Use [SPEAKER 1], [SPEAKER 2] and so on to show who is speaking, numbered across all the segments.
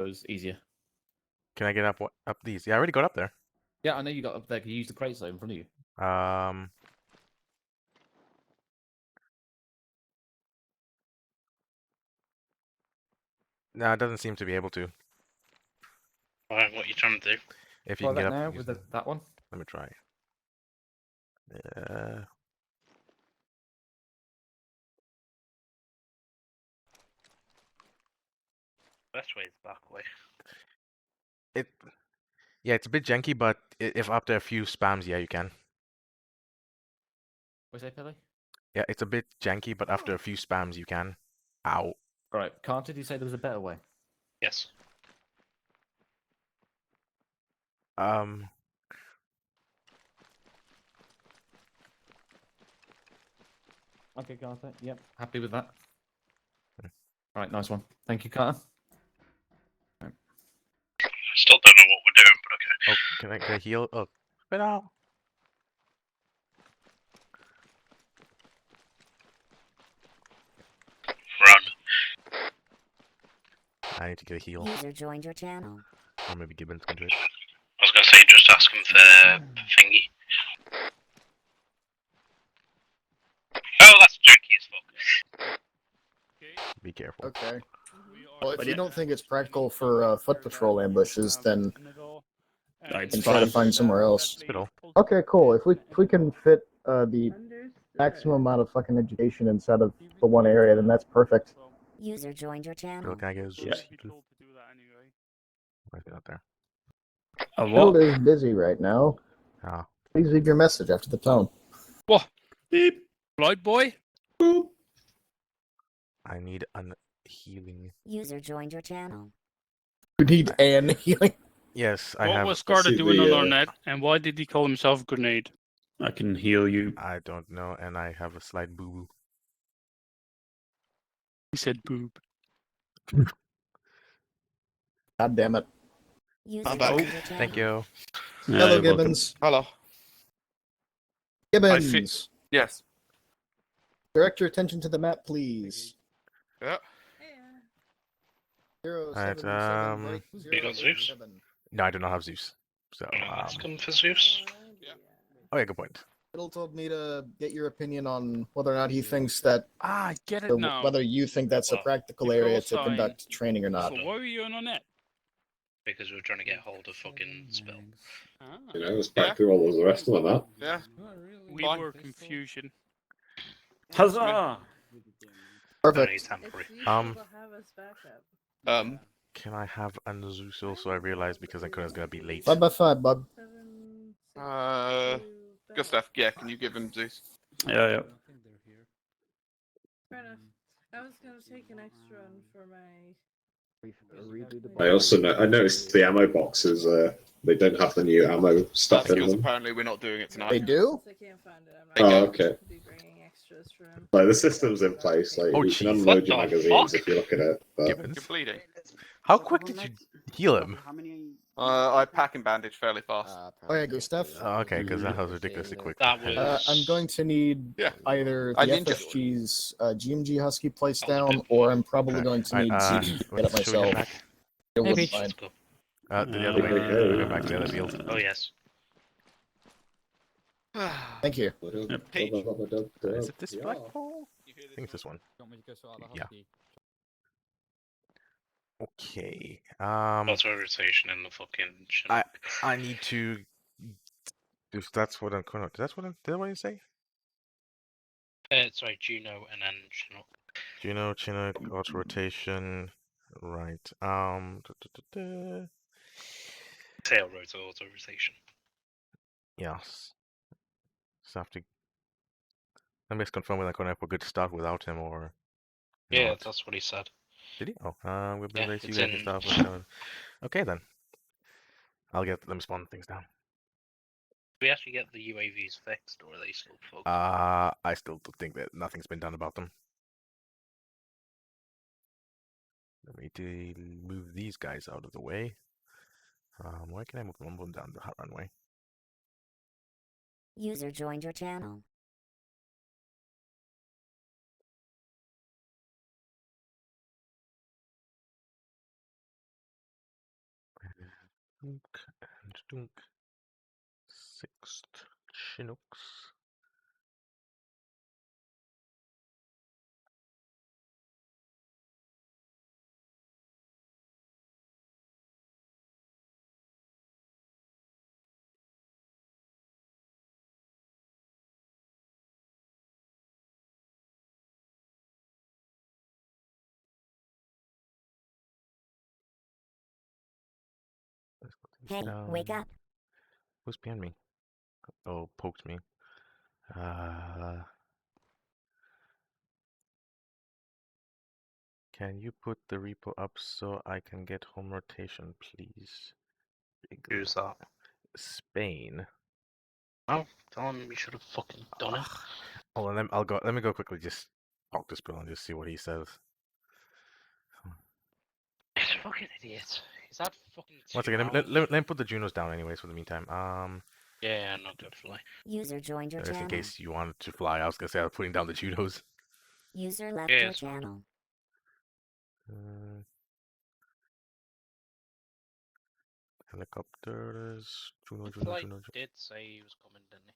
[SPEAKER 1] It was easier.
[SPEAKER 2] Can I get up these? Yeah, I already got up there.
[SPEAKER 1] Yeah, I know you got up there. Can you use the crates though in front of you?
[SPEAKER 2] No, it doesn't seem to be able to.
[SPEAKER 3] Alright, what are you trying to do?
[SPEAKER 2] If you
[SPEAKER 1] Try
[SPEAKER 2] can get
[SPEAKER 1] that
[SPEAKER 2] up.
[SPEAKER 1] now with that one.
[SPEAKER 2] Let me try.
[SPEAKER 3] Best way is back way.
[SPEAKER 2] Yeah, it's a bit janky, but if after a few spams, yeah, you can.
[SPEAKER 1] What's that, Billy?
[SPEAKER 2] Yeah, it's a bit janky, but after a few spams, you can. Ow.
[SPEAKER 1] Right, did you say there was a better way?
[SPEAKER 3] Yes.
[SPEAKER 1] Okay, Carter. Yep, happy with that. All right, nice one. Thank you, Carter.
[SPEAKER 3] I still don't know what we're doing, but okay.
[SPEAKER 2] Oh, can I heal? Oh, spit out.
[SPEAKER 3] Run.
[SPEAKER 2] I need to get a heal.
[SPEAKER 4] User joined your channel.
[SPEAKER 2] Or maybe Gibbons can do it.
[SPEAKER 3] I was gonna say, just ask him for thingy. Oh, that's janky as fuck.
[SPEAKER 2] Be careful.
[SPEAKER 5] Okay. Well, if you don't think it's practical for foot patrol ambushes, then
[SPEAKER 1] It's
[SPEAKER 5] you can try to find somewhere else.
[SPEAKER 2] Spittle.
[SPEAKER 5] Okay, cool. If we can fit the maximum amount of fucking education inside of the one area, then that's perfect.
[SPEAKER 4] User joined your
[SPEAKER 2] Spittle,
[SPEAKER 4] channel.
[SPEAKER 2] can I get a
[SPEAKER 1] Yeah.
[SPEAKER 2] Where's it out there?
[SPEAKER 5] Field is busy right now.
[SPEAKER 2] Ah.
[SPEAKER 5] Please leave your message after the tone.
[SPEAKER 6] What? Beep. Blight boy?
[SPEAKER 5] Boop.
[SPEAKER 2] I need an healing.
[SPEAKER 4] User joined your channel.
[SPEAKER 5] You need an healing.
[SPEAKER 2] Yes, I
[SPEAKER 6] What
[SPEAKER 2] have.
[SPEAKER 6] was Carter doing on our net, and why did he call himself Grenade?
[SPEAKER 1] I can heal you.
[SPEAKER 2] I don't know, and I have a slight boo-boo.
[SPEAKER 6] He said boob.
[SPEAKER 5] God damn it.
[SPEAKER 4] User
[SPEAKER 7] I'm back.
[SPEAKER 4] joined your channel.
[SPEAKER 2] Thank you.
[SPEAKER 5] Hello, Gibbons.
[SPEAKER 7] Hello.
[SPEAKER 5] Gibbons.
[SPEAKER 7] Yes.
[SPEAKER 5] Direct your attention to the map, please.
[SPEAKER 7] Yeah.
[SPEAKER 5] 077
[SPEAKER 2] Alright,
[SPEAKER 3] You got Zeus?
[SPEAKER 5] 087.
[SPEAKER 2] No, I do not have Zeus. So,
[SPEAKER 3] Ask him for Zeus.
[SPEAKER 2] oh yeah, good point.
[SPEAKER 5] Fiddle told me to get your opinion on whether or not he thinks that,
[SPEAKER 6] Ah, I get it
[SPEAKER 5] or
[SPEAKER 6] now.
[SPEAKER 5] whether you think that's a practical
[SPEAKER 6] The
[SPEAKER 5] area
[SPEAKER 6] call
[SPEAKER 5] to
[SPEAKER 6] sign.
[SPEAKER 5] conduct training or not.
[SPEAKER 6] So why were you on our net?
[SPEAKER 3] Because we were trying to get hold of fucking Spill.
[SPEAKER 6] Ah,
[SPEAKER 8] You know, it's practical as the rest of them, huh?
[SPEAKER 7] Yeah.
[SPEAKER 6] we
[SPEAKER 7] Fine.
[SPEAKER 6] were confusion.
[SPEAKER 1] Huzzah!
[SPEAKER 3] Only
[SPEAKER 5] Perfect.
[SPEAKER 3] temporary.
[SPEAKER 2] Can I have an Zeus also? I realized because I was gonna be late.
[SPEAKER 5] 5x5, bud.
[SPEAKER 7] Gustav, yeah, can you give him Zeus?
[SPEAKER 1] Yeah.
[SPEAKER 9] Fair enough. I was gonna take an extra one for my.
[SPEAKER 8] I also I noticed the ammo boxes. They don't have the new ammo stuff
[SPEAKER 7] That's
[SPEAKER 8] in
[SPEAKER 7] because
[SPEAKER 8] them.
[SPEAKER 7] apparently we're not doing it tonight.
[SPEAKER 5] They do?
[SPEAKER 9] I can't find it. I'm not
[SPEAKER 8] Oh, okay.
[SPEAKER 9] Be bringing extras for him.
[SPEAKER 8] Like the system's in place. Like
[SPEAKER 2] Oh,
[SPEAKER 8] you can
[SPEAKER 2] jeez.
[SPEAKER 8] unload your
[SPEAKER 3] What the
[SPEAKER 8] magazines
[SPEAKER 3] fuck?
[SPEAKER 8] if you look at it. But
[SPEAKER 2] Gibbons.
[SPEAKER 7] You're bleeding.
[SPEAKER 2] How quick did you heal him?
[SPEAKER 7] I pack and bandage fairly fast.
[SPEAKER 5] Oh yeah, Gustav.
[SPEAKER 2] Oh, okay, because that was ridiculously quick.
[SPEAKER 3] That was.
[SPEAKER 5] I'm going to need
[SPEAKER 7] Yeah.
[SPEAKER 5] either
[SPEAKER 7] I
[SPEAKER 5] the
[SPEAKER 7] ninja.
[SPEAKER 5] FSG's GMG Husky placed
[SPEAKER 3] I'll do
[SPEAKER 5] down,
[SPEAKER 3] it.
[SPEAKER 5] or I'm probably going to need
[SPEAKER 2] Alright,
[SPEAKER 5] to get it
[SPEAKER 2] should we head
[SPEAKER 5] myself.
[SPEAKER 2] back?
[SPEAKER 5] It
[SPEAKER 4] Maybe.
[SPEAKER 5] wouldn't mind.
[SPEAKER 3] Let's go.
[SPEAKER 2] The other way.
[SPEAKER 8] Okay.
[SPEAKER 2] Go back to the other field.
[SPEAKER 3] Oh, yes.
[SPEAKER 5] Thank you.
[SPEAKER 2] Is it this flagpole? I think it's this one. Yeah. Okay.
[SPEAKER 3] Lots of rotation in the fucking Chinook.
[SPEAKER 2] I need to. If that's what I'm gonna. That's what I'm. Did I say?
[SPEAKER 3] Sorry, Juno and then Chinook.
[SPEAKER 2] Juno, Chinook, auto rotation. Right.
[SPEAKER 3] Tail rotor auto rotation.
[SPEAKER 2] Yes. Just have to. Let me just confirm whether I'm gonna have a good start without him or.
[SPEAKER 3] Yeah,
[SPEAKER 2] not.
[SPEAKER 3] that's what he said.
[SPEAKER 2] Did he? Oh, we'll be
[SPEAKER 3] Yeah,
[SPEAKER 2] ready to
[SPEAKER 3] it's
[SPEAKER 2] get
[SPEAKER 3] in-
[SPEAKER 2] stuff. With okay then. I'll get them spawn things down.
[SPEAKER 3] Do we actually get the UAVs fixed, or are they still fucked?
[SPEAKER 2] I still think that nothing's been done about them. I need to move these guys out of the way. Why can I move one of them down the runway?
[SPEAKER 4] User joined your channel.
[SPEAKER 2] Dunk and dunk. Sixth Chinooks. Let's go to
[SPEAKER 4] Hey, wake up.
[SPEAKER 2] Who's behind me? Oh, poked me. Can you put the repo up so I can get home rotation, please?
[SPEAKER 3] Who's that?
[SPEAKER 2] Spain.
[SPEAKER 3] Oh, tell him you should have fucking done it.
[SPEAKER 2] Oh, and then I'll go. Let me go quickly. Just talk to Spill and just see what he says.
[SPEAKER 3] He's a fucking idiot. Is that fucking
[SPEAKER 2] Once
[SPEAKER 3] 2
[SPEAKER 2] again,
[SPEAKER 3] hours?
[SPEAKER 2] let me put the Junos down anyways for the meantime.
[SPEAKER 3] Yeah, not good fly.
[SPEAKER 4] User joined your
[SPEAKER 2] Just in
[SPEAKER 4] channel.
[SPEAKER 2] case you wanted to fly, I was gonna say I was putting down the Junos.
[SPEAKER 4] User left
[SPEAKER 3] Yeah,
[SPEAKER 4] your
[SPEAKER 3] it's fine.
[SPEAKER 4] channel.
[SPEAKER 2] Helicopters. Juno,
[SPEAKER 3] The
[SPEAKER 2] Juno,
[SPEAKER 3] flight
[SPEAKER 2] Juno, Juno.
[SPEAKER 3] did say he was coming, didn't he?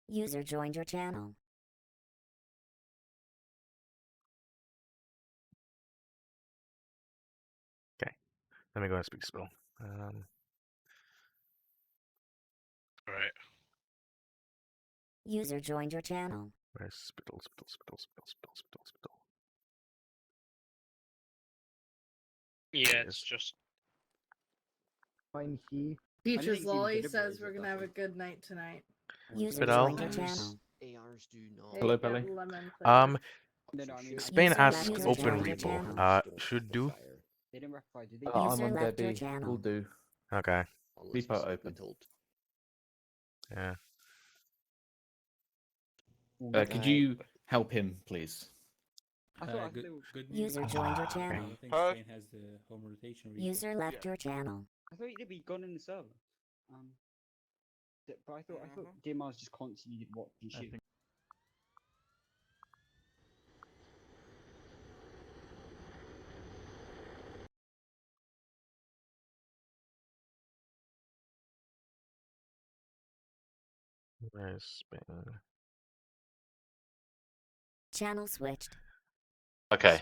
[SPEAKER 4] User joined your channel.
[SPEAKER 2] Okay, let me go and speak to Spill.
[SPEAKER 3] Right.
[SPEAKER 4] User joined your channel.
[SPEAKER 2] Where's Spittle, Spittle, Spittle, Spittle, Spittle, Spittle, Spittle?
[SPEAKER 3] Yeah,
[SPEAKER 2] Yes.
[SPEAKER 3] it's just
[SPEAKER 5] Fine, he.
[SPEAKER 9] Teacher's Lolly says we're gonna have a good night tonight.
[SPEAKER 4] User
[SPEAKER 2] Spittle.
[SPEAKER 4] joined your channel.
[SPEAKER 10] ARs do not.
[SPEAKER 9] Hey,
[SPEAKER 1] Hello,
[SPEAKER 9] got
[SPEAKER 1] Belly.
[SPEAKER 9] lemon flavor.
[SPEAKER 2] Spain
[SPEAKER 4] User
[SPEAKER 2] asks
[SPEAKER 4] left your
[SPEAKER 2] open
[SPEAKER 4] channel.
[SPEAKER 2] repo. Should do.
[SPEAKER 10] They didn't rectify, did they?
[SPEAKER 1] I'm
[SPEAKER 4] User
[SPEAKER 1] on
[SPEAKER 4] left your
[SPEAKER 1] Debbie.
[SPEAKER 4] channel.
[SPEAKER 1] Will do.
[SPEAKER 2] Okay.
[SPEAKER 10] Unless
[SPEAKER 1] Repo
[SPEAKER 10] specifically
[SPEAKER 1] open.
[SPEAKER 10] told.
[SPEAKER 2] Yeah.
[SPEAKER 1] Could you help him, please?
[SPEAKER 4] User joined your channel.
[SPEAKER 7] I think Spain
[SPEAKER 3] has the home rotation.
[SPEAKER 4] User left your channel.
[SPEAKER 10] I thought you'd be gone in the server. But I thought DMR's just constantly watching shit.
[SPEAKER 2] Where's Spain?
[SPEAKER 4] Channel switched.
[SPEAKER 3] Okay,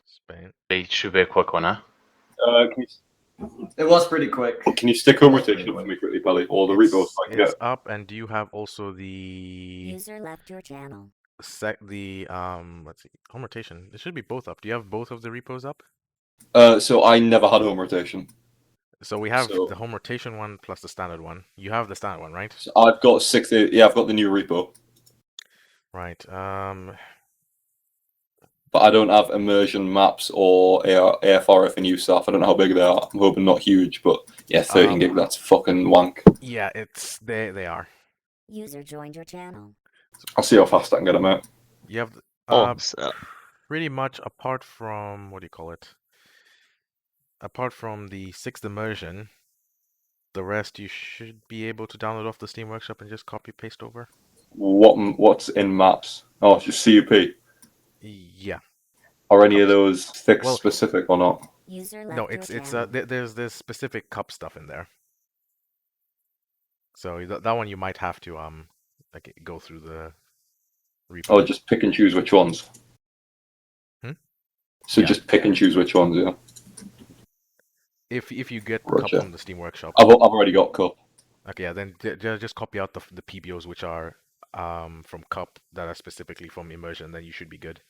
[SPEAKER 2] Spain.
[SPEAKER 3] it should be a quick one, huh?
[SPEAKER 11] It was pretty quick.
[SPEAKER 8] Can you stick home rotation for me quickly, Belly? Or the repo so I can
[SPEAKER 2] It's
[SPEAKER 8] get.
[SPEAKER 2] up, and do you have also the
[SPEAKER 4] User left your channel.
[SPEAKER 2] let's see, home rotation? It should be both up. Do you have both of the repos up?
[SPEAKER 8] So I never had home rotation.
[SPEAKER 2] So we have
[SPEAKER 8] So-
[SPEAKER 2] the home rotation one plus the standard one. You have the standard one, right?
[SPEAKER 8] So I've got 60. Yeah, I've got the new repo,
[SPEAKER 2] Right.
[SPEAKER 8] but I don't have immersion maps or AFRF and USAF. I don't know how big they are. I'm hoping not huge, but yeah, 13 gig. That's fucking wank.
[SPEAKER 2] Yeah, it's they are.
[SPEAKER 4] User joined your channel.
[SPEAKER 8] I'll see how fast I can get them out.
[SPEAKER 2] You have
[SPEAKER 3] So,
[SPEAKER 2] pretty much apart from what do you call it? Apart from the 6th immersion, the rest you should be able to download off the Steam Workshop and just copy paste over.
[SPEAKER 8] What's in maps? Oh, it's just CUP.
[SPEAKER 2] Yeah.
[SPEAKER 8] Are any of those fixed
[SPEAKER 2] Well-
[SPEAKER 8] specific or not?
[SPEAKER 4] User left
[SPEAKER 2] No,
[SPEAKER 4] your
[SPEAKER 2] it's
[SPEAKER 4] channel.
[SPEAKER 2] there's specific cup stuff in there. So that one you might have to like go through the repo.
[SPEAKER 8] Oh, just pick and choose which ones. So
[SPEAKER 2] Yeah.
[SPEAKER 8] just pick and choose which ones. Yeah.
[SPEAKER 2] If you get
[SPEAKER 8] Roger.
[SPEAKER 2] cup from the Steam Workshop.
[SPEAKER 8] I've already got cup.
[SPEAKER 2] Okay, yeah, then just copy out the PBOs which are from cup that are specifically from immersion, then you should be good.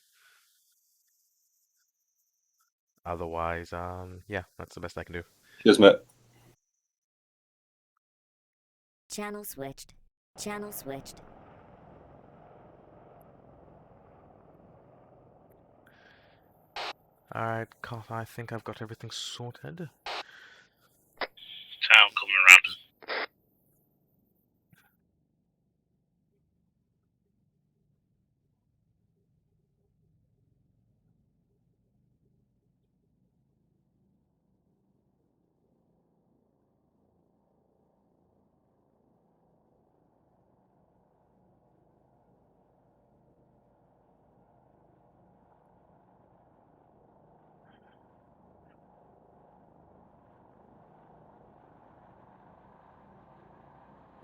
[SPEAKER 2] Otherwise, yeah, that's the best I can do.
[SPEAKER 8] Cheers, mate.
[SPEAKER 4] Channel switched. Channel switched.
[SPEAKER 2] Alright, I think I've got everything sorted.
[SPEAKER 3] town coming around.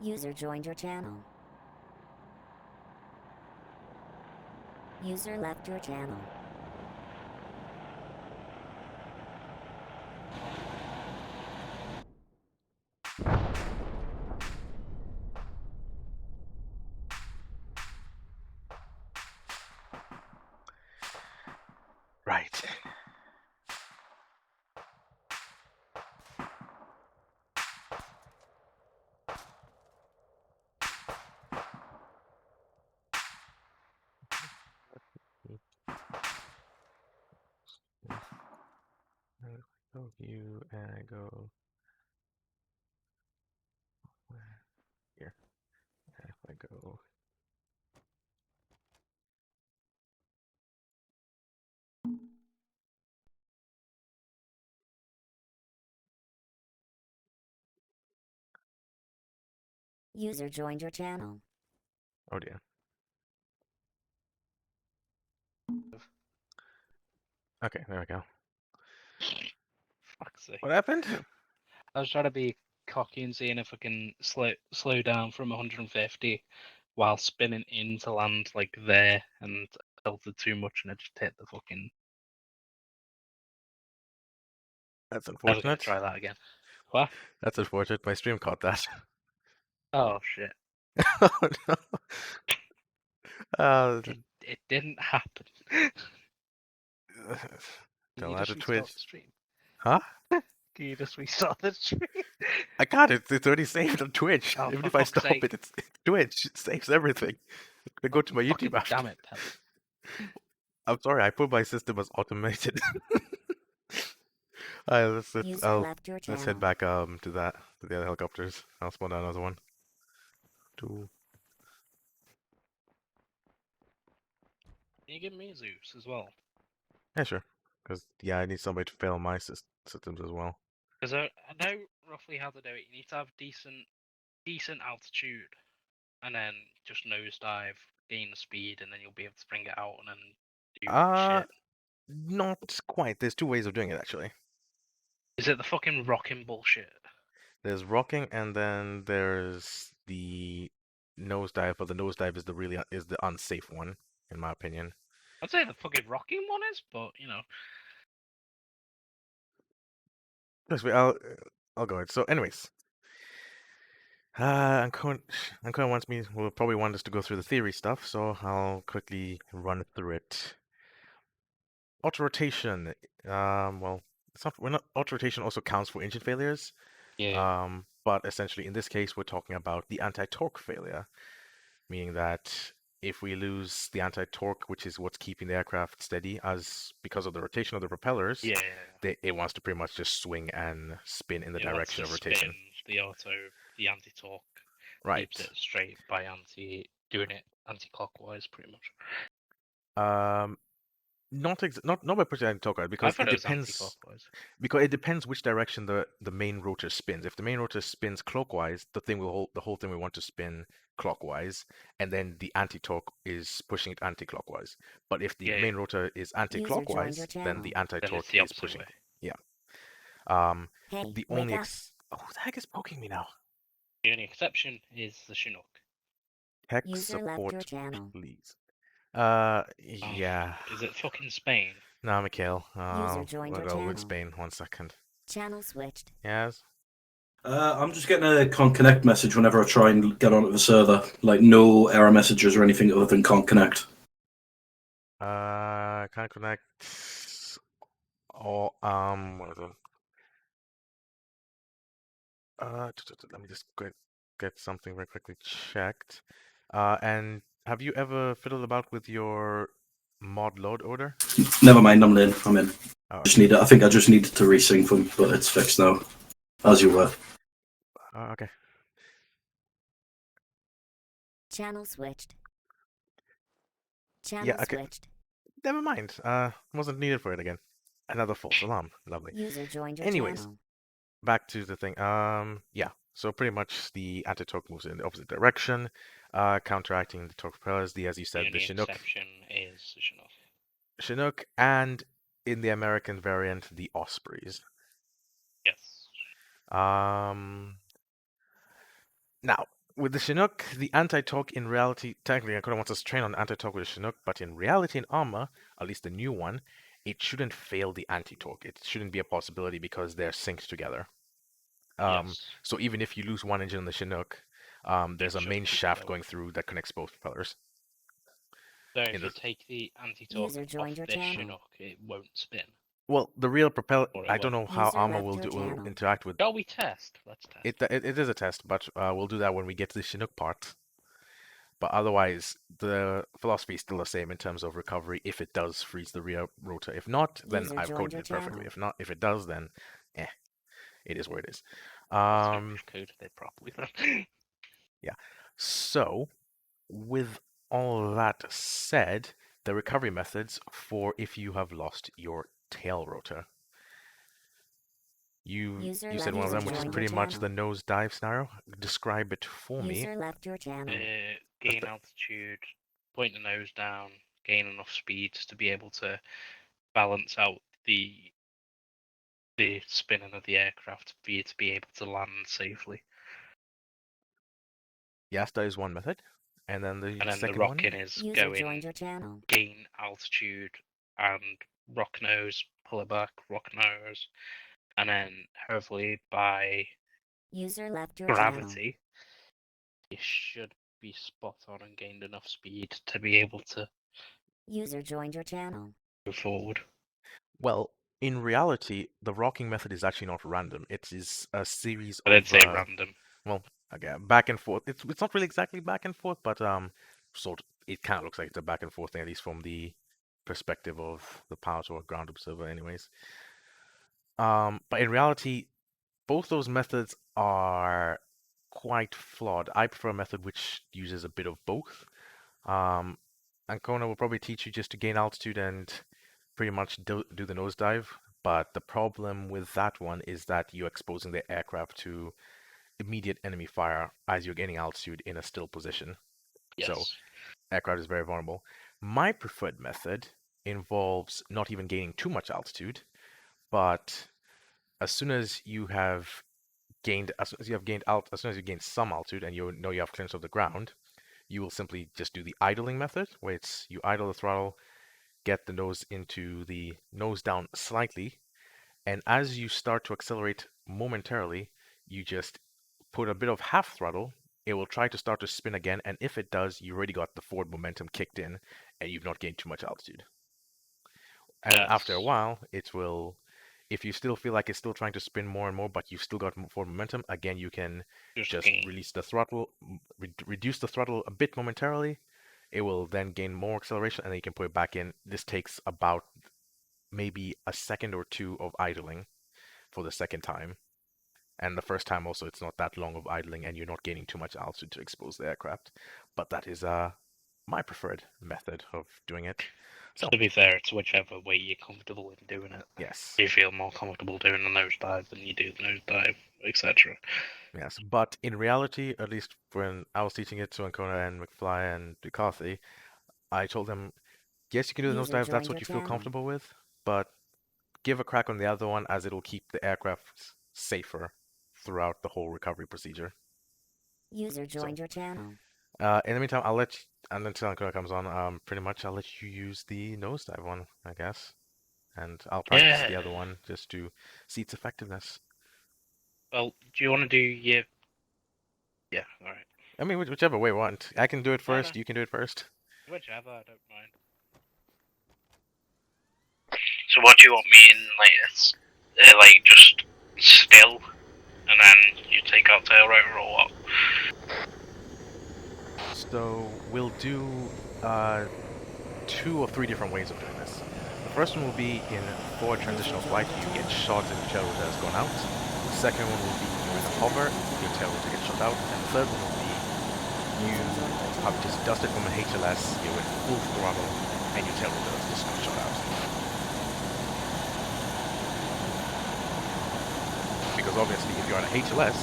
[SPEAKER 4] User joined your channel. User left your channel.
[SPEAKER 2] Right. Go view and I go here. And if I go
[SPEAKER 4] User joined your channel.
[SPEAKER 2] oh dear. Okay, there we go.
[SPEAKER 12] Fuck's sake.
[SPEAKER 2] What happened?
[SPEAKER 12] I was trying to be cocky and seeing if I can slow down from 150 while spinning in to land like there, and tilted too much and I just hit the fucking.
[SPEAKER 2] That's
[SPEAKER 12] Never gonna
[SPEAKER 2] unfortunate.
[SPEAKER 12] try that again. What?
[SPEAKER 2] That's unfortunate. My stream caught that.
[SPEAKER 12] Oh shit!
[SPEAKER 2] Oh no.
[SPEAKER 12] It didn't happen. Can
[SPEAKER 2] Tell
[SPEAKER 12] you
[SPEAKER 2] that
[SPEAKER 12] just
[SPEAKER 2] to
[SPEAKER 12] restart
[SPEAKER 2] Twitch.
[SPEAKER 12] the stream?
[SPEAKER 2] Huh?
[SPEAKER 12] Can you just restart the stream?
[SPEAKER 2] I got it. It's already saved on Twitch.
[SPEAKER 12] Oh,
[SPEAKER 2] Even
[SPEAKER 12] for
[SPEAKER 2] if I
[SPEAKER 12] fuck's
[SPEAKER 2] stop
[SPEAKER 12] sake.
[SPEAKER 2] it, it's Twitch. It saves everything. I go to my
[SPEAKER 12] Fucking
[SPEAKER 2] YouTube after.
[SPEAKER 12] damn it, Pell.
[SPEAKER 2] I'm sorry. I put my system as automated.
[SPEAKER 4] User left your
[SPEAKER 2] let's
[SPEAKER 4] channel.
[SPEAKER 2] head back to the other helicopters. I'll spawn down another one. Two.
[SPEAKER 12] Can you give me Zeus as well?
[SPEAKER 2] Yeah, sure. Because yeah, I need somebody to fail my systems as well.
[SPEAKER 12] Because I know roughly how to do it. You need to have decent altitude, and then just nosedive, gain the speed, and then you'll be able to bring it out and then do shit.
[SPEAKER 2] Not quite. There's two ways of doing it actually.
[SPEAKER 12] Is it the fucking rocking bullshit?
[SPEAKER 2] There's rocking, and then there's the nosedive. But the nosedive is the unsafe one, in my opinion.
[SPEAKER 12] I'd say the fucking rocking one is, but you know.
[SPEAKER 2] Yes, I'll go ahead. So, anyways, Ancona will probably want us to go through the theory stuff, so I'll quickly run through it. Auto rotation. Well, it's not. We're not. Auto rotation also counts for engine failures.
[SPEAKER 12] Yeah.
[SPEAKER 2] But essentially, in this case, we're talking about the anti-torque failure, meaning that if we lose the anti-torque, which is what's keeping the aircraft steady, because of the rotation of the propellers,
[SPEAKER 12] Yeah.
[SPEAKER 2] it wants to pretty much just swing and spin in the
[SPEAKER 12] It lets
[SPEAKER 2] direction
[SPEAKER 12] it
[SPEAKER 2] of rotation.
[SPEAKER 12] spin, the anti-torque
[SPEAKER 2] Right.
[SPEAKER 12] keeps it straight by doing it anti-clockwise, pretty much.
[SPEAKER 2] Not by pushing anti-torque, right? Because
[SPEAKER 12] I thought
[SPEAKER 2] it
[SPEAKER 12] it was
[SPEAKER 2] depends.
[SPEAKER 12] anti-clockwise.
[SPEAKER 2] Because it depends which direction the main rotor spins. If the main rotor spins clockwise, the whole thing will want to spin clockwise, and then the anti-torque is pushing it anti-clockwise. But if the main rotor is anti-clockwise, then the anti-torque is pushing.
[SPEAKER 12] Way.
[SPEAKER 2] Yeah.
[SPEAKER 4] Hey,
[SPEAKER 2] the
[SPEAKER 4] wake
[SPEAKER 2] only
[SPEAKER 4] up.
[SPEAKER 2] oh, who the heck is poking me now?
[SPEAKER 12] The only exception is the Chinook.
[SPEAKER 2] Tech
[SPEAKER 4] User left
[SPEAKER 2] support,
[SPEAKER 4] your channel.
[SPEAKER 2] please.
[SPEAKER 12] Oh,
[SPEAKER 2] Yeah.
[SPEAKER 12] Is it fucking Spain?
[SPEAKER 2] No, Mikhail.
[SPEAKER 4] User joined
[SPEAKER 2] We'll
[SPEAKER 4] your
[SPEAKER 2] go
[SPEAKER 4] channel.
[SPEAKER 2] with Spain. 1 second.
[SPEAKER 4] Channel switched.
[SPEAKER 2] Yes.
[SPEAKER 11] I'm just getting a con connect message whenever I try and get onto the server. Like no error messages or anything other than con connect.
[SPEAKER 2] Can't connect. Or what is it? Let me just get something very quickly checked. And have you ever fiddled about with your mod load order?
[SPEAKER 11] Never mind, I'm in. I'm in.
[SPEAKER 2] Oh,
[SPEAKER 11] I think I just needed to resync them, but it's fixed now. As you were.
[SPEAKER 2] okay.
[SPEAKER 4] Channel switched. Channel
[SPEAKER 2] okay.
[SPEAKER 4] switched.
[SPEAKER 2] Never mind. Wasn't needed for it again. Another false alarm. Lovely.
[SPEAKER 4] User joined your
[SPEAKER 2] Anyways,
[SPEAKER 4] channel.
[SPEAKER 2] back to the thing. Yeah. So pretty much the anti-torque moves in the opposite direction, counteracting the torque propellers. As you said, the Chinook.
[SPEAKER 12] Exception is the Chinook.
[SPEAKER 2] Chinook, and in the American variant, the Ospreys.
[SPEAKER 12] Yes.
[SPEAKER 2] Now, With the Chinook, the anti-talk in reality, technically I could have wanted to train on anti-talk with the Chinook, but in reality in Arma, at least the new one, it shouldn't fail the anti-talk. It shouldn't be a possibility because they're synced together.
[SPEAKER 12] Yes.
[SPEAKER 2] So even if you lose one engine in the Chinook, there's a
[SPEAKER 12] should
[SPEAKER 2] main
[SPEAKER 12] keep
[SPEAKER 2] shaft
[SPEAKER 12] going.
[SPEAKER 2] going through that connects both propellers.
[SPEAKER 12] So if
[SPEAKER 2] In
[SPEAKER 12] you
[SPEAKER 2] the-
[SPEAKER 12] take the anti-talk
[SPEAKER 4] User
[SPEAKER 12] off
[SPEAKER 4] joined your
[SPEAKER 12] this
[SPEAKER 4] channel.
[SPEAKER 12] Chinook, it won't spin.
[SPEAKER 2] Well, the real propeller,
[SPEAKER 12] Or it
[SPEAKER 2] I don't know
[SPEAKER 12] won't.
[SPEAKER 2] how
[SPEAKER 4] User
[SPEAKER 2] Arma
[SPEAKER 4] left
[SPEAKER 2] will
[SPEAKER 4] your
[SPEAKER 2] will
[SPEAKER 4] channel.
[SPEAKER 2] interact with
[SPEAKER 12] Shall we test? Let's test.
[SPEAKER 2] it is a test, but we'll do that when we get to the Chinook part. But otherwise, the philosophy is still the same in terms of recovery if it does freeze the rear rotor. If not, then
[SPEAKER 4] User
[SPEAKER 2] I've
[SPEAKER 4] joined
[SPEAKER 2] coded
[SPEAKER 4] your
[SPEAKER 2] it perfectly.
[SPEAKER 4] channel.
[SPEAKER 2] If it does, then it is where it is.
[SPEAKER 12] Coded it properly.
[SPEAKER 2] Yeah. So, with all that said, the recovery methods for if you have lost your tail rotor. You said one of them, which is pretty much the nosedive scenario. Describe it for me.
[SPEAKER 4] User left your channel.
[SPEAKER 12] Gain altitude, point the nose down, gain enough speed to be able to balance out the spinning of the aircraft for you to be able to land safely.
[SPEAKER 2] Yes, that is one method. And then the
[SPEAKER 12] And then
[SPEAKER 2] second
[SPEAKER 12] the rocking
[SPEAKER 2] one?
[SPEAKER 12] is
[SPEAKER 4] User
[SPEAKER 12] going
[SPEAKER 4] joined your channel.
[SPEAKER 12] gain altitude and rock nose, pull it back, rock nose, and then hopefully by
[SPEAKER 4] User left your
[SPEAKER 12] gravity, you should be spot on and gained enough speed to be able to
[SPEAKER 4] User joined your channel.
[SPEAKER 12] move forward.
[SPEAKER 2] Well, in reality, the rocking method is actually not random. It is a series
[SPEAKER 12] I
[SPEAKER 2] of
[SPEAKER 12] didn't say random.
[SPEAKER 2] well, again, back and forth. It's not really exactly back and forth, but sort of, it kind of looks like it's a back and forth thing, at least from the perspective of the pilot or ground observer, anyways. But in reality, both those methods are quite flawed. I prefer a method which uses a bit of both. Ancona will probably teach you just to gain altitude and pretty much do the nosedive. But the problem with that one is that you're exposing the aircraft to immediate enemy fire as you're gaining altitude in a still position.
[SPEAKER 12] Yes.
[SPEAKER 2] So aircraft is very vulnerable. My preferred method involves not even gaining too much altitude, but as soon as you gain some altitude and you know you have clearance of the ground, you will simply just do the idling method, where it's you idle the throttle, get the nose into the nose down slightly, and as you start to accelerate momentarily, you just put a bit of half throttle. It will try to start to spin again, and if it does, you already got the forward momentum kicked in, and you've not gained too much altitude. And after a while, it will, if you still feel like it's still trying to spin more and more, but you've still got forward momentum, again, you can just release the throttle, reduce the throttle a bit momentarily. It will then gain more acceleration, and then you can put it back in. This takes about maybe a second or two of idling for the second time. And the first time also, it's not that long of idling, and you're not gaining too much altitude to expose the aircraft. But that is my preferred method of doing it. So,
[SPEAKER 12] to be fair, it's whichever way you're comfortable in doing it.
[SPEAKER 2] Yes.
[SPEAKER 12] You feel more comfortable doing the nosedive than you do the nosedive, etc.
[SPEAKER 2] Yes, but in reality, at least when I was teaching it to Ancona and McFly and Ducati, I told them, yes, you can do the nosedive if that's what you feel comfortable with, but give a crack on the other one as it'll keep the aircraft safer throughout the whole recovery procedure.
[SPEAKER 4] User joined your channel.
[SPEAKER 2] In the meantime, I'll let you, and until Ancona comes on, pretty much I'll let you use the nosedive one, I guess. And I'll practice the other one just to see its effectiveness.
[SPEAKER 12] Well, do you want to do your... Yeah, alright.
[SPEAKER 2] I mean, whichever way you want. I can do it first,
[SPEAKER 12] no.
[SPEAKER 2] you can do it first.
[SPEAKER 12] Whichever, I don't mind. So what do you want me in, like just still, and then you take out tail rotor or what?
[SPEAKER 2] So we'll do 2 or 3 different ways of doing this. The first one will be in forward transitional flight, you get shot and your tail rotor has gone out. The second one will be you're in a hover, your tail rotor gets shot out. And the third one will be you have just dusted from an HLS, you're in full throttle, and your tail rotor is just not shot out. Because obviously if you're on a HLS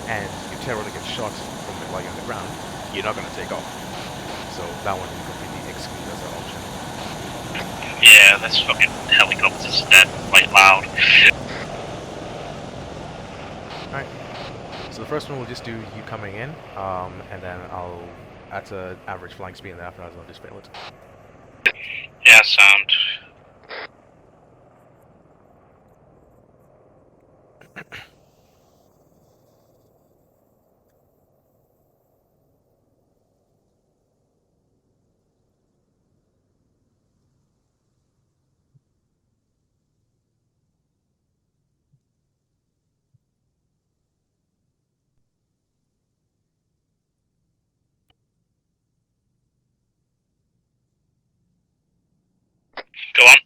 [SPEAKER 2] and your tail rotor gets shot from while you're on the ground, you're not going to take off. So that one we completely exclude as an option.
[SPEAKER 12] Yeah, this fucking helicopter's dead, like loud.
[SPEAKER 2] Alright. So the first one will just do you coming in, and then I'll at an average flying speed, and then after that I'll just fail it.
[SPEAKER 12] Yeah, sound. Go on.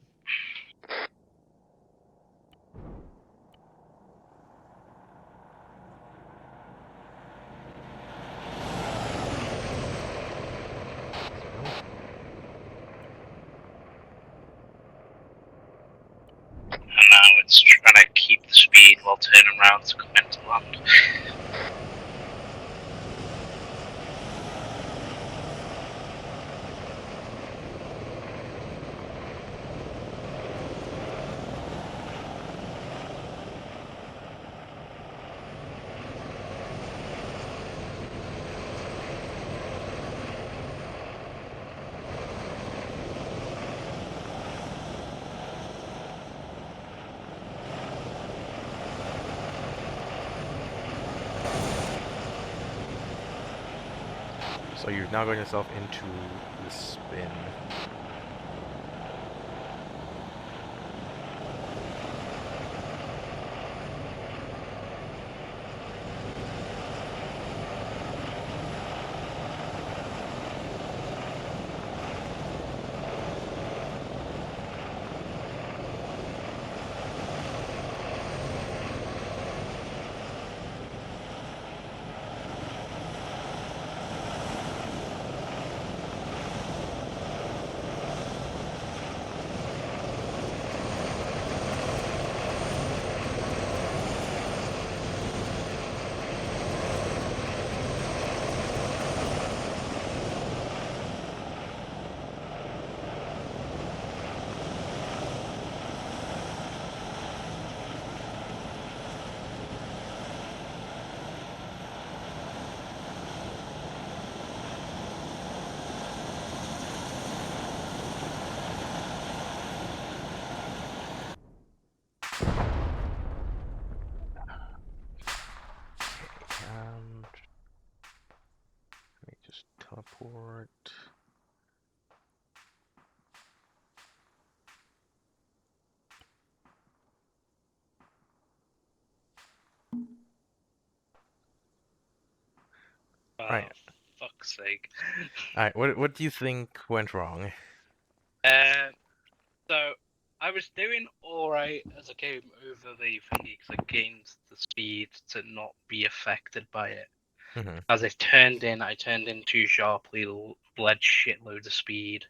[SPEAKER 12] And now it's trying to keep the speed while turning around to come into land.
[SPEAKER 2] So you're now going yourself into the spin. Let me just teleport. Right.
[SPEAKER 12] Fuck's sake.
[SPEAKER 2] Alright, what do you think went wrong?
[SPEAKER 12] So I was doing alright as I came over the thingy because I gained the speed to not be affected by it.
[SPEAKER 2] Mm-hmm.
[SPEAKER 12] As I turned in too sharply, bled shitloads of speed,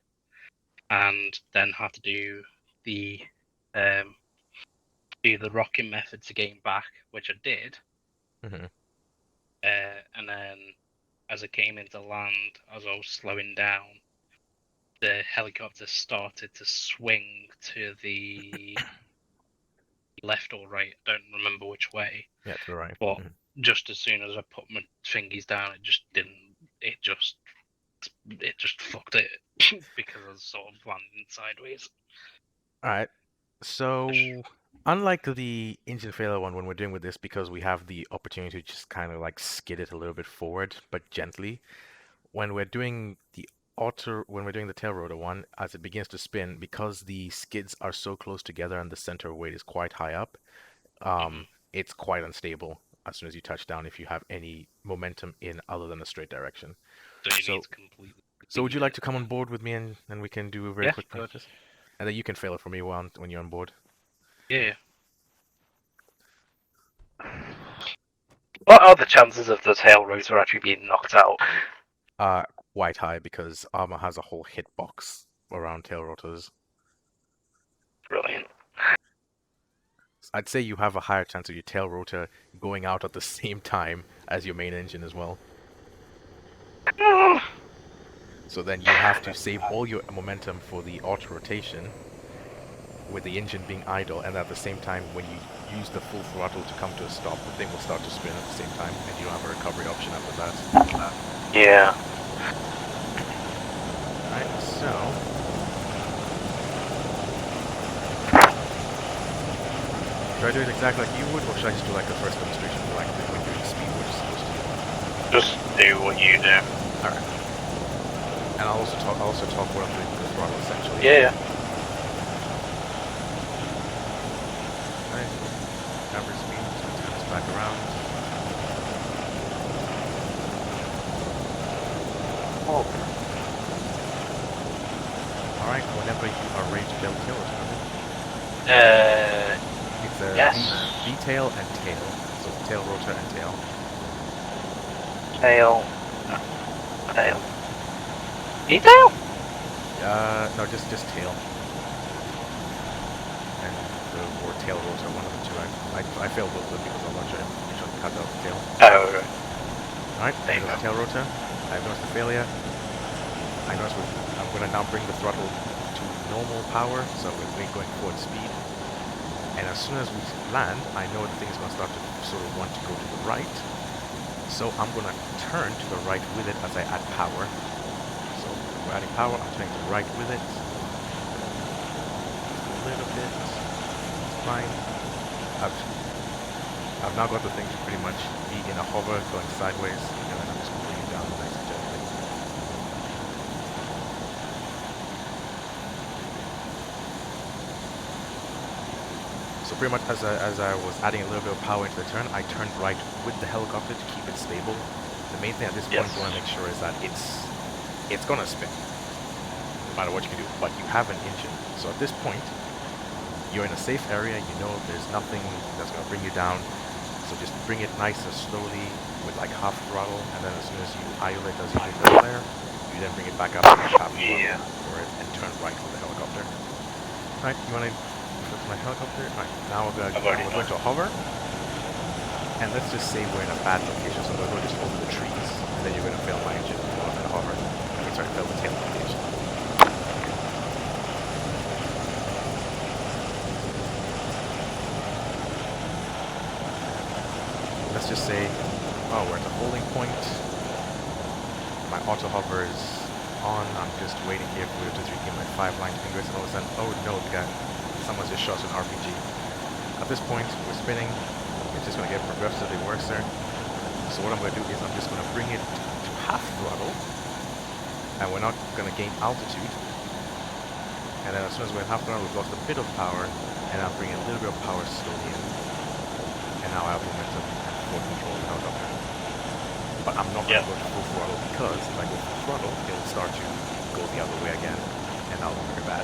[SPEAKER 12] and then had to do the rocking method to gain back, which I did.
[SPEAKER 2] Mm-hmm.
[SPEAKER 12] And then as I came into land, as I was slowing down, the helicopter started to swing to the left or right. I don't remember which way.
[SPEAKER 2] Yeah, to the right.
[SPEAKER 12] But just as soon as I put my fingies down, it just didn't. It just fucked it because I was sort of landing sideways.
[SPEAKER 2] Alright, so unlike the engine failure one when we're doing with this, because we have the opportunity to just kind of like skid it a little bit forward, but gently, when we're doing the tail rotor one, as it begins to spin, because the skids are so close together and the center of weight is quite high up, it's quite unstable as soon as you touch down if you have any momentum in other than a straight direction. So would you like to come on board with me and we can do a very quick practice? And then you can fail it for me when you're on board.
[SPEAKER 12] Yeah. What are the chances of the tail rotor actually being knocked out?
[SPEAKER 2] Quite high because Arma has a whole hitbox around tail rotors.
[SPEAKER 12] Brilliant.
[SPEAKER 2] I'd say you have a higher chance of your tail rotor going out at the same time as your main engine as well. So then you have to save all your momentum for the auto rotation with the engine being idle, and at the same time, when you use the full throttle to come to a stop, the thing will start to spin at the same time, and you don't have a recovery option after that.
[SPEAKER 3] Yeah.
[SPEAKER 2] Alright, so... should I do it exactly like you would, or should I just do like the first demonstration for like when you're doing speed, which is supposed to do?
[SPEAKER 3] Just do what you do.
[SPEAKER 2] Alright. And I'll also talk what I'm doing with the throttle essentially.
[SPEAKER 3] Yeah.
[SPEAKER 2] Right. Average speed, so let's turn this back around.
[SPEAKER 3] Oh.
[SPEAKER 2] Alright, whenever you are ready to go, kill us, it's a
[SPEAKER 3] yes.
[SPEAKER 2] V-tail and tail. So tail, rotor, and tail.
[SPEAKER 3] Tail. Tail. E-tail?
[SPEAKER 2] No, just tail. And or tail rotor, one of the two. I failed both of them because I'm not sure which one cut out the tail.
[SPEAKER 3] Oh, right.
[SPEAKER 2] Alright, there's the tail rotor. I've noticed the failure. I noticed I'm going to now bring the throttle to normal power, so we're going forward speed. And as soon as we land, I know the thing's going to start to sort of want to go to the right. So I'm going to turn to the right with it as I add power. So we're adding power, I'm turning to the right with it. A little bit. It's fine. I've now got the thing to pretty much be in a hover going sideways, and then I'm just going to bring it down nice and gently. So pretty much as I was adding a little bit of power into the turn, I turned right with the helicopter to keep it stable. The main thing at this point you want to make sure is that it's gonna spin, no matter what you can do. But you have an engine, so at this point you're in a safe area. You know there's nothing that's gonna bring you down. So just bring it nice and slowly with like half throttle, and then as soon as you idle it as you hit the flare, you then bring it back up to half throttle for it and turn right with the helicopter. Right, you want to my helicopter? Right, now we're going to hover. And let's just say we're in a bad location, so we're going to just over the trees. And then you're going to fail my engine while I'm going to hover. I mean, sorry, fail the tail location. Let's just say, oh, we're at a holding point. My auto hover is on. I'm just waiting here for it to get my 5-line fingers, and all of a sudden, oh no, the guy. Someone's just shot an RPG. At this point, we're spinning. It's just going to get progressively worse there. So what I'm going to do is I'm just going to bring it to half throttle. And we're not going to gain altitude. And then as soon as we're at half throttle, we've lost a bit of power. And I'm bringing a little bit of power slowly in. And now I have momentum and full control of the helicopter. But I'm not going to go to full throttle because if I go full throttle, it'll start to go the other way again. And that'll be very bad.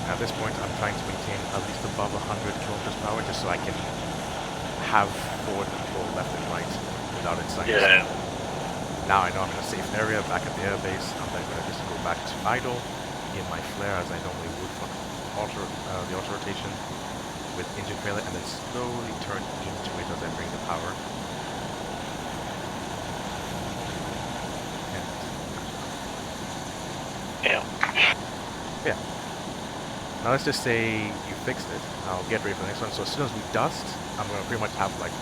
[SPEAKER 2] At this point, I'm trying to maintain at least above 100 kilometers per hour just so I can have forward control left and right without inciting.
[SPEAKER 3] Yeah.
[SPEAKER 2] Now I know I'm in a safe area back at the airbase. I'm then going to just go back to idle in my flare as I normally would for the auto rotation with engine failure, and then slowly turn into it as I bring the power. Yeah. Now let's just say you fixed it. I'll get ready for the next one. So as soon as we dust, I'm going to pretty much have like,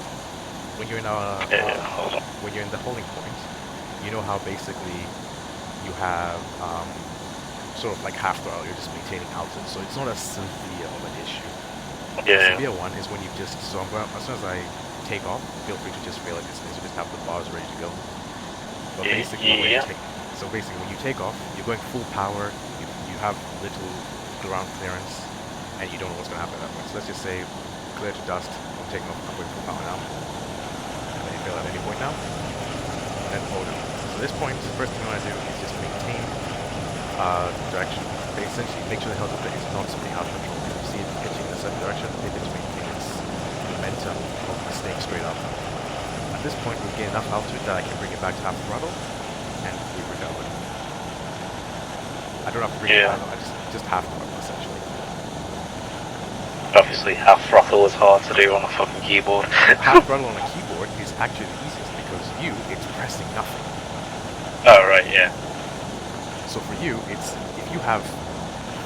[SPEAKER 2] when you're in when you're in the holding point, you know how basically you have sort of like half throttle, you're just maintaining altitude. So it's not as severe of an issue. The severe one is when you just, so I'm going, as soon as I take off, feel free to just fail at this thing, so just have the bars ready to go. But basically, when you take off, you're going full power, you have little ground clearance, and you don't know what's going to happen at that point. So let's just say clear to dust, I'm taking off, I'm going full power now. And then you fail at any point now, and then hold it. So at this point, the first thing you want to do is just maintain direction. Essentially, make sure the helicopter is not spinning out of control. If you see it pitching in a certain direction, it needs to maintain its momentum of staying straight up. At this point, we gain enough altitude that I can bring it back to half throttle, and we recover. I don't have to bring it back, I just half throttle essentially.
[SPEAKER 3] Obviously, half throttle is hard to do on a fucking keyboard.
[SPEAKER 2] Half throttle on a keyboard is actually the easiest because it's pressing nothing.
[SPEAKER 3] Oh, right, yeah.
[SPEAKER 2] So for you, it's if you have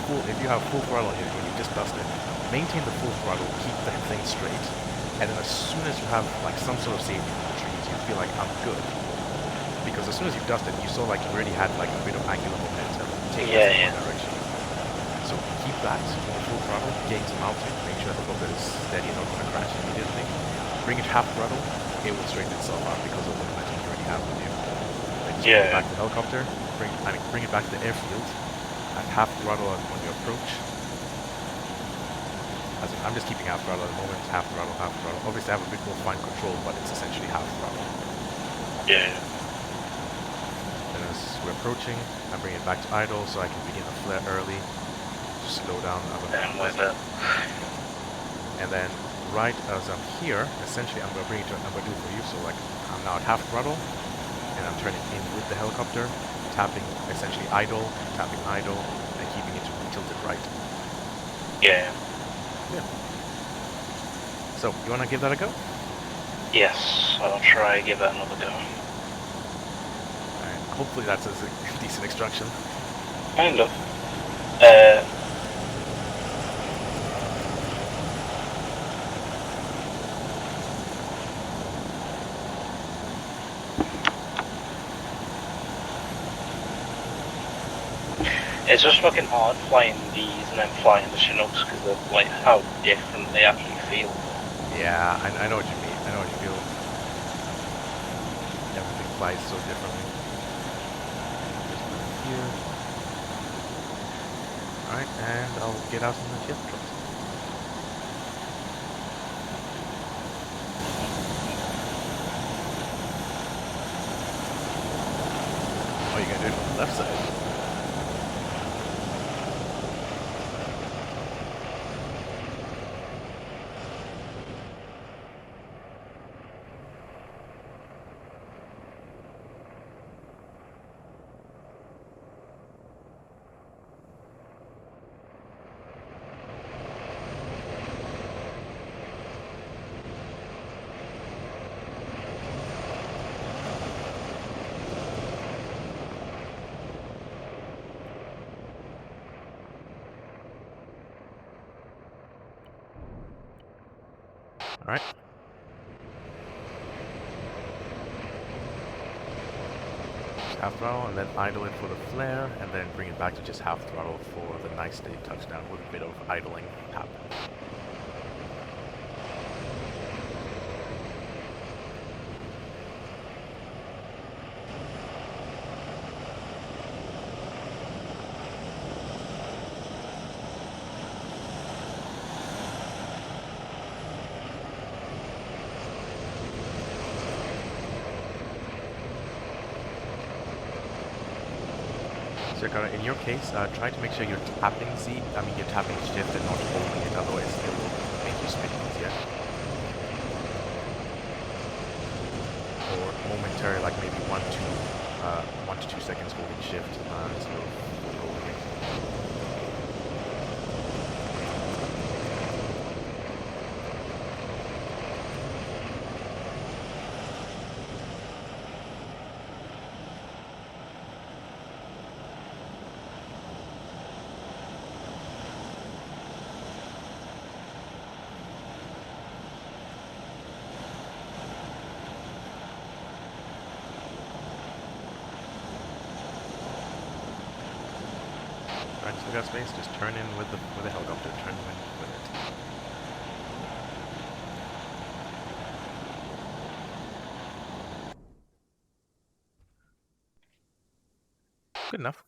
[SPEAKER 2] full throttle here when you just dust it, maintain the full throttle, keep the thing straight, and then as soon as you have like some sort of safety in the trees, you feel like I'm good. Because as soon as you dusted, you saw like you already had like a bit of angular momentum taking us in one direction. So keep that on full throttle, gain some altitude, make sure the helicopter is steady and not going to crash immediately. Bring it half throttle, it will straighten itself out because of the momentum you already have with you. Then just bring it back to the helicopter, bring it back to the airfield at half throttle on your approach. As in, I'm just keeping half throttle at the moment, half throttle, half throttle. Obviously I have a bit more fine control, but it's essentially half throttle.
[SPEAKER 3] Yeah.
[SPEAKER 2] And as we're approaching, I bring it back to idle so I can begin the flare early. Just slow down.
[SPEAKER 3] I'm with it.
[SPEAKER 2] And then right as I'm here, essentially I'm gonna do it for you. So like I'm now at half throttle, and I'm turning in with the helicopter, tapping essentially idle, tapping idle, and keeping it tilted right.
[SPEAKER 3] Yeah.
[SPEAKER 2] Yeah. So you wanna give that a go?
[SPEAKER 3] Yes, I'll try give that another go.
[SPEAKER 2] Alright, hopefully that's a decent extraction.
[SPEAKER 3] Kind of. It's just fucking hard flying these and then flying the Chinooks because of like how different they actually feel.
[SPEAKER 2] Yeah, I know what you mean. I know what you feel. Everything flies so differently. Just here. Alright, and I'll get out in the jet truck. Oh, you're gonna do it from the left side. Alright. Just half throttle and then idle it for the flare and then bring it back to just half throttle for the nice steady touchdown with a bit of idling happen. So in your case, try to make sure you're tapping you're tapping shift and not holding it, otherwise it will make you spin easier. Or momentary, like maybe 1 to 2 seconds holding shift instead of rolling it. Alright, so we got space, just turn in with the helicopter, turn in with it. Good enough.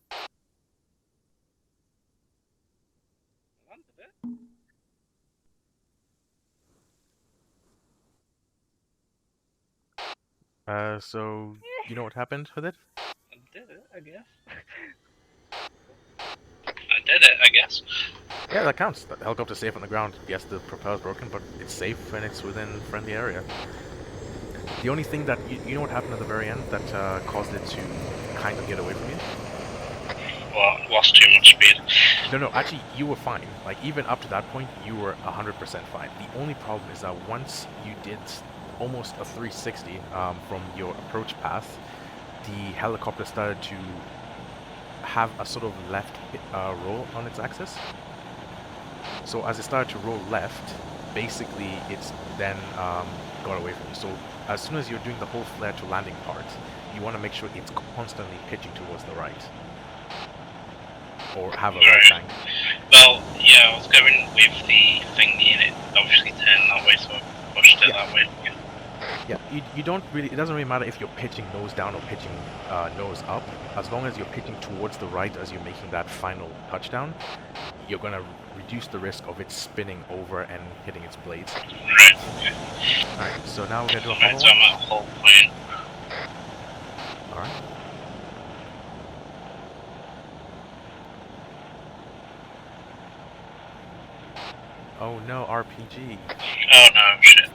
[SPEAKER 2] So you know what happened with it?
[SPEAKER 12] I did it, I guess. I did it, I guess.
[SPEAKER 2] Yeah, that counts. The helicopter's safe on the ground. Yes, the propeller's broken, but it's safe and it's within friendly area. The only thing that you know what happened at the very end that caused it to kind of get away from you?
[SPEAKER 3] Well, lost too much speed.
[SPEAKER 2] No, actually, you were fine. Like, even up to that point, you were 100% fine. The only problem is that once you did almost a 360 from your approach path, the helicopter started to have a sort of left roll on its axis. So as it started to roll left, basically it's then got away from you. So as soon as you're doing the whole flare to landing part, you want to make sure it's constantly pitching towards the right. Or have a right bank.
[SPEAKER 3] Well, yeah, I was going with the thingy and it obviously turned that way, so I pushed it that way.
[SPEAKER 2] Yeah, you don't really, it doesn't really matter if you're pitching nose down or pitching nose up. As long as you're pitching towards the right as you're making that final touchdown, you're going to reduce the risk of it spinning over and hitting its blades.
[SPEAKER 3] Right, okay.
[SPEAKER 2] Alright, so now we're going to do a
[SPEAKER 3] Right,
[SPEAKER 2] hover
[SPEAKER 3] so I'm
[SPEAKER 2] one.
[SPEAKER 3] at whole plane.
[SPEAKER 2] Alright. Oh no, RPG.
[SPEAKER 3] Oh no, shit.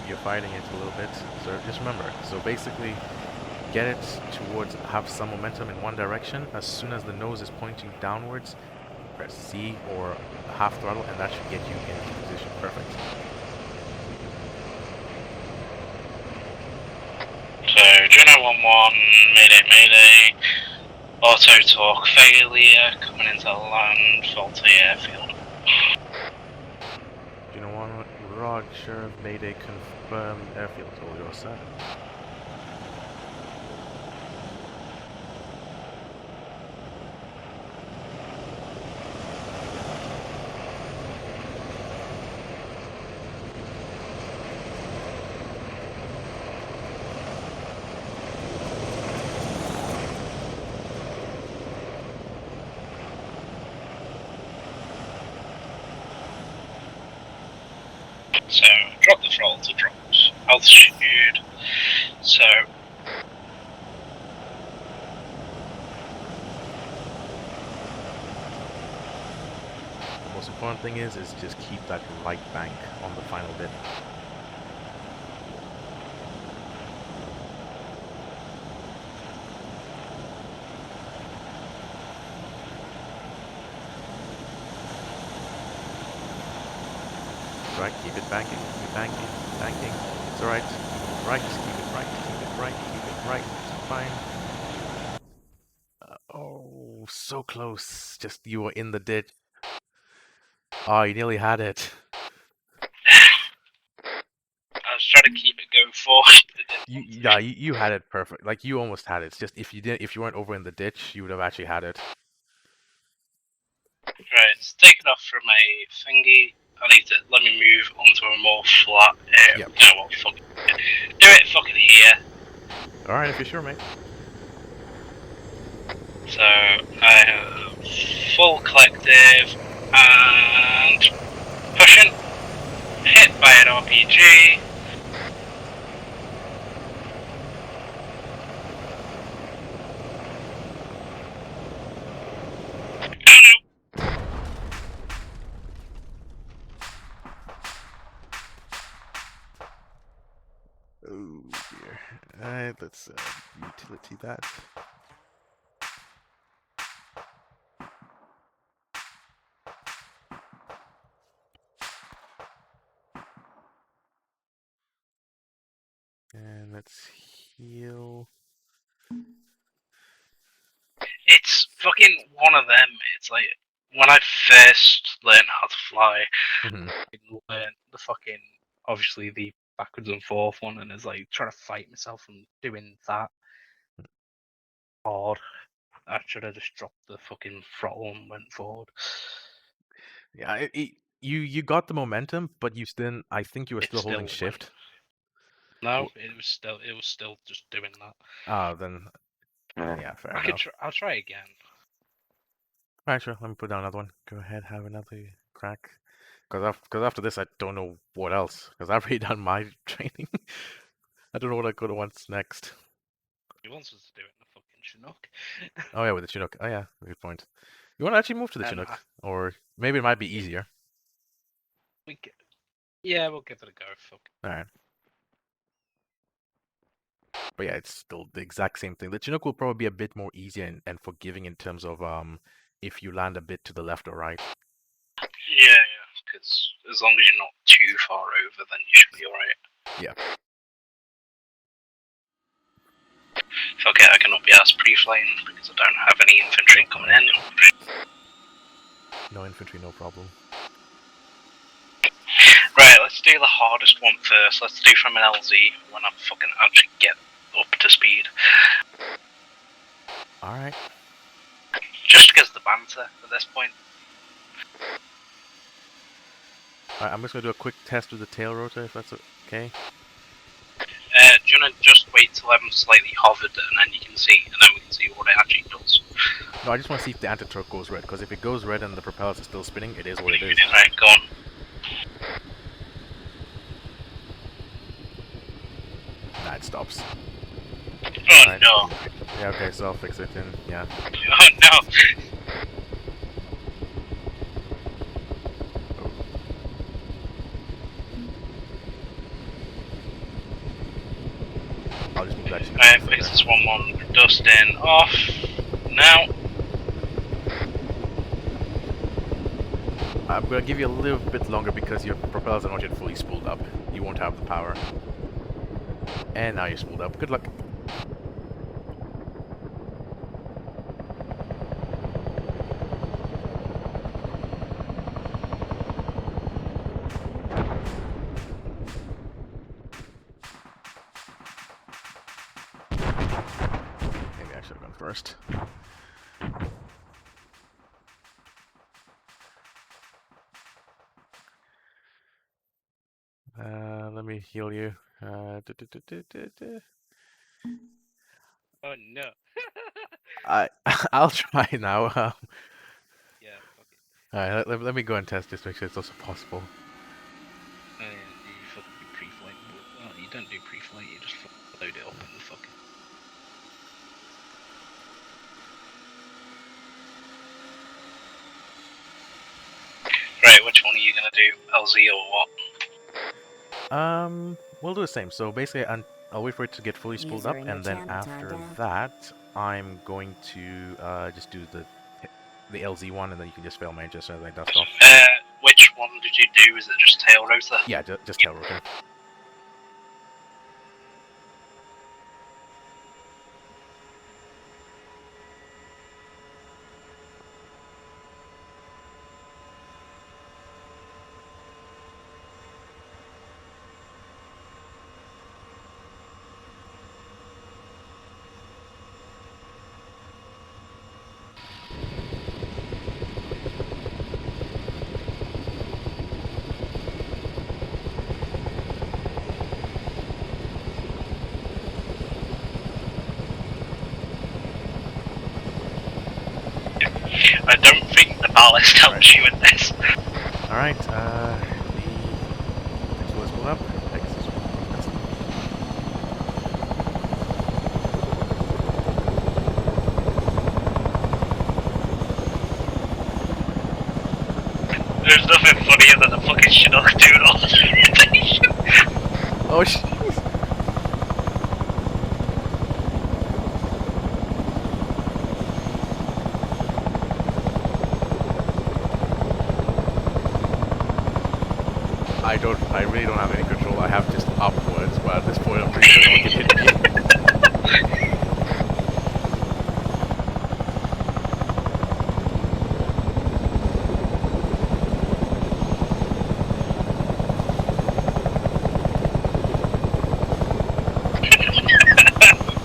[SPEAKER 2] You're fighting it a little bit. So just remember, so basically get it towards, have some momentum in one direction. As soon as the nose is pointing downwards, press C or half throttle and that should get you into position. Perfect.
[SPEAKER 3] So, Juno 1-1, Mayday, auto talk failure, coming into land, faulty airfield.
[SPEAKER 2] Juno 1, Roger, Mayday, confirm airfield, all you're set.
[SPEAKER 3] So, drop the throttle to drop altitude. So,
[SPEAKER 2] The most important thing is just keep that right bank on the final dip. Right, keep it banking, keep banking, banking. It's alright. Keep it right, keep it right, keep it right, keep it right. It's fine. Oh, so close. Just you were in the ditch. Oh, you nearly had it.
[SPEAKER 3] I was trying to keep it going forward.
[SPEAKER 2] You had it perfect. Like you almost had it. It's just if you weren't over in the ditch, you would have actually had it.
[SPEAKER 3] Right, it's taken off from a thingy. I need to let me move onto a more flat area.
[SPEAKER 2] Yep.
[SPEAKER 3] You know what? Fuck it. Do it fucking here.
[SPEAKER 2] All right, if you're sure, mate.
[SPEAKER 3] So I have full collective and pushing. Hit by an RPG.
[SPEAKER 2] Oh dear. Alright, let's utility that. And let's heal.
[SPEAKER 3] It's fucking one of them. It's like when I first learned how to fly, I learned the fucking obviously the backwards and forth one, and it's like trying to fight myself from doing that hard. I should have just dropped the fucking throttle and went forward.
[SPEAKER 2] Yeah, you got the momentum, but you still, I think you were still holding shift.
[SPEAKER 3] No, it was still just doing that.
[SPEAKER 2] Ah, then yeah, fair enough.
[SPEAKER 3] I'll try again.
[SPEAKER 2] Alright, sure. Let me put down another one. Go ahead, have another crack. Because after this, I don't know what else. Because I've already done my training. I don't know what I could have wants next.
[SPEAKER 3] He wants us to do it in a fucking Chinook.
[SPEAKER 2] Oh yeah, with the Chinook. Oh yeah, good point. You want to actually move to the Chinook, or maybe it might be easier.
[SPEAKER 12] Yeah, we'll give it a go. Fuck.
[SPEAKER 2] Alright. But yeah, it's still the exact same thing. The Chinook will probably be a bit more easy and forgiving in terms of if you land a bit to the left or right.
[SPEAKER 12] Yeah, because as long as you're not too far over, then you should be alright.
[SPEAKER 2] Yeah.
[SPEAKER 12] Fuck it, I cannot be asked pre-flying because I don't have any infantry coming in.
[SPEAKER 2] No infantry, no problem.
[SPEAKER 12] Right, let's do the hardest one first. Let's do from an LZ when I fucking actually get up to speed.
[SPEAKER 2] Alright.
[SPEAKER 12] Just because of the banter at this point.
[SPEAKER 2] Alright, I'm just gonna do a quick test with the tail rotor if that's okay.
[SPEAKER 12] Do you want to just wait till I'm slightly hovered and then you can see, and then we can see what it actually does?
[SPEAKER 2] No, I just want to see if the anti-torque goes red, because if it goes red and the propellers are still spinning, it is what it is.
[SPEAKER 12] Right, go on.
[SPEAKER 2] Nah, it stops.
[SPEAKER 12] Oh
[SPEAKER 2] Right.
[SPEAKER 12] no.
[SPEAKER 2] Yeah, okay, so I'll fix it in, yeah.
[SPEAKER 12] Oh no.
[SPEAKER 2] I'll just move that.
[SPEAKER 12] Alright, fix this one. Dust in off. Now.
[SPEAKER 2] I'm gonna give you a little bit longer because your propellers are not yet fully spooled up. You won't have the power. And now you're spooled up. Good luck. Maybe I should have gone first. Let me heal you.
[SPEAKER 12] Oh no.
[SPEAKER 2] I'll try now.
[SPEAKER 12] Yeah, fuck it.
[SPEAKER 2] Alright, let me go and test this, make sure it's also possible.
[SPEAKER 12] Oh yeah, you fucking do pre-flight. Well, you don't do pre-flight, you just load it up and fucking... Right, which one are you gonna do? LZ or what?
[SPEAKER 2] We'll do the same. So basically, I'll wait for it to get fully spooled up, and then after that, I'm going to just do the LZ one, and then you can just fail main as soon as I dust off.
[SPEAKER 12] Which one did you do? Is it just tail rotor?
[SPEAKER 2] Yeah, just tail rotor.
[SPEAKER 12] I don't think the ballast helps you with this.
[SPEAKER 2] Alright, the next one is pulled up.
[SPEAKER 12] There's nothing funnier than a fucking Chinook doing all the orientation.
[SPEAKER 2] Oh shit. I really don't have any control. I have just upwards, but at this point I'm pretty sure no one can hit me.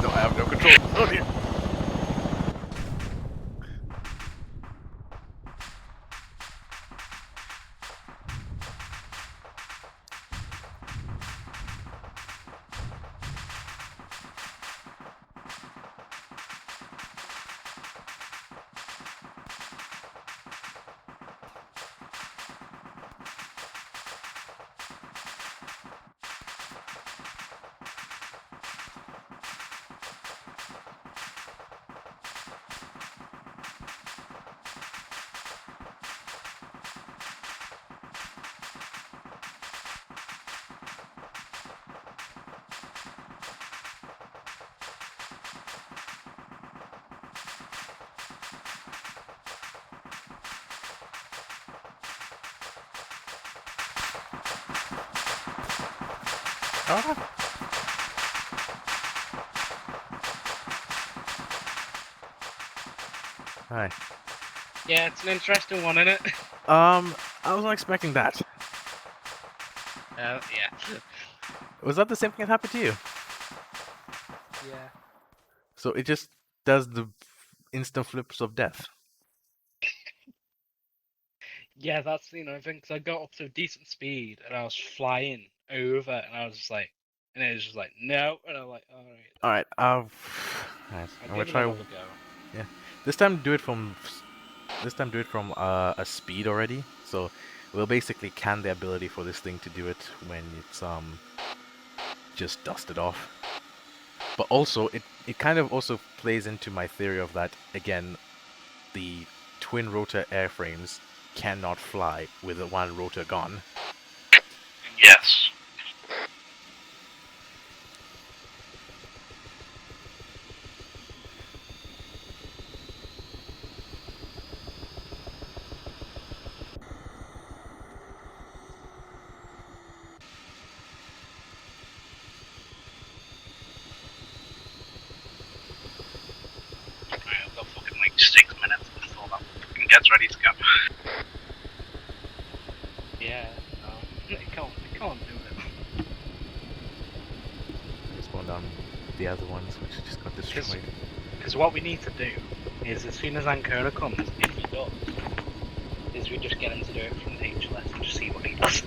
[SPEAKER 2] No, I have no control. Oh dear. Okay. Hi.
[SPEAKER 12] Yeah, it's an interesting one, isn't it?
[SPEAKER 2] I wasn't expecting that.
[SPEAKER 12] Yeah.
[SPEAKER 2] Was that the same thing that happened to you?
[SPEAKER 12] Yeah.
[SPEAKER 2] So it just does the instant flips of death.
[SPEAKER 12] Yeah, that's the thing. Because I got up to a decent speed and I was flying over, and I was just like, and it was just like, no, and I'm like, all right.
[SPEAKER 2] All right. Right. I'm gonna
[SPEAKER 12] give
[SPEAKER 2] try.
[SPEAKER 12] another go.
[SPEAKER 2] Yeah. This time do it from. A speed already. So we'll basically can the ability for this thing to do it when it's just dusted off. But also it kind of also plays into my theory of that again. The twin rotor airframes cannot fly with the one rotor gone.
[SPEAKER 3] Yes. Alright, I've got fucking like 6 minutes before that fucking gets ready to go.
[SPEAKER 12] Yeah, no, it can't do it.
[SPEAKER 2] Just going down the other ones, which just got destroyed.
[SPEAKER 12] Because what we need to do is, as soon as Ancona comes, if he does, is we just get him to do it from HLS and just see what he does.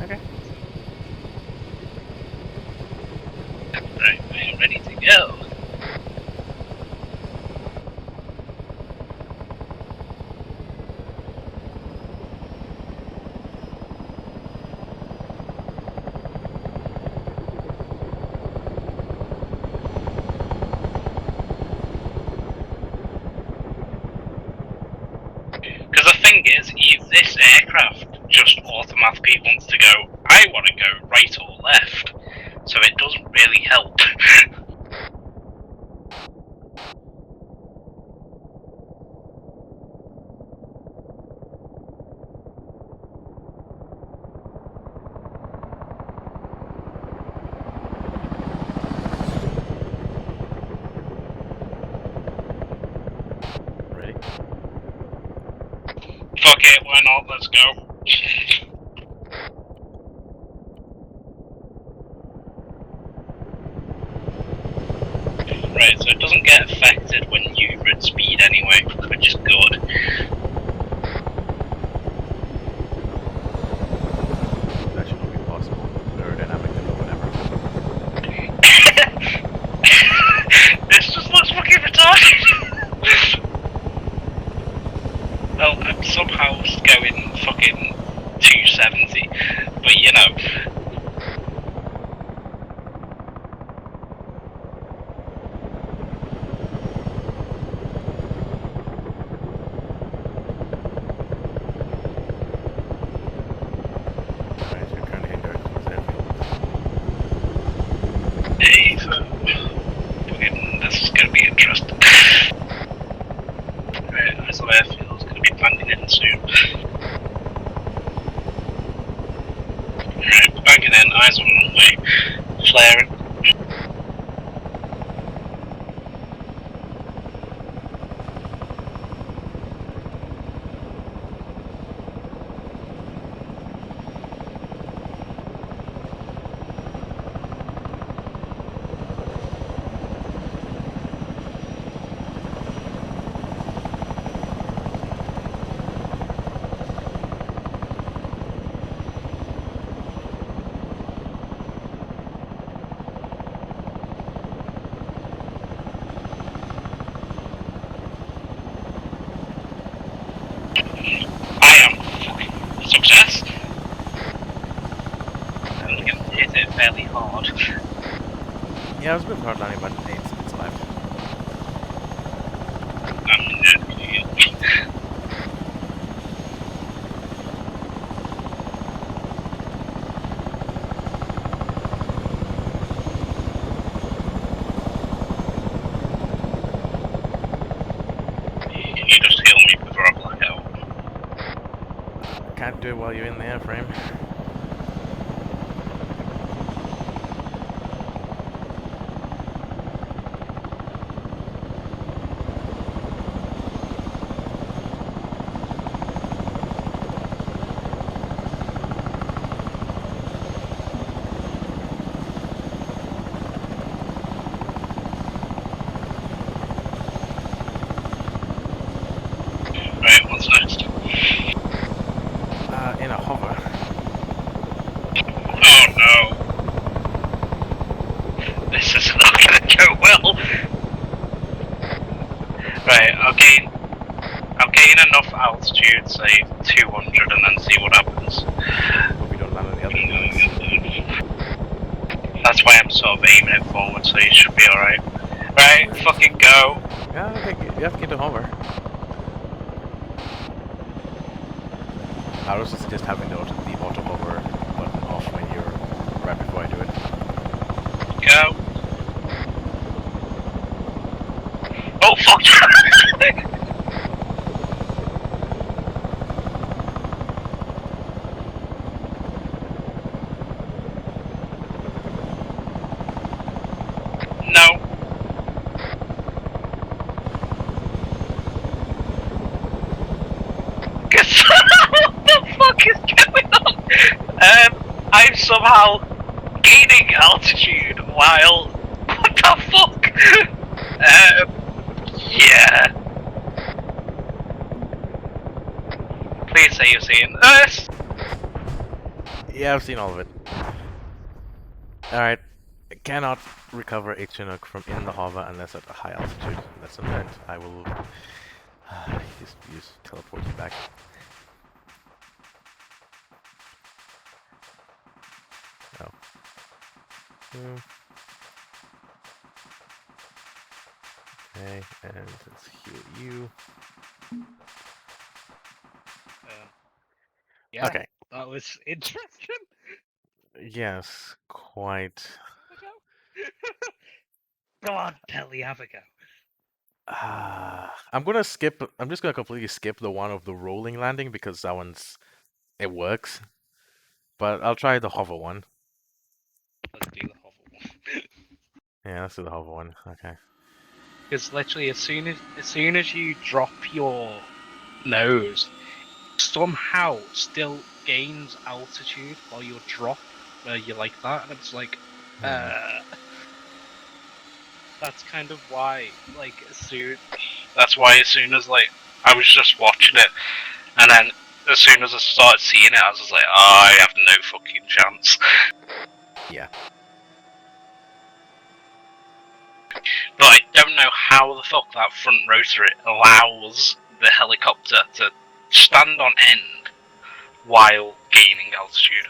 [SPEAKER 2] Okay.
[SPEAKER 3] Right, I am ready to go. Because the thing is, if this aircraft just automatically wants to go, I want to go right or left, so it doesn't really help.
[SPEAKER 2] Ready?
[SPEAKER 3] Fuck it, why not? Let's go. Right, so it doesn't get affected when you're at speed anyway, which is good.
[SPEAKER 2] That should not be possible. Aerodynamically or whatever.
[SPEAKER 3] This just looks fucking retarded. Well, I'm somehow going fucking 270, but you know.
[SPEAKER 2] Alright, so you're trying to get dirt towards airfield.
[SPEAKER 3] Hey, so fucking, this is gonna be interesting. Right, ISO airfield's gonna be banging in soon. Right, banging in, eyes on runway, flaring. I am fucking success. I'm gonna hit it fairly hard.
[SPEAKER 2] Yeah, it was a bit hard landing, but it's left.
[SPEAKER 3] I'm dead. Can you just heal me before I black out?
[SPEAKER 2] Can't do it while you're in the airframe.
[SPEAKER 3] Right, what's next?
[SPEAKER 2] In a hover.
[SPEAKER 3] Oh no. This is not gonna go well. Right, I'll gain enough altitude, say 200, and then see what happens.
[SPEAKER 2] Hope you don't land on the other ones.
[SPEAKER 3] That's why I'm sort of aiming it forward, so you should be alright. Right, fucking go.
[SPEAKER 2] Yeah, okay, you have to get to hover. I would also suggest having the auto hover button off when you're right before I do it.
[SPEAKER 3] Go. Oh fuck! No. What the fuck is going on? I'm somehow gaining altitude while. What the fuck? Yeah. Please say you've seen this.
[SPEAKER 2] Yeah, I've seen all of it. Alright. I cannot recover a Chinook from in the hover unless at a high altitude. That's an event. I will just use teleport you back. Oh. Okay, and let's heal you.
[SPEAKER 12] Yeah,
[SPEAKER 2] okay.
[SPEAKER 12] that was interesting.
[SPEAKER 2] Yes, quite.
[SPEAKER 12] Go on, Telly, have a go.
[SPEAKER 2] I'm gonna skip. I'm just gonna completely skip the one of the rolling landing because that one's it works. But I'll try the hover one.
[SPEAKER 12] Let's do the hover one.
[SPEAKER 2] Yeah, let's do the hover one. Okay.
[SPEAKER 12] Because literally, as soon as you drop your nose, somehow still gains altitude while you drop where you like that, and it's like, that's kind of why, like,
[SPEAKER 3] That's why as soon as, like, I was just watching it, and then as soon as I started seeing it, I was just like, oh, I have no fucking chance.
[SPEAKER 2] Yeah.
[SPEAKER 3] But I don't know how the fuck that front rotor allows the helicopter to stand on end while gaining altitude.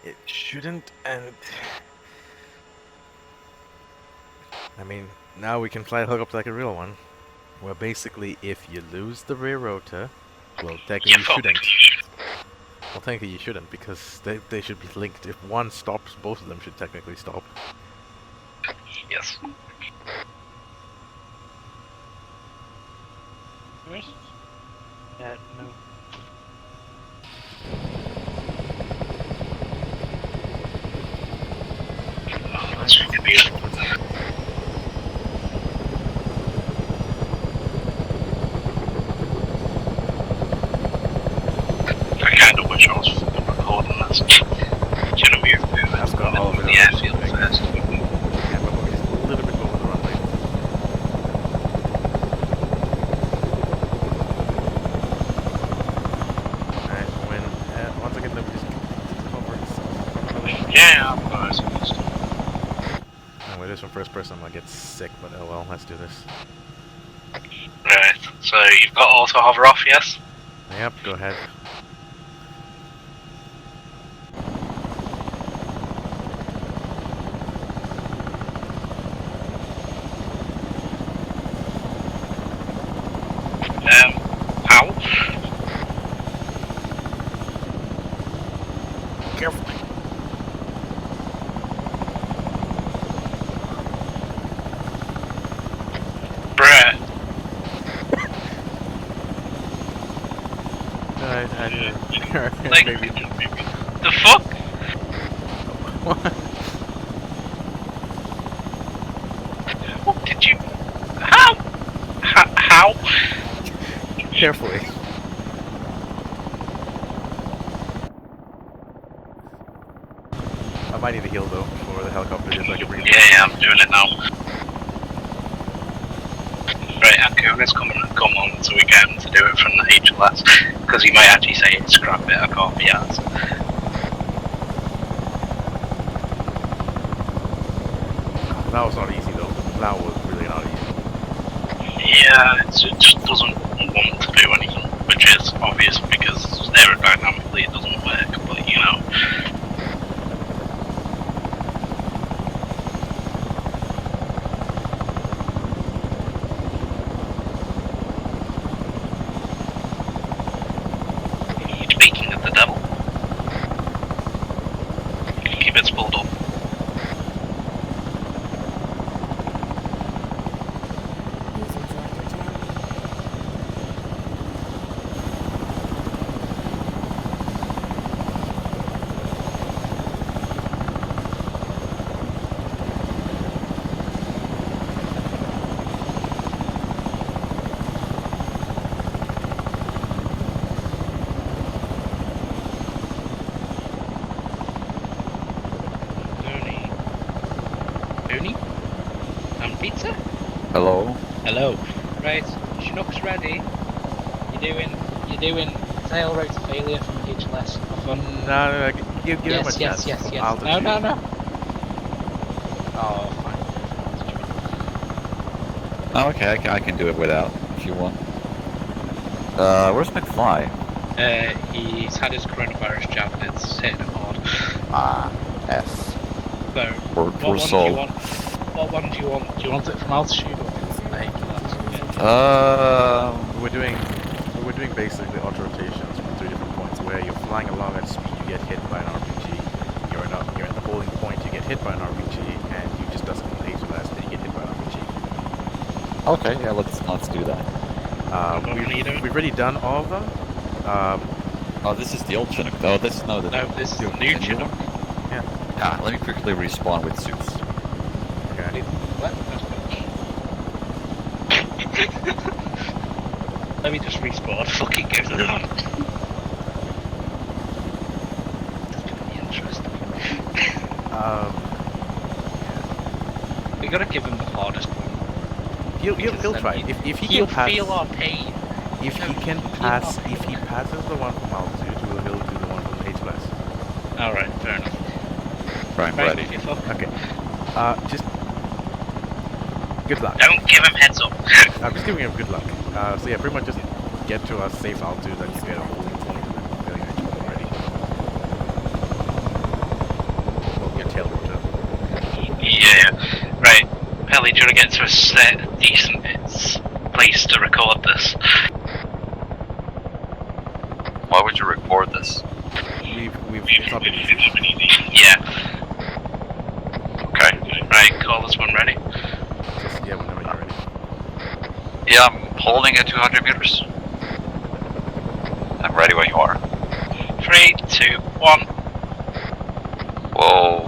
[SPEAKER 2] It shouldn't, and I mean, now we can fly a helicopter like a real one. Where basically, if you lose the rear rotor, well, technically you shouldn't. Well, technically you shouldn't, because they should be linked. If one stops, both of them should technically stop.
[SPEAKER 3] Yes.
[SPEAKER 12] no.
[SPEAKER 3] Oh, that's fucking beautiful. I kind of wish I was fucking recording this. Gonna move to the airfield first.
[SPEAKER 2] Yeah, but we're just a little bit over the runway. Alright, once again, let me just cover it.
[SPEAKER 3] Yeah, I'm nice.
[SPEAKER 2] With this from first person, I'm gonna get sick, but oh well, let's do this.
[SPEAKER 3] Right, so you've got auto hover off, yes?
[SPEAKER 2] Yep, go ahead.
[SPEAKER 3] How?
[SPEAKER 2] Carefully.
[SPEAKER 3] Bruh.
[SPEAKER 2] I didn't.
[SPEAKER 3] Like,
[SPEAKER 2] Maybe.
[SPEAKER 3] the fuck? What did you? How? How?
[SPEAKER 2] Carefully. I might need a heal though for the helicopter just so I can bring it.
[SPEAKER 3] Yeah, I'm doing it now. Right, Ankuna's come on so we get him to do it from the HLS, because he might actually say, scrap it, I can't be asked.
[SPEAKER 2] That was not easy though. That was really not easy.
[SPEAKER 3] Yeah, it just doesn't want to do anything, which is obvious because aerodynamically it doesn't work, but you know. Speaking of the devil, keep it pulled up. Tony? Pizza?
[SPEAKER 1] Hello?
[SPEAKER 12] Hello. Right, Chinook's ready. You're doing tail rate to failure from HLS. Have fun.
[SPEAKER 2] No, give him a chance.
[SPEAKER 12] Yes.
[SPEAKER 2] Altitude.
[SPEAKER 12] No. Oh, fine.
[SPEAKER 1] Oh, okay, I can do it without, if you want. Where's McFly?
[SPEAKER 12] He's had his coronavirus jab and it's hitting him hard.
[SPEAKER 1] S.
[SPEAKER 12] So,
[SPEAKER 1] Poor
[SPEAKER 12] what one
[SPEAKER 1] soul.
[SPEAKER 12] do you want? What one do you want? Do you want it from altitude or from
[SPEAKER 2] We're doing basically auto rotations from 3 different points where you're flying along at speed, you get hit by an RPG. You're at the holding point, you get hit by an RPG, and you just doesn't HLS, then you get hit by an RPG.
[SPEAKER 1] Okay, yeah, let's do that.
[SPEAKER 2] We've already done all of them.
[SPEAKER 1] Oh, this is the old Chinook. Oh, this is
[SPEAKER 12] No, this is the new Chinook.
[SPEAKER 2] Yeah.
[SPEAKER 1] Ah, let me quickly respawn with suits.
[SPEAKER 2] Okay.
[SPEAKER 12] Let me just respawn. Fucking give them on. That's gonna be interesting. We gotta give him the hardest one.
[SPEAKER 2] He'll try. If he
[SPEAKER 12] he'll
[SPEAKER 2] can pass,
[SPEAKER 12] feel our pain.
[SPEAKER 2] if he can pass, if he passes the one from altitude, he'll do the one from HLS.
[SPEAKER 12] All right, fair enough.
[SPEAKER 1] Right, ready.
[SPEAKER 2] Okay. Just good luck.
[SPEAKER 3] Don't give him heads up.
[SPEAKER 2] I'm just giving him good luck. So yeah, pretty much just get to a safe altitude that you get a holding point and then failure engine when ready. Well, your tail rotor.
[SPEAKER 3] Yeah, right. Pelly, do you want to get to a decent place to record this?
[SPEAKER 8] Why would you record this?
[SPEAKER 2] It's not been easy.
[SPEAKER 3] Yeah.
[SPEAKER 8] Okay.
[SPEAKER 3] Right, call this one ready?
[SPEAKER 2] Just, yeah, whenever you're ready.
[SPEAKER 8] Yeah, I'm holding at 200 meters. I'm ready when you are.
[SPEAKER 3] 3, 2, 1.
[SPEAKER 8] Whoa.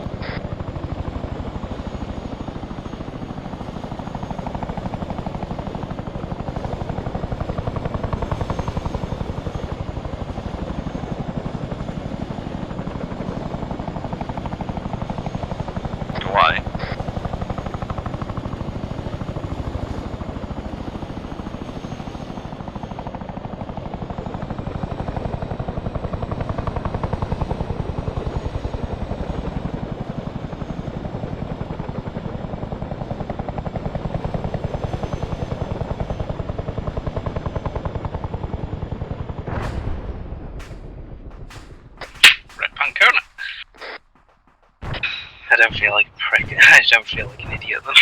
[SPEAKER 8] Why?
[SPEAKER 3] Red Pancona. I don't feel like a prick. I don't feel like an idiot then.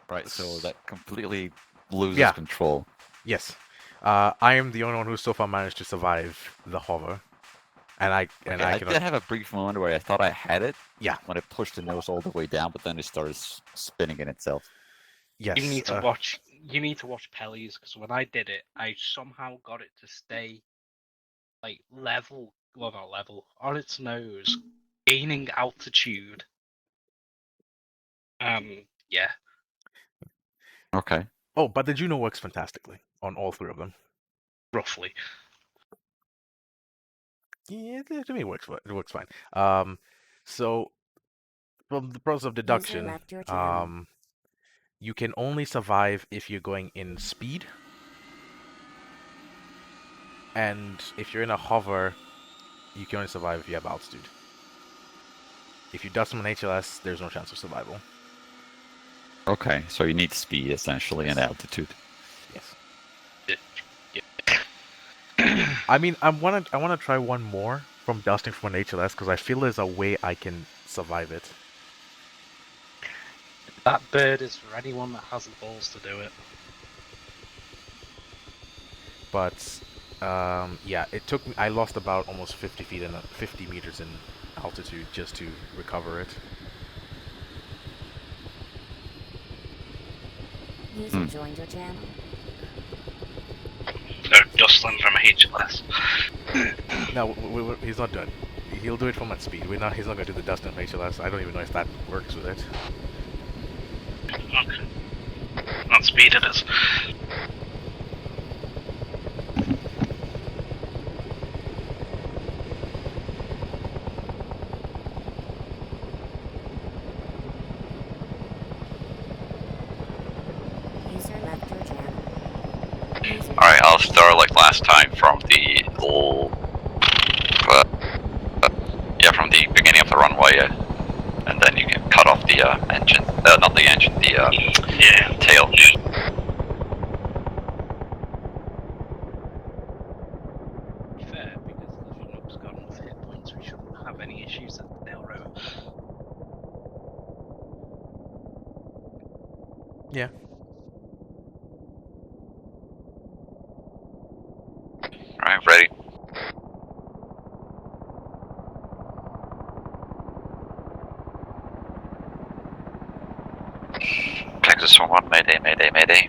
[SPEAKER 1] Right, so that completely loses control.
[SPEAKER 2] Yes. I am the only one who so far managed to survive the hover. And I
[SPEAKER 13] I
[SPEAKER 2] cannot.
[SPEAKER 13] did have a brief moment where I thought I had it.
[SPEAKER 2] Yeah.
[SPEAKER 13] When I pushed the nose all the way down, but then it started spinning in itself.
[SPEAKER 2] Yes.
[SPEAKER 3] You need to watch. You need to watch Pelly's because when I did it, I somehow got it to stay like level. Well, not level on its nose, gaining altitude. Yeah.
[SPEAKER 13] Okay.
[SPEAKER 2] Oh, but the Juno works fantastically on all three of them.
[SPEAKER 3] Roughly.
[SPEAKER 2] Yeah, to me it works fine. So from the process of deduction,
[SPEAKER 4] left your channel.
[SPEAKER 2] you can only survive if you're going in speed, and if you're in a hover, you can only survive if you have altitude. If you dust from an HLS, there's no chance of survival.
[SPEAKER 13] Okay, so you need speed essentially and altitude.
[SPEAKER 2] Yes. I mean, I wanna try one more from dusting from an HLS because I feel there's a way I can survive it.
[SPEAKER 3] That bird is for anyone that has the balls to do it.
[SPEAKER 2] But yeah, it took me. I lost about almost 50 feet and 50 meters in altitude just to recover it.
[SPEAKER 4] User joined your channel.
[SPEAKER 3] No, Dustin from HLS.
[SPEAKER 2] No, he's not done. He'll do it from at speed. He's not gonna do the Dustin from HLS. I don't even know if that works with it.
[SPEAKER 3] Okay. Not speed it is.
[SPEAKER 14] Alright, I'll start like last time from the from the beginning of the runway, and then you can cut off the engine, not the engine, the tail.
[SPEAKER 3] Fair, because the Chinook's got enough hit points, we shouldn't have any issues at the tail rotor.
[SPEAKER 2] Yeah.
[SPEAKER 14] Alright, ready. Texas 1, mayday, mayday, mayday.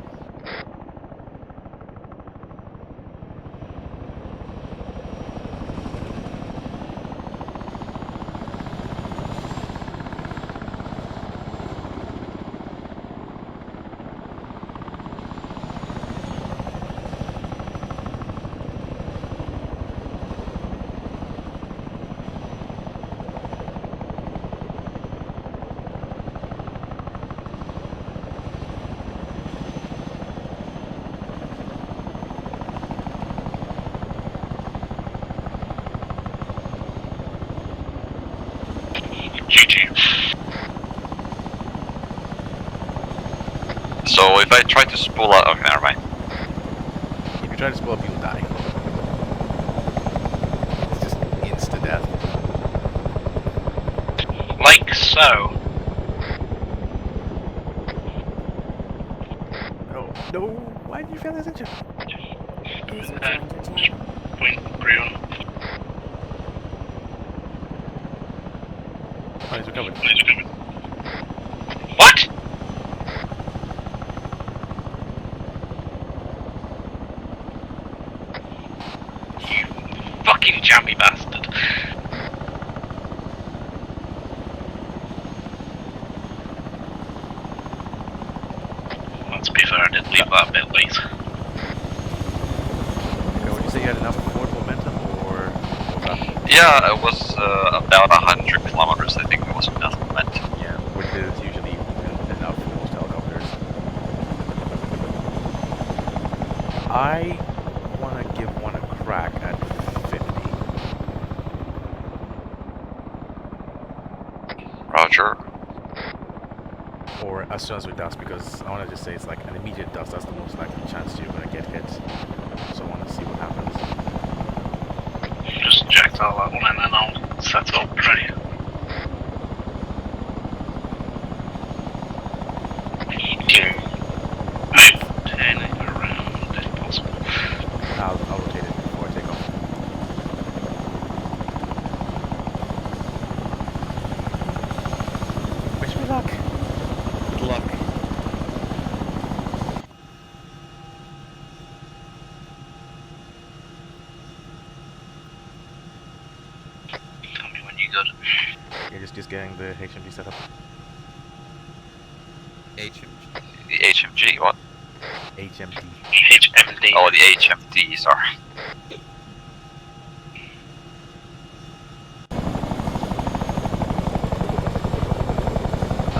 [SPEAKER 14] So if I try to spool out, okay, never mind.
[SPEAKER 2] If you try to spool up, you'll die. It's just insta death.
[SPEAKER 3] Like so.
[SPEAKER 2] Oh no! Why did you fail this engine?
[SPEAKER 3] Point Bruno.
[SPEAKER 2] Oh, he's recovered.
[SPEAKER 3] What? You fucking jammy bastard. Well, to be fair, I did leave that a bit late.
[SPEAKER 2] Okay, would you say you had enough forward momentum, or what was that?
[SPEAKER 14] Yeah, it was about 100 kilometers, I think it was enough momentum.
[SPEAKER 2] Yeah, which is usually enough for most helicopters. I want to give one a crack at 50.
[SPEAKER 14] Roger.
[SPEAKER 2] Or as soon as we dust, because I want to just say it's like an immediate dust, that's the most likely chance you're going to get hit. So I want to see what happens.
[SPEAKER 3] Just checked all that one and then I'll set it up ready. Turn it around if possible.
[SPEAKER 2] I'll rotate it before I take off.
[SPEAKER 3] good.
[SPEAKER 2] You're just getting the HMD set up.
[SPEAKER 14] HMG? The HMG, what?
[SPEAKER 2] HMD.
[SPEAKER 3] HMD.
[SPEAKER 14] Oh, the HMD, sorry.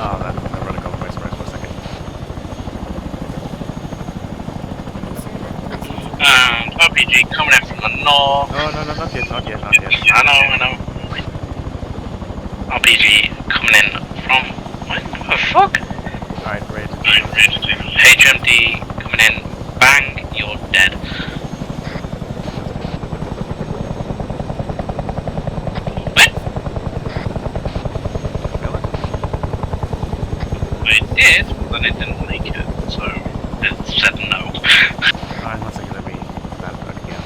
[SPEAKER 2] Oh, that really caught me by surprise for a second.
[SPEAKER 3] And RPG coming in from the north.
[SPEAKER 2] Oh, no, not yet.
[SPEAKER 3] I know. RPG coming in from... What the fuck?
[SPEAKER 2] Alright, great.
[SPEAKER 3] HMD coming in. Bang, you're dead. It did, but then it didn't make it, so it said no.
[SPEAKER 2] Alright, 1 second, let me map that again.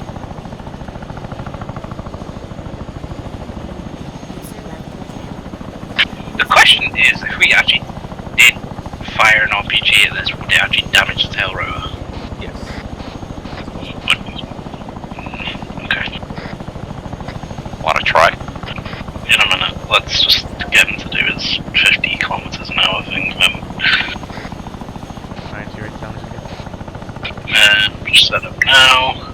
[SPEAKER 3] The question is, if we actually did fire an RPG at this, would it actually damage the tail rotor?
[SPEAKER 2] Yes.
[SPEAKER 3] Okay.
[SPEAKER 14] Wanna try?
[SPEAKER 3] In a minute, let's just get him to do his 50 kilometers an hour thing.
[SPEAKER 2] Alright, you're ready to damage again?
[SPEAKER 3] Just set up now.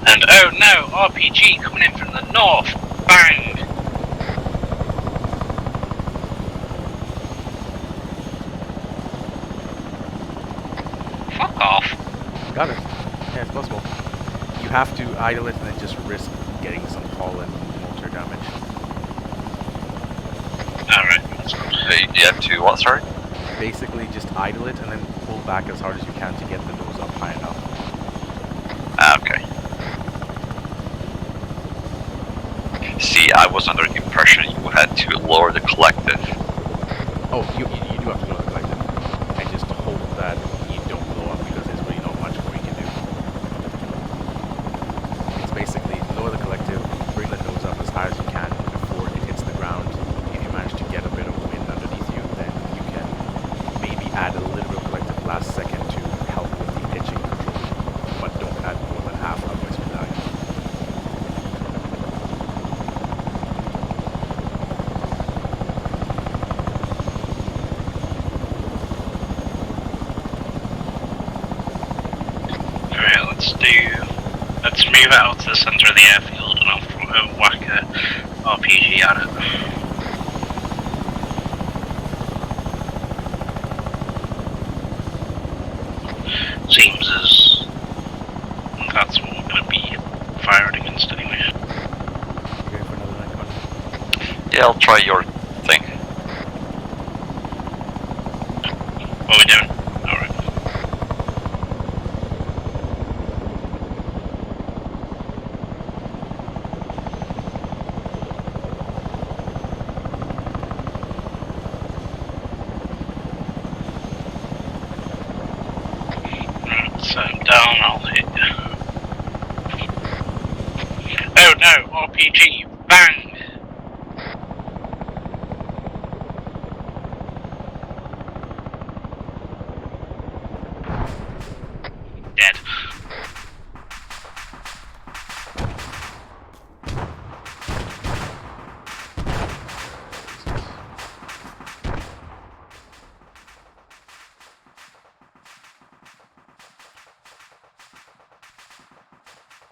[SPEAKER 3] And oh no, RPG coming in from the north. Bang! Fuck off.
[SPEAKER 2] Got it. Yeah, it's possible. You have to idle it and then just risk getting some hull and motor damage.
[SPEAKER 3] Alright.
[SPEAKER 14] You have to what, sorry?
[SPEAKER 2] Basically, just idle it and then pull back as hard as you can to get the nose up high enough.
[SPEAKER 14] Ah, okay. See, I was under the impression you had to lower the collective.
[SPEAKER 2] Oh, you do have to lower the collective. And just hope that you don't blow up because there's really not much more you can do. It's basically lower the collective, bring the nose up as high as you can before it hits the ground. If you manage to get a bit of wind underneath you, then you can maybe add a little bit of collective last second to help with the pitching control. But don't add more than half, otherwise you die.
[SPEAKER 3] Let's move out to the centre of the airfield and I'll whack a RPG at it. Seems as that's what we're going to be firing against anyway.
[SPEAKER 2] Going for another night one.
[SPEAKER 14] Yeah, I'll try your thing.
[SPEAKER 3] What are we doing? Alright. So I'm down, I'll hit. Oh no, RPG, bang! Dead.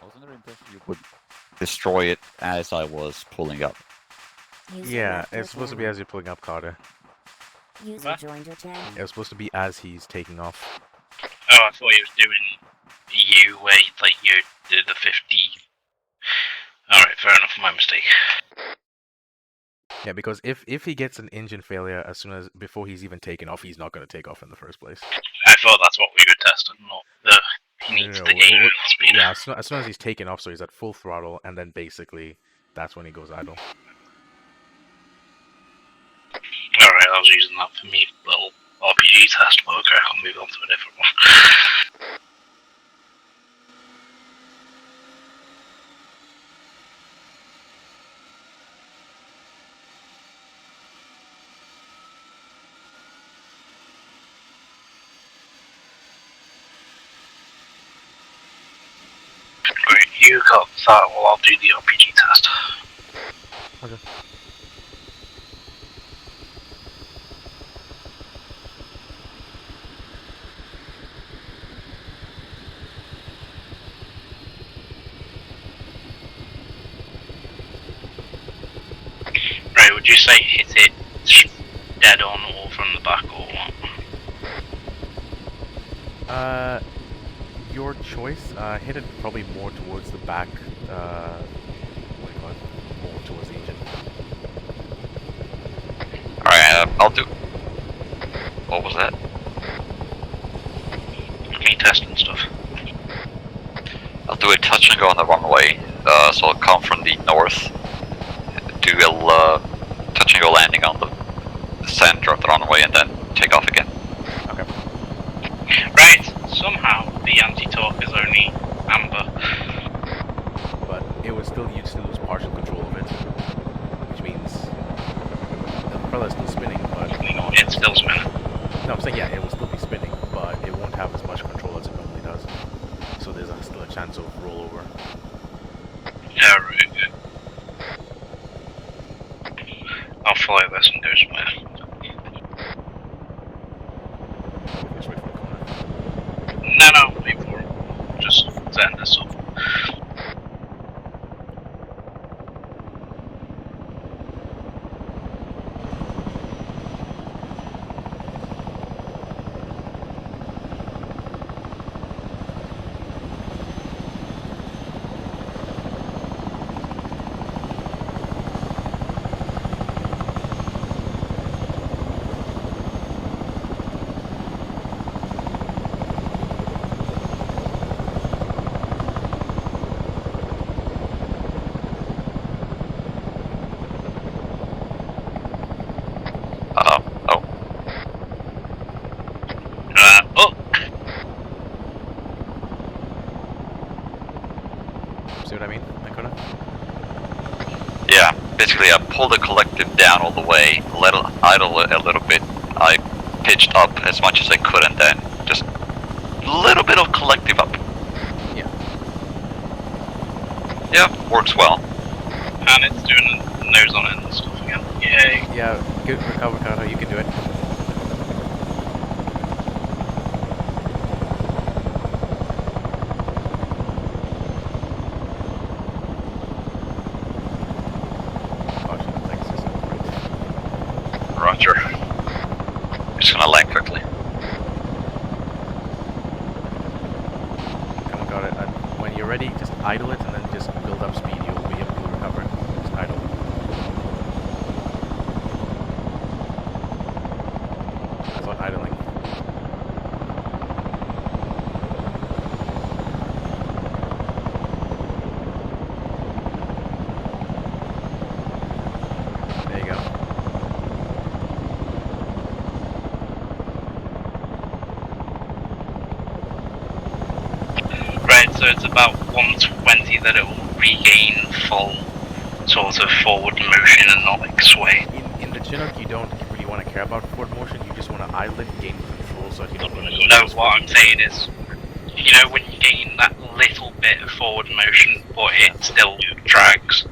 [SPEAKER 13] I was under the impression you would destroy it as I was pulling up.
[SPEAKER 2] Yeah, it's supposed to be as you're pulling up, Carter.
[SPEAKER 4] User joined your channel.
[SPEAKER 2] It's supposed to be as he's taking off.
[SPEAKER 3] Oh, I thought he was doing you, where like you did the 50. Alright, fair enough, my mistake.
[SPEAKER 2] Yeah, because if he gets an engine failure before he's even taken off, he's not going to take off in the first place.
[SPEAKER 3] I thought that's what we were testing, not the he needs
[SPEAKER 2] No,
[SPEAKER 3] to gain speed.
[SPEAKER 2] Yeah, as soon as he's taken off, so he's at full throttle, and then basically that's when he goes idle.
[SPEAKER 3] Alright, I was using that for me little RPG test, but okay, I'll move on to a different one. Great, you got that, well I'll do the RPG test.
[SPEAKER 2] Okay.
[SPEAKER 3] would you say hit it dead on or from the back or what?
[SPEAKER 2] Your choice. Hit it probably more towards the back. What do you call it? More towards the engine.
[SPEAKER 14] Alright, I'll do. What was that?
[SPEAKER 3] Me testing stuff.
[SPEAKER 14] I'll do a touch and go on the runway. So I'll come from the north, do a touch and go landing on the center of the runway, and then take off again.
[SPEAKER 2] Okay.
[SPEAKER 3] Right. Somehow the anti-torque is only amber.
[SPEAKER 2] But it would still, you'd still lose partial control of it, which means the propeller's still spinning, but not.
[SPEAKER 3] It's still spinning.
[SPEAKER 2] No, I'm saying yeah, it will still be spinning, but it won't have as much control as it normally does. So there's still a chance of rollover.
[SPEAKER 3] Yeah, right. I'll follow this and go somewhere.
[SPEAKER 2] Just wait for the corner.
[SPEAKER 3] No, wait for it. Just send this off.
[SPEAKER 2] See what I mean, Dakota?
[SPEAKER 14] Yeah, basically I pulled the collective down all the way, let it idle a little bit. I pitched up as much as I could, and then just a little bit of collective up.
[SPEAKER 2] Yeah.
[SPEAKER 14] Yeah, works well.
[SPEAKER 3] And it's doing the nose on it and stuff again. Yay.
[SPEAKER 2] Yeah, good recover, Carter, you can do it.
[SPEAKER 14] Roger. Just gonna land quickly.
[SPEAKER 2] Kind of got it. When you're ready, just idle it and then just build up speed. You'll be able to recover. Just idle. That's what idling. There you go.
[SPEAKER 3] Right, so it's about 120 that it will regain full sort of forward motion and not like sway.
[SPEAKER 2] In the Chinook, you don't really want to care about forward motion. You just want to idle it, gain control, so that you're not going to go.
[SPEAKER 3] No, what I'm saying is, you know, when you gain that little bit of forward motion, but it still drags.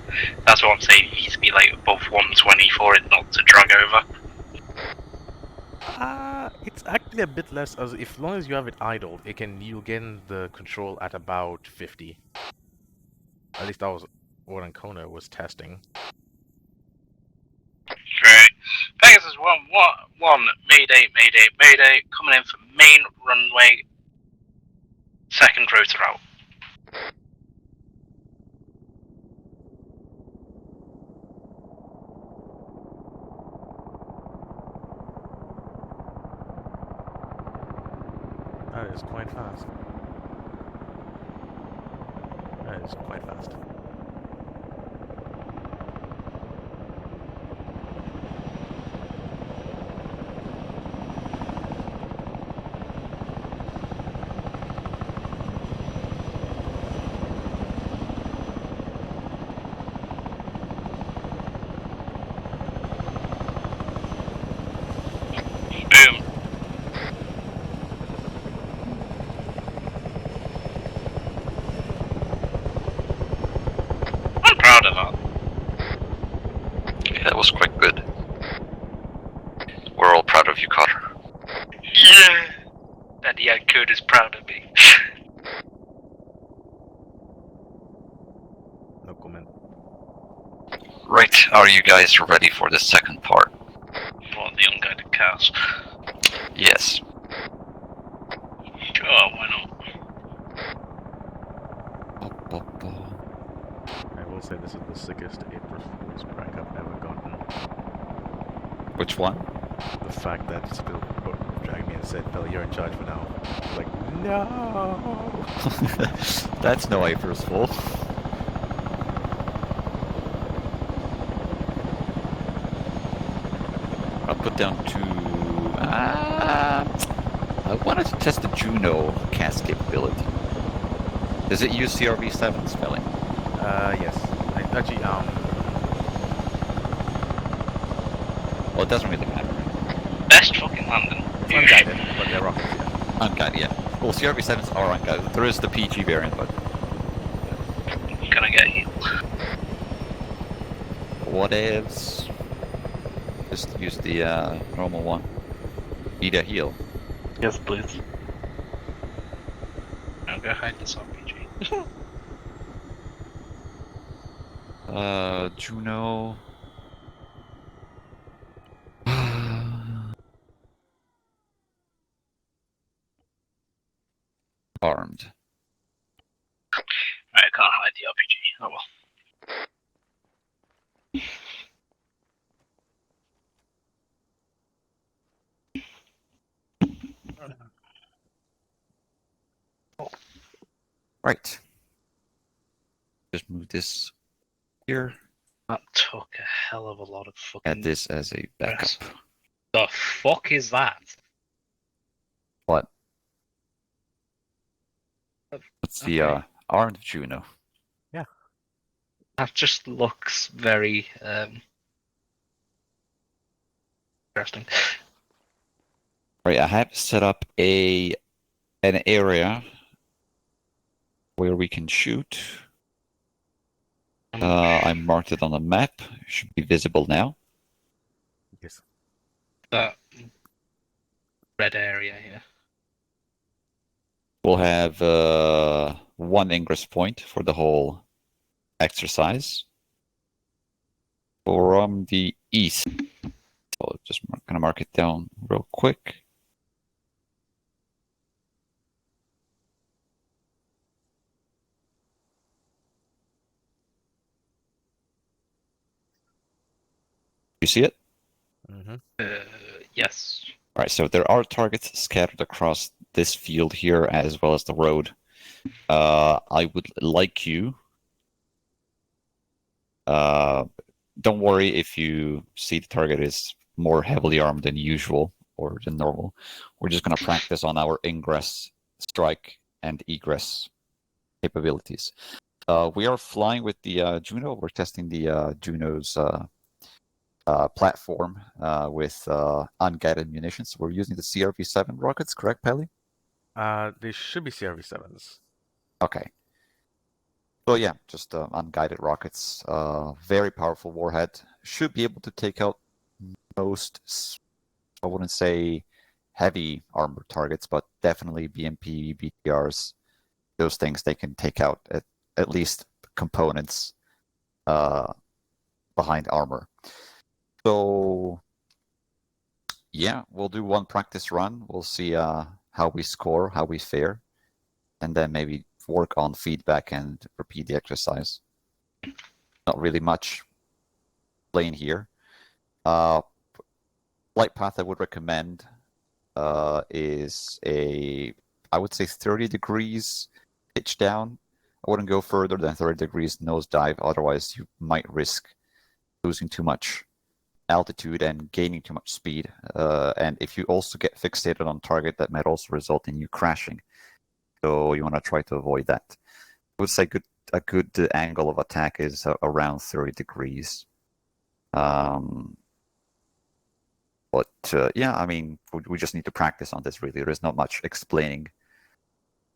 [SPEAKER 3] That's what I'm saying. You need to be like above 120 for it not to drag over.
[SPEAKER 2] It's actually a bit less. As if long as you have it idled, you'll gain the control at about 50. At least that was what Ancona was testing.
[SPEAKER 3] Right. Pegasus 1-1, Mayday, Mayday, Mayday, coming in for main runway, second rotor out.
[SPEAKER 2] That is quite fast. That is quite fast.
[SPEAKER 3] Boom. I'm proud of that.
[SPEAKER 14] Yeah, that was quite good. We're all proud of you, Carter.
[SPEAKER 3] Yeah. And the code is proud of me.
[SPEAKER 2] No comment.
[SPEAKER 14] Right, are you guys ready for the second part?
[SPEAKER 3] What, the unguided cars?
[SPEAKER 14] Yes.
[SPEAKER 3] Sure, why not?
[SPEAKER 2] I will say this is the sickest April Fool's prank I've ever gotten.
[SPEAKER 13] Which one?
[SPEAKER 2] The fact that Spill dragged me and said, "Phil, you're in charge for now." I was like, no.
[SPEAKER 13] That's no April's Fool. I'll put down to. I wanted to test the Juno cast capability. Does it use CRV7 spelling?
[SPEAKER 2] Yes. Actually,
[SPEAKER 13] Well, it doesn't really matter.
[SPEAKER 3] Best fucking landing.
[SPEAKER 2] it's unguided, but they're rockets, yeah.
[SPEAKER 13] Unguided, yeah. Well, CRV7s are unguided. There is the PG variant, but
[SPEAKER 3] Can I get healed?
[SPEAKER 13] whatevs. Just use the normal one. Need a heal.
[SPEAKER 3] Yes, please. I'll go hide this RPG.
[SPEAKER 13] Juno. Armed.
[SPEAKER 3] Right, I can't hide the RPG. Oh well.
[SPEAKER 13] Right. Just move this here.
[SPEAKER 3] That took a hell of a lot of fucking.
[SPEAKER 13] Add this as a backup.
[SPEAKER 3] The fuck is that?
[SPEAKER 13] What? It's the armed Juno.
[SPEAKER 2] Yeah.
[SPEAKER 3] That just looks very interesting.
[SPEAKER 13] Right, I have set up an area where we can shoot. I marked it on the map. It should be visible now.
[SPEAKER 2] Yes.
[SPEAKER 3] That red area here.
[SPEAKER 13] We'll have one ingress point for the whole exercise. From the east. So just gonna mark it down real quick. You see it?
[SPEAKER 2] Mm-hmm.
[SPEAKER 3] Yes.
[SPEAKER 13] All right, so there are targets scattered across this field here as well as the road. I would like you. Don't worry if you see the target is more heavily armed than usual or than normal. We're just going to practice on our ingress, strike, and egress capabilities. We are flying with the Juno. We're testing the Juno's platform with unguided munitions. We're using the CRV7 rockets, correct, Pelly?
[SPEAKER 2] They should be CRV7s.
[SPEAKER 13] Okay. So yeah, just unguided rockets. Very powerful warhead. Should be able to take out most, I wouldn't say heavy armored targets, but definitely BMP, BTRs, those things they can take out at least components behind armor. So yeah, we'll do one practice run. We'll see how we score, how we fare, and then maybe work on feedback and repeat the exercise. Not really much playing here. Flight path I would recommend is I would say 30 degrees pitch down. I wouldn't go further than 30 degrees nosedive, otherwise you might risk losing too much altitude and gaining too much speed. And if you also get fixated on target, that might also result in you crashing. So you want to try to avoid that. I would say a good angle of attack is around 30 degrees. But yeah, I mean, we just need to practice on this, really. There is not much explaining.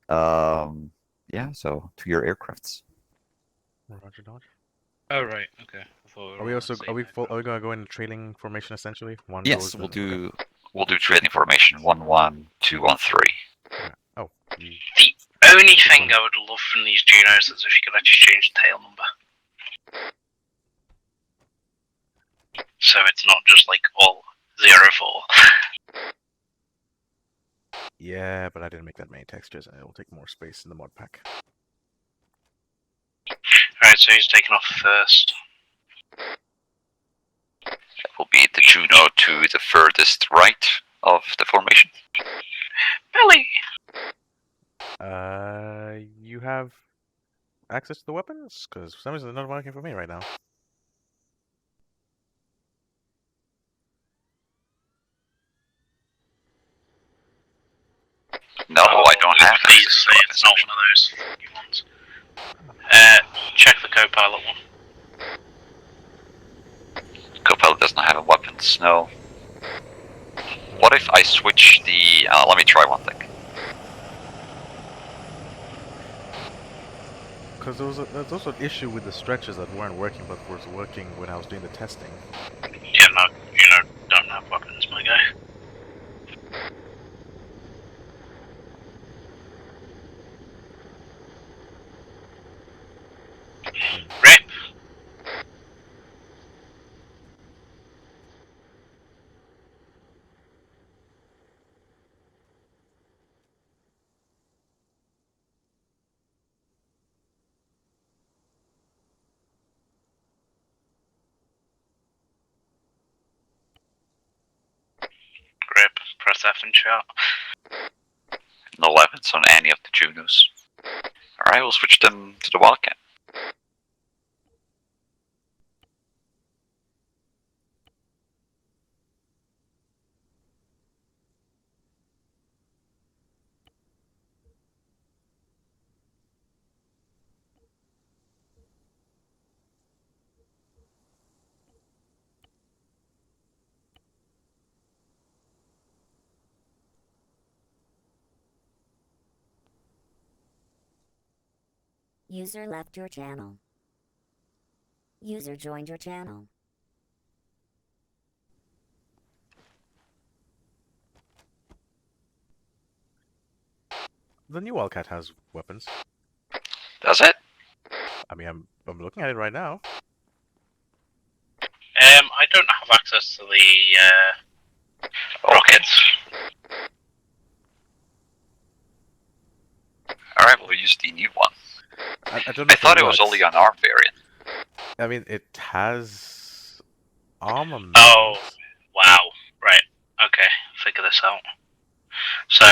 [SPEAKER 13] Yeah, so to your aircrafts.
[SPEAKER 2] Roger, Dodge.
[SPEAKER 3] Oh right, okay.
[SPEAKER 2] Are we gonna go in trailing formation essentially? One
[SPEAKER 13] Yes,
[SPEAKER 2] goes
[SPEAKER 13] we'll
[SPEAKER 2] in-
[SPEAKER 13] do.
[SPEAKER 14] We'll do trading formation 1-1, 2-1-3.
[SPEAKER 2] Oh.
[SPEAKER 3] The only thing I would love from these Junos is if you could actually change the tail number. so it's not just like all 04.
[SPEAKER 2] Yeah, but I didn't make that many textures, and it'll take more space in the mod pack.
[SPEAKER 3] Alright, so he's taken off first.
[SPEAKER 14] That will be the Juno to the furthest right of the formation.
[SPEAKER 3] Billy!
[SPEAKER 2] You have access to the weapons? Because for some reason they're not working for me right now.
[SPEAKER 14] No, I don't have
[SPEAKER 3] Please
[SPEAKER 14] access
[SPEAKER 3] say
[SPEAKER 14] to
[SPEAKER 3] it's not one of those fucking ones. Check the co-pilot one.
[SPEAKER 14] Copilot does not have weapons, no. What if I switch the... let me try one thing.
[SPEAKER 2] Because there was also an issue with the stretches that weren't working, but was working when I was doing the testing.
[SPEAKER 3] Yeah, no, don't have weapons, my guy. Rip! Grip, press F and chat.
[SPEAKER 14] No weapons on any of the Junos. Alright, we'll switch them to the Wildcat.
[SPEAKER 4] User left your channel. User joined your channel.
[SPEAKER 2] The new Wildcat has weapons.
[SPEAKER 14] Does it?
[SPEAKER 2] I mean, I'm looking at it right now.
[SPEAKER 3] I don't have access to the rockets.
[SPEAKER 14] Alright, we'll use the new one.
[SPEAKER 2] I don't know
[SPEAKER 14] I
[SPEAKER 2] if
[SPEAKER 14] thought it was
[SPEAKER 2] works.
[SPEAKER 14] only on our variant.
[SPEAKER 2] I mean, it has Arma.
[SPEAKER 3] Oh, wow. Right. Okay, figure this out. So,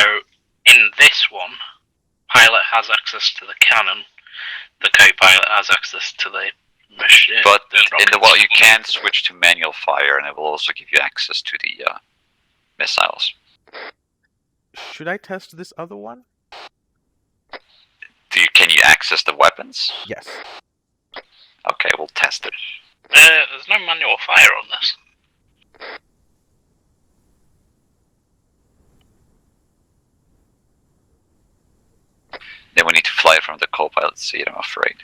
[SPEAKER 3] in this one, pilot has access to the cannon. The co-pilot has access to the machine.
[SPEAKER 14] But in the well, you can switch to manual fire, and it will also give you access to the missiles.
[SPEAKER 2] Should I test this other one?
[SPEAKER 14] Can you access the weapons?
[SPEAKER 2] Yes.
[SPEAKER 14] Okay, we'll test it.
[SPEAKER 3] There's no manual fire on this.
[SPEAKER 14] Then we need to fly it from the co-pilot seat, I'm afraid.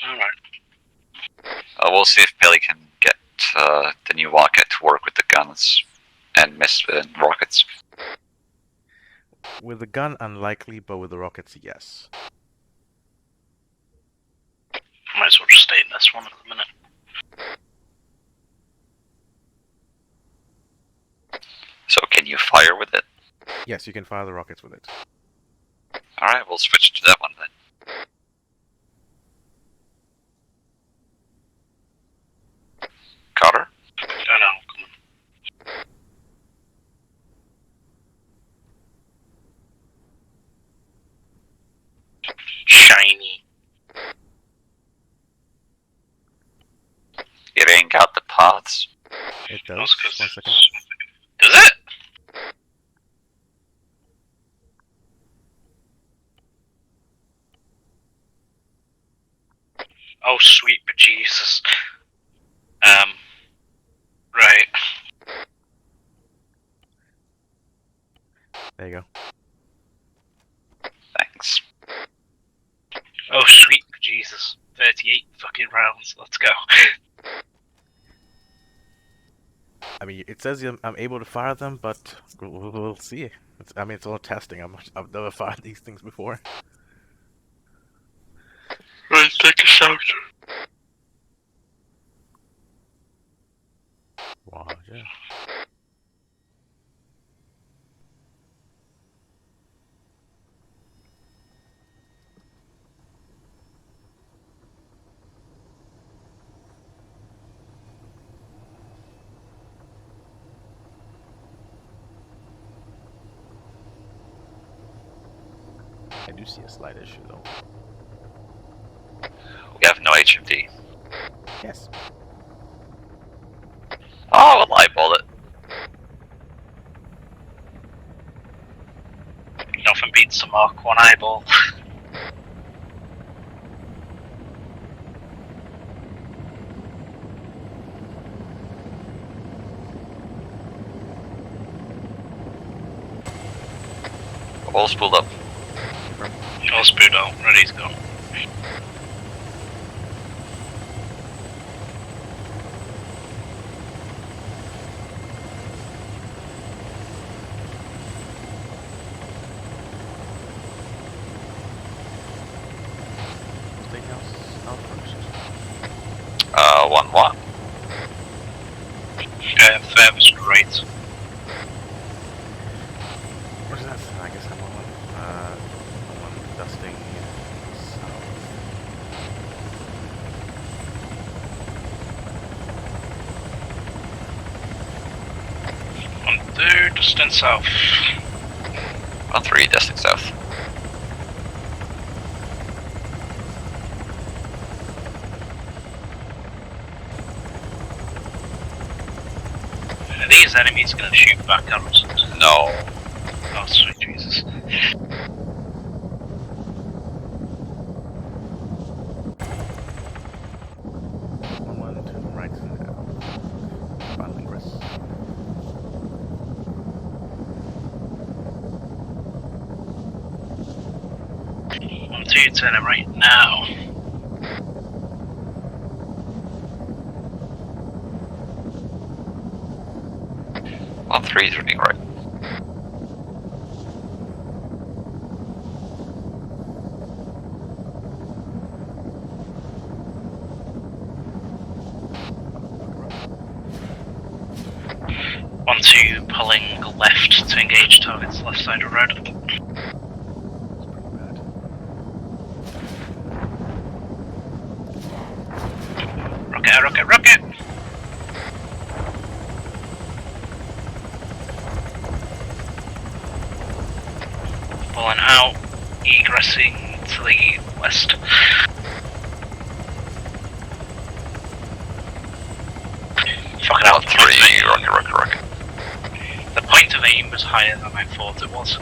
[SPEAKER 3] Alright.
[SPEAKER 14] We'll see if Billy can get the new Wildcat to work with the guns and rockets.
[SPEAKER 2] With the gun, unlikely, but with the rockets, yes.
[SPEAKER 3] Might as well just stay in this one at the minute.
[SPEAKER 14] So can you fire with it?
[SPEAKER 2] Yes, you can fire the rockets with it.
[SPEAKER 14] Alright, we'll switch to that one then. Carter?
[SPEAKER 3] I don't know, come on. Shiny.
[SPEAKER 14] It ain't got the pods.
[SPEAKER 2] It does. 1 second.
[SPEAKER 3] Does it? Oh, sweet bejesus. Right.
[SPEAKER 2] There you go.
[SPEAKER 14] Thanks.
[SPEAKER 3] Oh, sweet bejesus. 38 fucking rounds, let's go.
[SPEAKER 2] I mean, it says I'm able to fire them, but we'll see. I mean, it's all testing. I've never fired these things before.
[SPEAKER 3] Right, take a shout.
[SPEAKER 2] Roger. I do see a slight issue though.
[SPEAKER 14] We have no HMD.
[SPEAKER 2] Yes.
[SPEAKER 14] Oh, I'll eyeball it.
[SPEAKER 3] Nothing beats the Mark 1 eyeball.
[SPEAKER 14] All spooled up.
[SPEAKER 3] All spooled out, ready to go.
[SPEAKER 2] Steakhouse out first.
[SPEAKER 14] 1-1.
[SPEAKER 3] Yeah, furthest right.
[SPEAKER 2] Where's that? I guess I'm on dusting south.
[SPEAKER 3] On 2, distant south.
[SPEAKER 14] 1-3, destined south.
[SPEAKER 3] Are these enemies gonna shoot back at us?
[SPEAKER 14] No.
[SPEAKER 3] Oh, sweet Jesus.
[SPEAKER 2] One to the right now. Finally, Chris.
[SPEAKER 3] On 2, turning right now.
[SPEAKER 14] On 3, turning right.
[SPEAKER 3] On 2, pulling left to engage targets left side of road. Rocket, rocket, rocket! Pulling out, egressing to the west. Fucking out,
[SPEAKER 14] 3, rocket, rocket, rocket.
[SPEAKER 3] The point of aim was higher than I thought it was.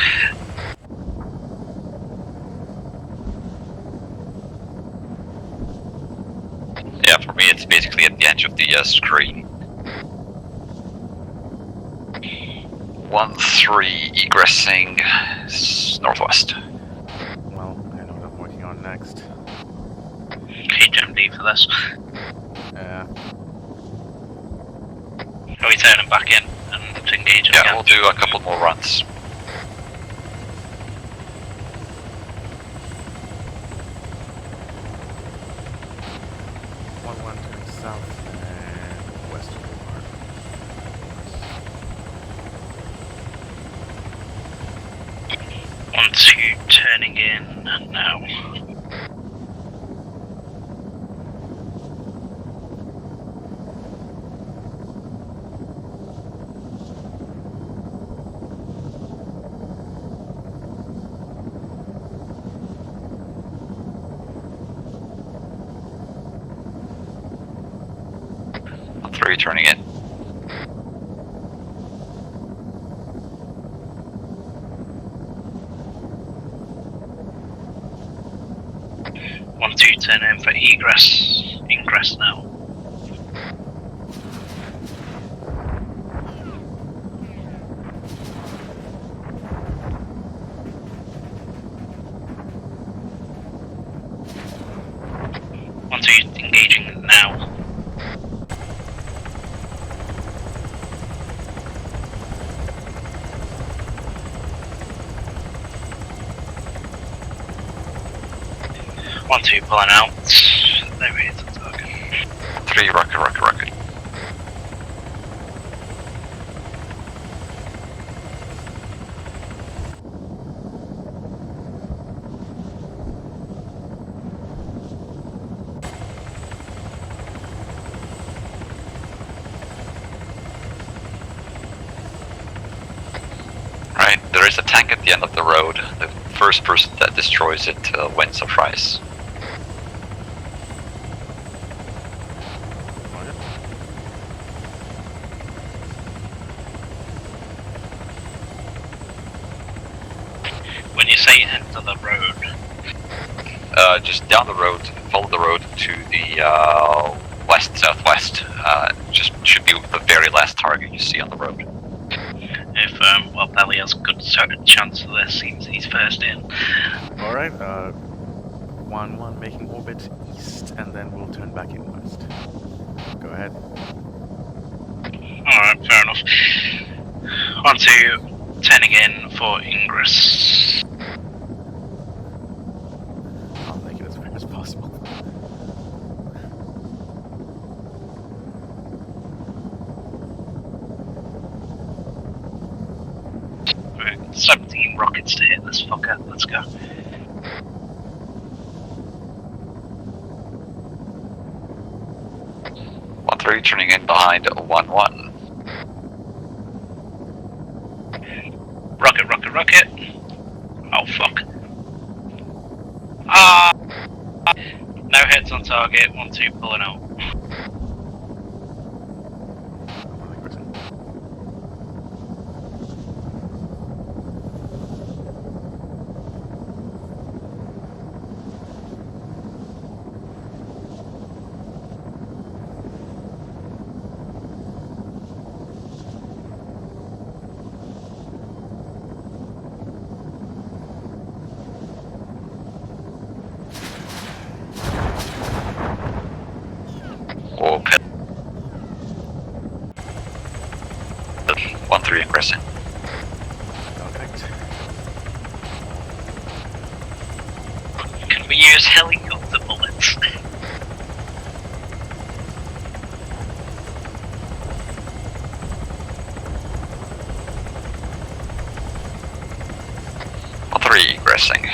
[SPEAKER 14] Yeah, for me it's basically at the edge of the screen. 1-3, egressing northwest.
[SPEAKER 2] Well, I know what I'm working on next.
[SPEAKER 3] HMD for this. Are we turning back in and engaging
[SPEAKER 14] Yeah,
[SPEAKER 3] again?
[SPEAKER 14] we'll do a couple more runs.
[SPEAKER 2] One turning south and west boulevard.
[SPEAKER 3] On 2, turning in now.
[SPEAKER 14] On 3, turning in.
[SPEAKER 3] On 2, turn in for egress. Ingress now. On 2, engaging now. On 2, pulling out. No way, it's a target.
[SPEAKER 14] 3, rocket, rocket, rocket. there's a tank at the end of the road. The first person that destroys it wins a prize.
[SPEAKER 12] When you say enter the road,
[SPEAKER 14] just down the road, follow the road to the west-southwest. Just should be the very last target you see on the road.
[SPEAKER 12] if well, Belly has a good chance of this, he's first in.
[SPEAKER 2] Alright, 1-1 making orbit east, and then we'll turn back in west. Go ahead.
[SPEAKER 12] Alright, fair enough. 1-2, turning in for ingress.
[SPEAKER 2] I'll make it as fair as possible.
[SPEAKER 12] Right, 17 rockets to hit this fucker, let's go.
[SPEAKER 14] Three turning in behind 1-1.
[SPEAKER 12] Rocket, rocket, rocket. Oh fuck. Ah! No hits on target, 1-2 pulling out.
[SPEAKER 14] Okay. 1-3 ingressing.
[SPEAKER 12] Can we use helicopter bullets?
[SPEAKER 14] Three ingressing.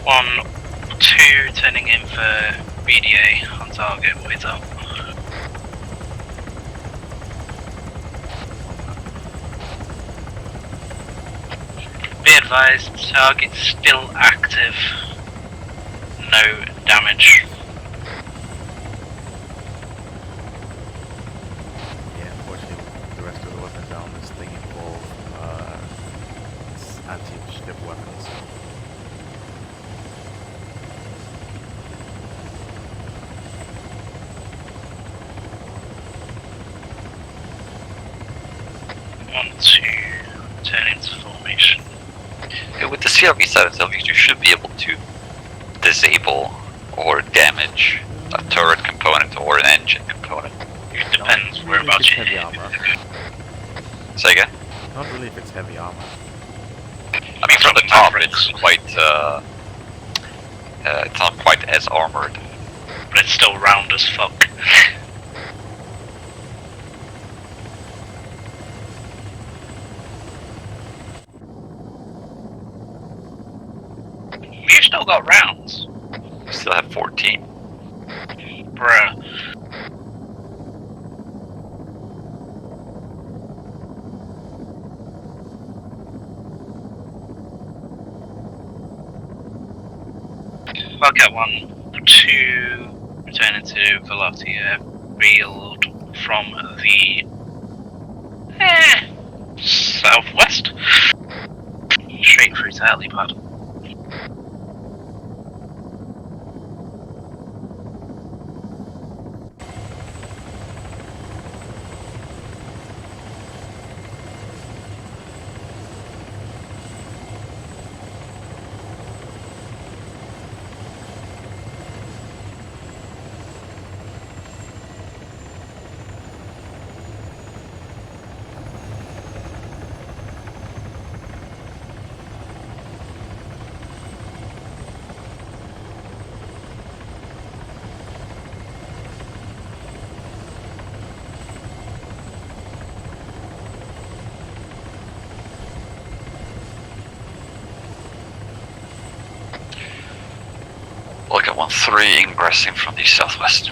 [SPEAKER 12] 1-2 turning in for BDA on target, wait up. Be advised, target's still active. No damage.
[SPEAKER 2] Yeah, unfortunately, the rest of the weapons on this thing involve anti-ship weapons.
[SPEAKER 12] Turn into formation.
[SPEAKER 14] Yeah, with the CRV-7 Selvies, you should be able to disable or damage a turret component or an engine component.
[SPEAKER 12] It depends whereabouts you
[SPEAKER 2] heavy
[SPEAKER 12] hit.
[SPEAKER 2] armor.
[SPEAKER 14] Say again?
[SPEAKER 2] Not really if it's heavy armor.
[SPEAKER 14] I mean, from the top, it's quite, it's not quite as armored.
[SPEAKER 12] But it's still round as fuck. You still got rounds.
[SPEAKER 14] You still have 14.
[SPEAKER 12] Bruh. Bucket 1-2, return into velocity airfield from the southwest. Straight through to helipad.
[SPEAKER 14] Look at 1-3 ingressing from the southwest.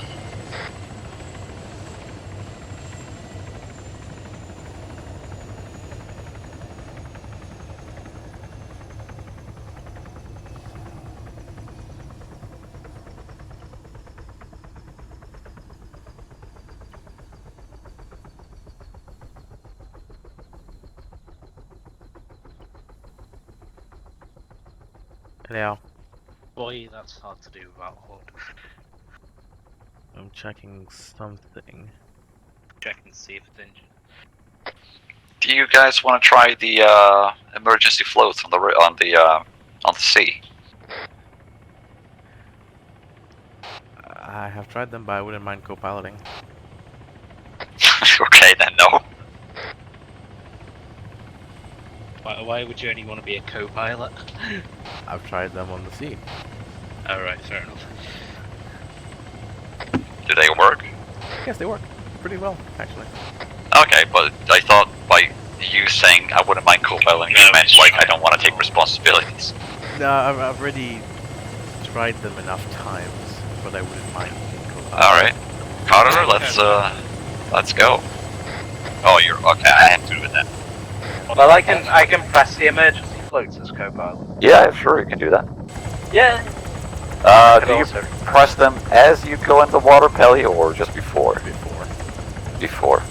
[SPEAKER 2] Yeah.
[SPEAKER 12] Boy, that's hard to do without HUD.
[SPEAKER 2] I'm checking something.
[SPEAKER 12] Checking to see if it's injured.
[SPEAKER 14] Do you guys want to try the emergency floats on the sea?
[SPEAKER 2] I have tried them, but I wouldn't mind co-piloting.
[SPEAKER 14] Okay, then no.
[SPEAKER 12] Why would you only want to be a co-pilot?
[SPEAKER 2] I've tried them on the sea.
[SPEAKER 12] Alright, fair enough.
[SPEAKER 14] Do they work?
[SPEAKER 2] Yes, they work pretty well, actually.
[SPEAKER 14] Okay, but I thought by you saying I wouldn't mind co-piloting, you meant like I don't want to take responsibilities.
[SPEAKER 2] No, I've already tried them enough times, but I wouldn't mind being co-pilot.
[SPEAKER 14] Alright. Carter, let's go. Oh, you're okay, I have to do it then.
[SPEAKER 12] Well, I can press the emergency floats as co-pilot.
[SPEAKER 13] Yeah, sure, you can do that.
[SPEAKER 12] Yeah.
[SPEAKER 13] Do you press them as you go in the water, Pelly, or just before? Before.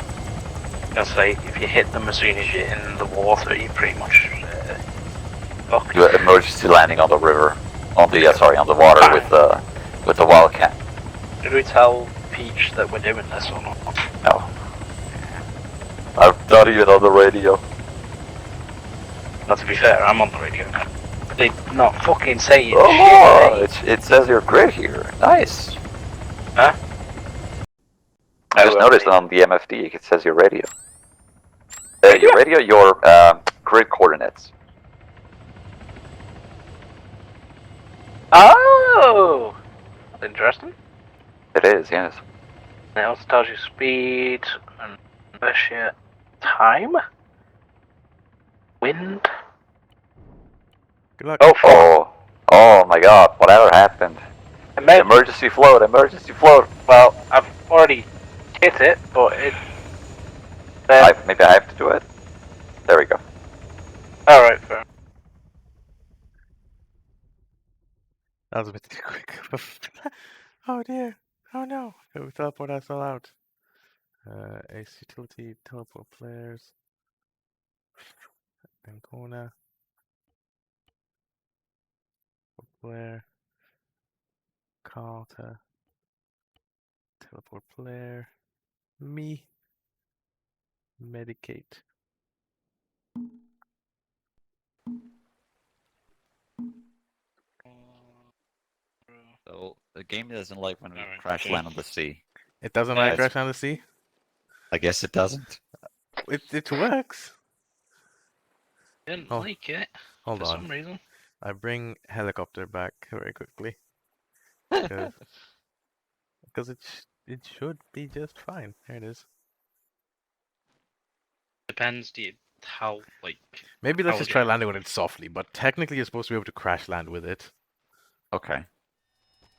[SPEAKER 12] I say, if you hit them as soon as you're in the water, you pretty much fucked.
[SPEAKER 13] Do an emergency landing on the river, on the on the water with the Wildcat.
[SPEAKER 12] Did we tell Peach that we're doing this or not?
[SPEAKER 13] No. I've not even on the radio.
[SPEAKER 12] Not to be fair, I'm on the radio now. They not fucking saying
[SPEAKER 13] Oh,
[SPEAKER 12] shit.
[SPEAKER 13] it says you're great here. Nice.
[SPEAKER 12] Huh?
[SPEAKER 13] I just noticed on the MFD it says your radio. Your radio, your grid coordinates.
[SPEAKER 12] Oh! That's interesting.
[SPEAKER 13] It is, yes.
[SPEAKER 12] It also tells you speed and shit. Time? Wind?
[SPEAKER 2] Good luck.
[SPEAKER 12] Oh, fuck.
[SPEAKER 13] Oh my god, whatever happened? Emergency float, emergency float.
[SPEAKER 12] Well, I've already hit it, but it...
[SPEAKER 13] Maybe I have to do it? There we go.
[SPEAKER 12] Alright, fair.
[SPEAKER 2] That was a bit too quick. Oh dear. Oh no. It will teleport us all out. Ace utility, teleport players. Ancona. Player. Carter. Teleport player. Me. Medicate.
[SPEAKER 13] So the game doesn't like when we crash land on the sea.
[SPEAKER 2] It doesn't like crash on the sea?
[SPEAKER 13] I guess it doesn't.
[SPEAKER 2] It works.
[SPEAKER 12] Didn't
[SPEAKER 2] Oh,
[SPEAKER 12] like it
[SPEAKER 2] hold
[SPEAKER 12] for
[SPEAKER 2] on.
[SPEAKER 12] some reason.
[SPEAKER 2] I bring helicopter back very quickly. Because it should be just fine. There it is.
[SPEAKER 12] Depends how, like...
[SPEAKER 2] Maybe let's
[SPEAKER 12] how
[SPEAKER 2] just
[SPEAKER 12] it-
[SPEAKER 2] try landing on it softly, but technically you're supposed to be able to crash land with it.
[SPEAKER 13] Okay.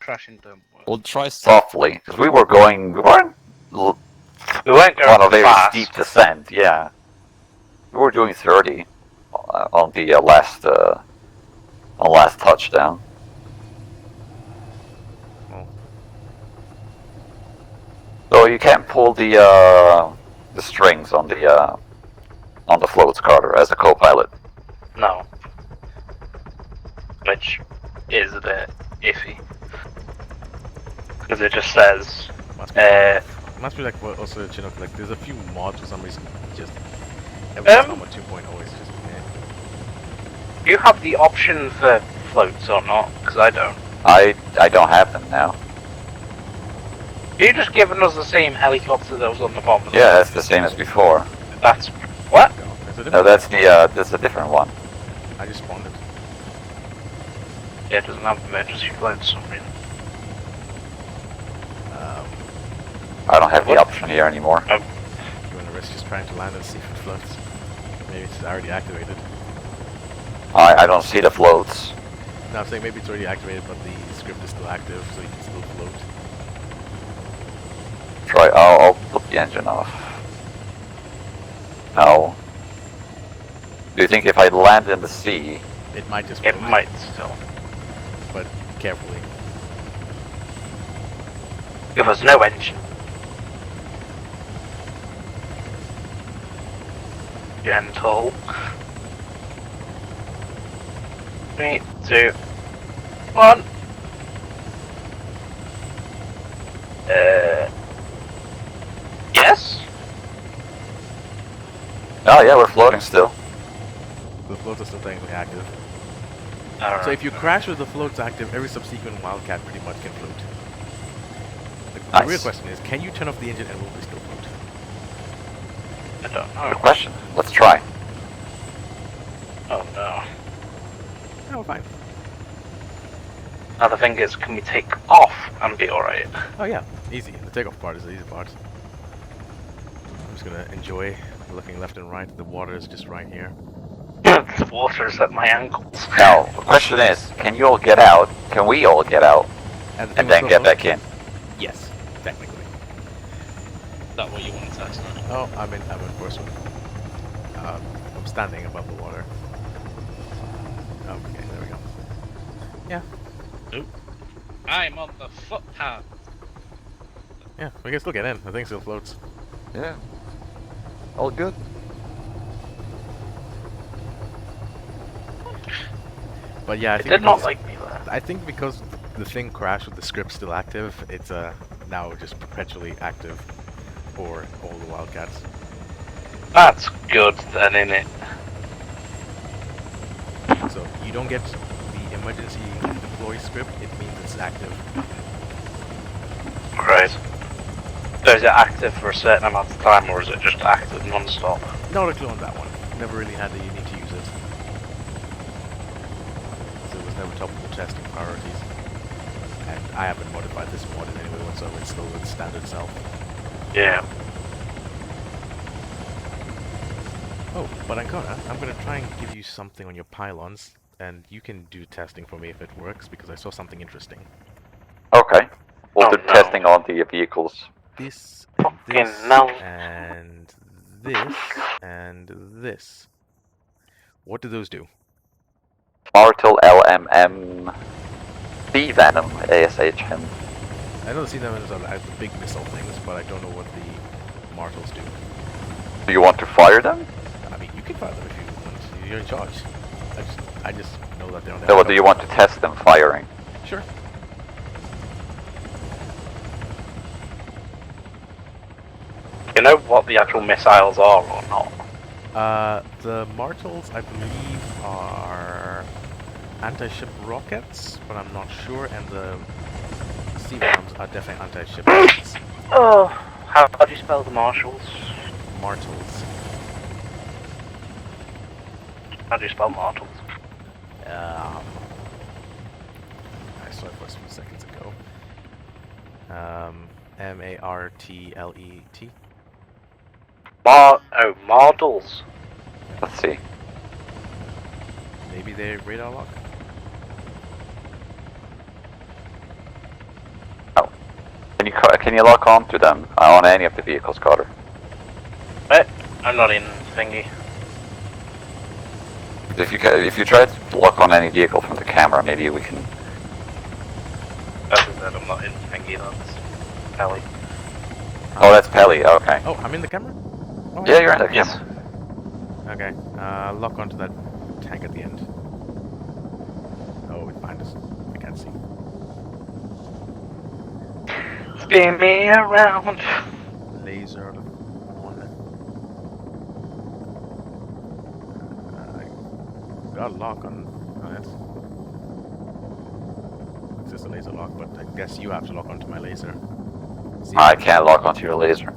[SPEAKER 12] Crashing don't work.
[SPEAKER 13] We'll try softly, because we weren't going
[SPEAKER 12] We weren't going
[SPEAKER 13] on a very
[SPEAKER 12] fast.
[SPEAKER 13] steep descent, yeah. We were doing 30 on the last touchdown. So you can't pull the strings on the floats, Carter, as a co-pilot.
[SPEAKER 12] No. Which is a bit iffy. Because it just says...
[SPEAKER 2] Must be like also Chinook, like there's a few mods for some reason just everything's on 2.0 is just
[SPEAKER 12] do you have the option for floats or not? Because I don't.
[SPEAKER 13] I don't have them now.
[SPEAKER 12] You just given us the same helicopter that was on the bottom of the
[SPEAKER 13] Yeah, that's the same as before.
[SPEAKER 12] That's... What?
[SPEAKER 13] No, that's a different one.
[SPEAKER 2] I just spawned it.
[SPEAKER 12] Yeah, it doesn't have emergency floats for some reason.
[SPEAKER 13] I don't have the option here anymore.
[SPEAKER 2] You want to risk just trying to land and see if it floats? Maybe it's already activated.
[SPEAKER 13] I don't see the floats.
[SPEAKER 2] No, I'm saying maybe it's already activated, but the script is still active, so you can still float.
[SPEAKER 13] I'll put the engine off. No. Do you think if I land in the sea...
[SPEAKER 2] It might just
[SPEAKER 12] It
[SPEAKER 2] float.
[SPEAKER 12] might still.
[SPEAKER 2] But carefully.
[SPEAKER 12] Give us no engine. Gentle. 3, 2,
[SPEAKER 3] on. Yes.
[SPEAKER 14] Oh yeah, we're floating still.
[SPEAKER 2] The floats are still technically active.
[SPEAKER 3] Alright.
[SPEAKER 2] So if you crash with the floats active, every subsequent Wildcat pretty much can float. The
[SPEAKER 14] Nice.
[SPEAKER 2] real question is, can you turn off the engine and will we still float?
[SPEAKER 3] I don't know.
[SPEAKER 14] Good question. Let's try.
[SPEAKER 3] Oh no.
[SPEAKER 2] No, we're fine.
[SPEAKER 3] Now the thing is, can we take off and be alright?
[SPEAKER 2] Oh yeah, easy. The takeoff part is the easy part. I'm just gonna enjoy looking left and right. The water is just right here.
[SPEAKER 3] The water's at my ankles.
[SPEAKER 14] Now, the question is, can you all get out? Can we all get out?
[SPEAKER 2] And
[SPEAKER 14] And then get back in?
[SPEAKER 2] Yes, technically.
[SPEAKER 12] Is that what you want to test?
[SPEAKER 2] Oh, I'm in first one. I'm standing above the water. Okay, there we go. Yeah.
[SPEAKER 12] Nope. I'm on the footpath.
[SPEAKER 2] Yeah, we can still get in. I think it still floats.
[SPEAKER 13] Yeah. All good.
[SPEAKER 2] But yeah, I
[SPEAKER 3] It
[SPEAKER 2] think
[SPEAKER 3] did not
[SPEAKER 2] because-
[SPEAKER 3] like me there.
[SPEAKER 2] I think because the thing crashed with the script still active, it's now just perpetually active for all the Wildcats.
[SPEAKER 3] That's good then, innit?
[SPEAKER 2] So you don't get the emergency deploy script, it means it's active.
[SPEAKER 3] Great. So is it active for a certain amount of time, or is it just active non-stop?
[SPEAKER 2] Not a clue on that one. Never really had the need to use it. So it was never top of the testing priorities. And I haven't modified this mod in any way whatsoever, it's still its standard self.
[SPEAKER 3] Yeah.
[SPEAKER 2] Oh, but Ancona, I'm gonna try and give you something on your pylons, and you can do testing for me if it works, because I saw something interesting.
[SPEAKER 14] Okay. We'll
[SPEAKER 3] Oh,
[SPEAKER 14] do
[SPEAKER 3] no.
[SPEAKER 14] testing on the vehicles.
[SPEAKER 2] This,
[SPEAKER 3] Fucking
[SPEAKER 2] this,
[SPEAKER 3] no.
[SPEAKER 2] and this, and this. What do those do?
[SPEAKER 14] Martel, LMM, B Venom, ASHM.
[SPEAKER 2] I know the C-Diamonds are the big missile things, but I don't know what the Martels do.
[SPEAKER 14] Do you want to fire them?
[SPEAKER 2] I mean, you can fire them if you want. You're in charge. I just know that they're on the
[SPEAKER 14] So, or do you want to test them firing?
[SPEAKER 2] Sure.
[SPEAKER 3] You know what the actual missiles are or not?
[SPEAKER 2] The Martels, I believe, are anti-ship rockets, but I'm not sure, and the C-Bombs are definitely anti-ship rockets.
[SPEAKER 3] Oh, how do you spell the marshals?
[SPEAKER 2] Martels.
[SPEAKER 3] How do you spell martels?
[SPEAKER 2] I saw it first a few seconds ago. M-A-R-T-L-E-T.
[SPEAKER 3] Models.
[SPEAKER 14] Let's see.
[SPEAKER 2] Maybe they radar lock?
[SPEAKER 14] Oh. Can you lock on to them on any of the vehicles, Carter?
[SPEAKER 3] I'm not in thingy.
[SPEAKER 14] If you try to lock on any vehicle from the camera, maybe we can.
[SPEAKER 3] As I said, I'm not in thingy, that's Ellie.
[SPEAKER 14] Oh, that's Pelly. Okay.
[SPEAKER 2] Oh, I'm in the camera? Oh,
[SPEAKER 14] Yeah, you're in the
[SPEAKER 3] Yes.
[SPEAKER 14] camera.
[SPEAKER 2] Okay, lock onto that tank at the end. Oh, it's behind us. I can't see.
[SPEAKER 3] Spin me around.
[SPEAKER 2] Laser on. Got a lock on it. It's just a laser lock, but I guess you have to lock onto my laser. See
[SPEAKER 14] I can't lock onto your laser.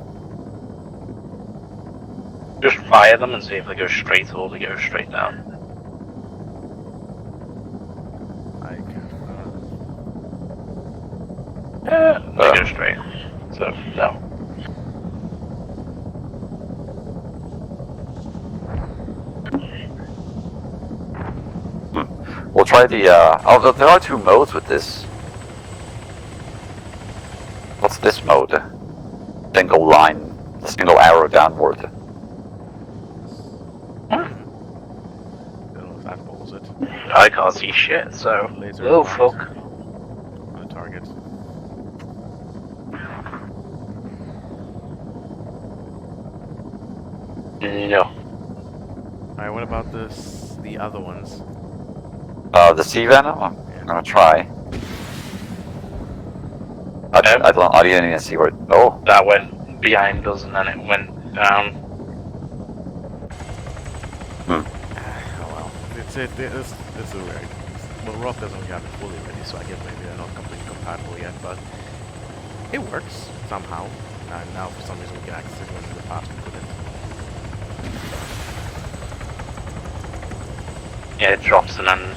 [SPEAKER 3] Just fire them and see if they go straight or they go straight down.
[SPEAKER 2] I can't.
[SPEAKER 3] They go straight. So, no.
[SPEAKER 14] We'll try the. Although there are two modes with this. What's this mode? Single line, single arrow downward.
[SPEAKER 2] Don't know if that follows it.
[SPEAKER 3] I can't see shit, so.
[SPEAKER 2] Laser
[SPEAKER 3] Oh,
[SPEAKER 2] locked
[SPEAKER 3] fuck.
[SPEAKER 2] on the target.
[SPEAKER 3] No.
[SPEAKER 2] Alright, what about the other ones?
[SPEAKER 14] The sea venom. I'm gonna try. I didn't even see where. Oh,
[SPEAKER 3] that went behind us and then it went down.
[SPEAKER 2] Oh well, it's a weird. Well, Rock doesn't really have it fully ready, so I guess maybe they're not completely compatible yet, but it works somehow. And now for some reason we can access it when in the past we couldn't.
[SPEAKER 3] Yeah, it drops and then.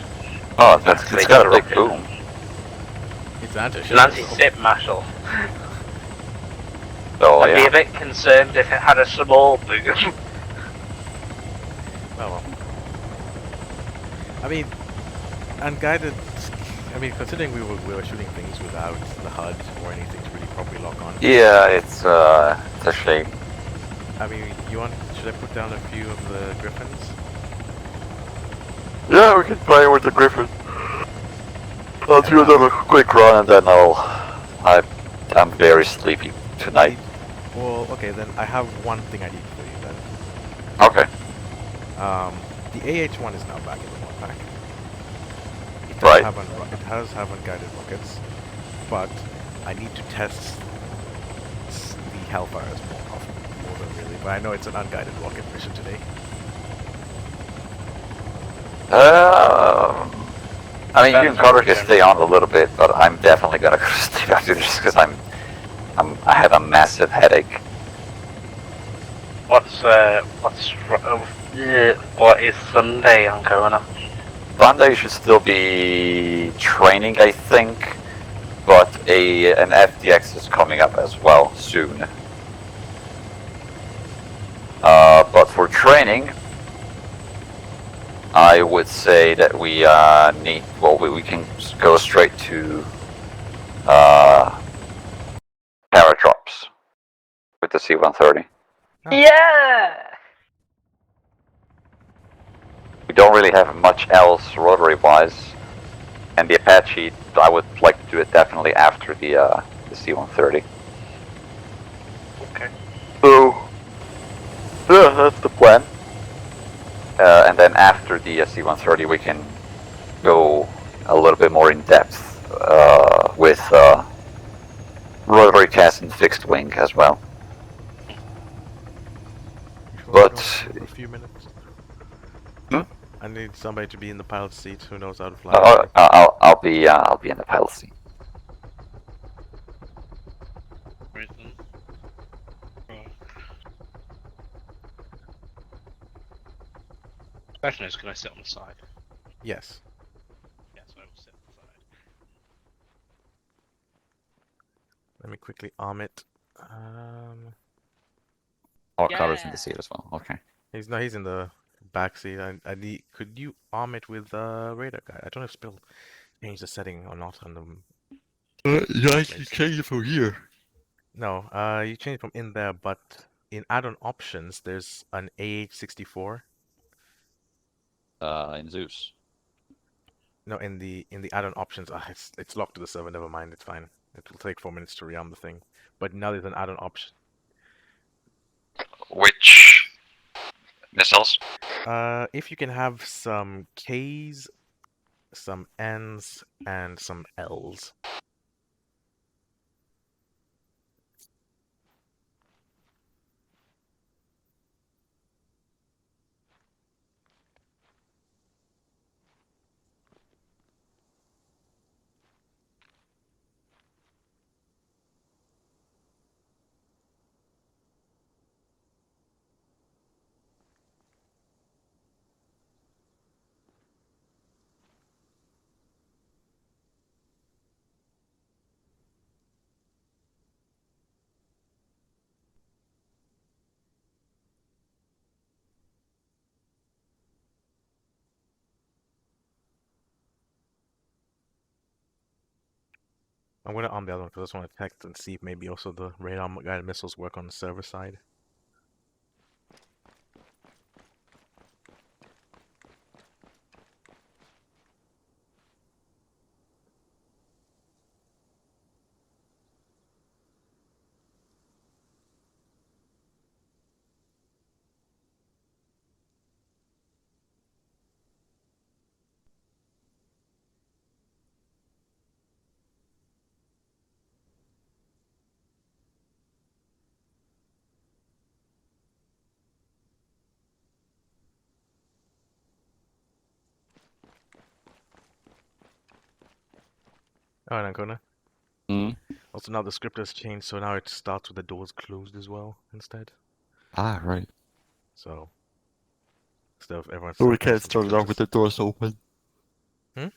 [SPEAKER 14] oh, it's got a big boom.
[SPEAKER 2] It's anti
[SPEAKER 3] It's an anti-zip mashal.
[SPEAKER 14] Oh
[SPEAKER 3] I'd be
[SPEAKER 14] yeah.
[SPEAKER 3] a bit concerned if it had a small boom.
[SPEAKER 2] Well. I mean, unguided. I mean, considering we were shooting things without the HUD or anything to really properly lock on.
[SPEAKER 14] Yeah, it's a shame.
[SPEAKER 2] I mean, should I put down a few of the Griffins?
[SPEAKER 14] Yeah, we can play with the Griffin. I'll do another quick run and then I'm very sleepy tonight.
[SPEAKER 2] Well, okay, then I have one thing I need for you then.
[SPEAKER 14] Okay.
[SPEAKER 2] The AH-1 is now back in the mod pack. It does have unguided rockets, but I need to test the Hellfires more than really. But I know it's an unguided rocket mission today.
[SPEAKER 14] I mean, you and Carter can stay on a little bit, but I'm definitely gonna go to sleep after this because I have a massive headache.
[SPEAKER 3] What is Sunday on going on?
[SPEAKER 14] Sunday should still be training, I think, but an FDX is coming up as well soon. But for training, I would say that we need. Well, we can go straight to paradrops with the C-130.
[SPEAKER 3] Yeah!
[SPEAKER 14] We don't really have much else rotary-wise, and the Apache, I would like to do it definitely after the C-130.
[SPEAKER 3] Okay.
[SPEAKER 14] So, yeah, that's the plan. And then after the C-130, we can go a little bit more in depth with rotary cast and fixed wing as well. But
[SPEAKER 2] for a few minutes. I need somebody to be in the pilot seat who knows how to fly.
[SPEAKER 14] I'll be in the pilot seat.
[SPEAKER 12] Question is, can I sit on the side?
[SPEAKER 2] Yes.
[SPEAKER 12] Yes, I will sit on the side.
[SPEAKER 2] Let me quickly arm it.
[SPEAKER 13] Carter's in the seat as well. Okay.
[SPEAKER 2] He's in the back seat. I need. Could you arm it with radar guide? I don't know if Spill changed the setting or not on the.
[SPEAKER 13] Yeah, I can change it from here.
[SPEAKER 2] No, you change it from in there, but in add-on options, there's an AH-64.
[SPEAKER 13] In Zeus.
[SPEAKER 2] No, in the add-on options, it's locked to the server. Never mind, it's fine. It will take 4 minutes to rearm the thing. But now there's an add-on option.
[SPEAKER 14] Which missiles?
[SPEAKER 2] If you can have some Ks, some Ns, and some Ls. I'm gonna arm the other one because I just want to test and see if maybe also the radar guided missiles work on the server side. Oh, and Ancona.
[SPEAKER 13] Hmm?
[SPEAKER 2] Also, now the script has changed, so now it starts with the doors closed as well instead.
[SPEAKER 13] Ah, right.
[SPEAKER 2] So instead of everyone.
[SPEAKER 13] So we can't start it off with the doors open.
[SPEAKER 2] Hmm?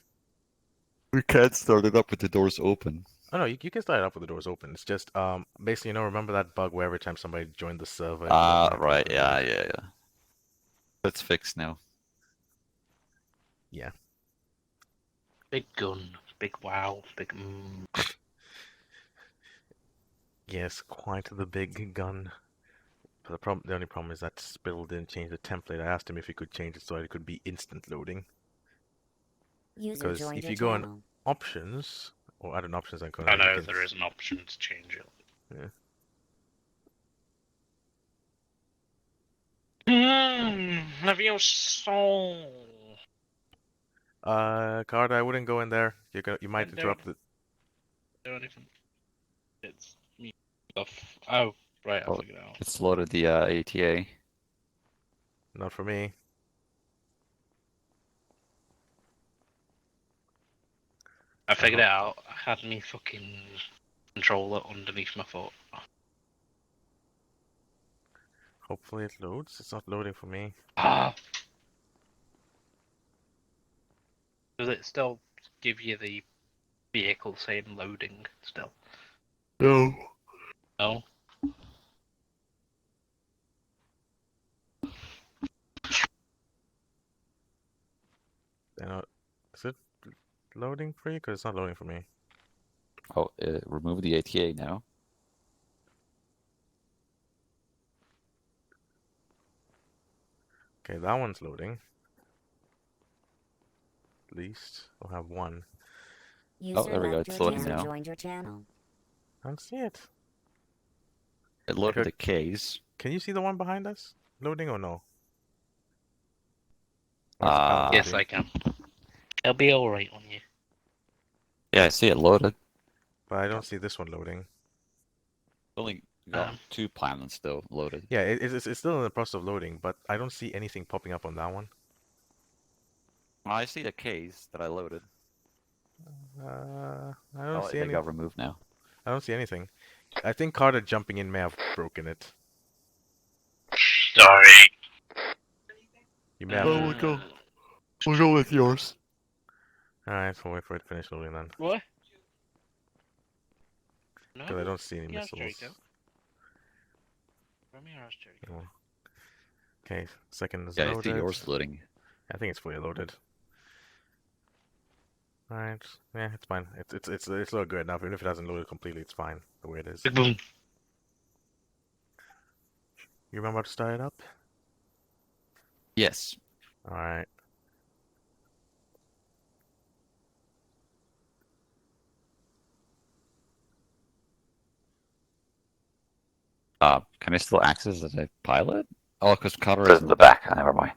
[SPEAKER 13] We can't start it up with the doors open.
[SPEAKER 2] Oh no, you can start it up with the doors open. It's just basically, remember that bug where every time somebody joined the server, it
[SPEAKER 13] Ah,
[SPEAKER 2] automatically
[SPEAKER 13] right. Yeah,
[SPEAKER 2] renewed?
[SPEAKER 13] yeah, yeah. That's fixed now.
[SPEAKER 2] Yeah.
[SPEAKER 12] Big gun, big wow, big
[SPEAKER 2] Yes, quite the big gun. But the only problem is that Spittle didn't change the template. I asked him if he could change it so it could be instant loading.
[SPEAKER 4] User
[SPEAKER 2] Because
[SPEAKER 4] joined
[SPEAKER 2] if
[SPEAKER 4] your
[SPEAKER 2] you go on
[SPEAKER 4] channel.
[SPEAKER 2] options, or add-on options, and
[SPEAKER 12] I
[SPEAKER 2] you
[SPEAKER 12] know
[SPEAKER 2] can
[SPEAKER 12] there is an option to change it.
[SPEAKER 2] Yeah.
[SPEAKER 12] Have your soul.
[SPEAKER 2] Card, I wouldn't go in there. You might
[SPEAKER 12] Don't
[SPEAKER 2] interrupt it.
[SPEAKER 12] do anything. It's me stuff. Oh, right, I
[SPEAKER 13] Oh,
[SPEAKER 12] figured it out.
[SPEAKER 13] it's loaded the ATA.
[SPEAKER 2] Not for me.
[SPEAKER 12] I figured it out. I had me fucking controller underneath my foot.
[SPEAKER 2] Hopefully it loads. It's not loading for me.
[SPEAKER 12] Ah! Does it still give you the vehicle saying loading still?
[SPEAKER 13] No.
[SPEAKER 12] No?
[SPEAKER 2] Is it loading for you? Because it's not loading for me.
[SPEAKER 13] Oh, remove the ATA now.
[SPEAKER 2] Okay, that one's loading. At least we'll have one.
[SPEAKER 4] User
[SPEAKER 13] there we go.
[SPEAKER 4] left
[SPEAKER 13] It's
[SPEAKER 4] your
[SPEAKER 13] loading
[SPEAKER 4] channel.
[SPEAKER 13] now.
[SPEAKER 4] Joined your channel.
[SPEAKER 2] I don't see it.
[SPEAKER 13] It loaded the Ks.
[SPEAKER 2] Can you see the one behind us? Loading or no? Or is it bound to
[SPEAKER 12] Yes,
[SPEAKER 2] be?
[SPEAKER 12] I can. It'll be alright on you.
[SPEAKER 13] Yeah, I see it loaded.
[SPEAKER 2] But I don't see this one loading.
[SPEAKER 13] Only got 2 planets still loaded.
[SPEAKER 2] Yeah, it's still in the process of loading, but I don't see anything popping up on that one.
[SPEAKER 13] I see the Ks that I loaded.
[SPEAKER 2] I don't see
[SPEAKER 13] they
[SPEAKER 2] any.
[SPEAKER 13] got removed now.
[SPEAKER 2] I don't see anything. I think Carter jumping in may have broken it.
[SPEAKER 12] Sorry.
[SPEAKER 2] You may have.
[SPEAKER 13] We'll go with yours.
[SPEAKER 2] Alright, we'll wait for it to finish loading then.
[SPEAKER 12] What?
[SPEAKER 2] Because I don't see any
[SPEAKER 12] Yeah,
[SPEAKER 2] missiles. Oh. Okay, second is
[SPEAKER 13] Yeah, I
[SPEAKER 2] loaded.
[SPEAKER 13] see yours loading.
[SPEAKER 2] I think it's fully loaded. Alright, yeah, it's fine. It's all good enough. Even if it hasn't loaded completely, it's fine the way it is.
[SPEAKER 12] Boom.
[SPEAKER 2] You remember how to start it up?
[SPEAKER 13] Yes.
[SPEAKER 2] Alright.
[SPEAKER 13] Can I still access as a pilot? Oh, because Carter is in the back. Never mind.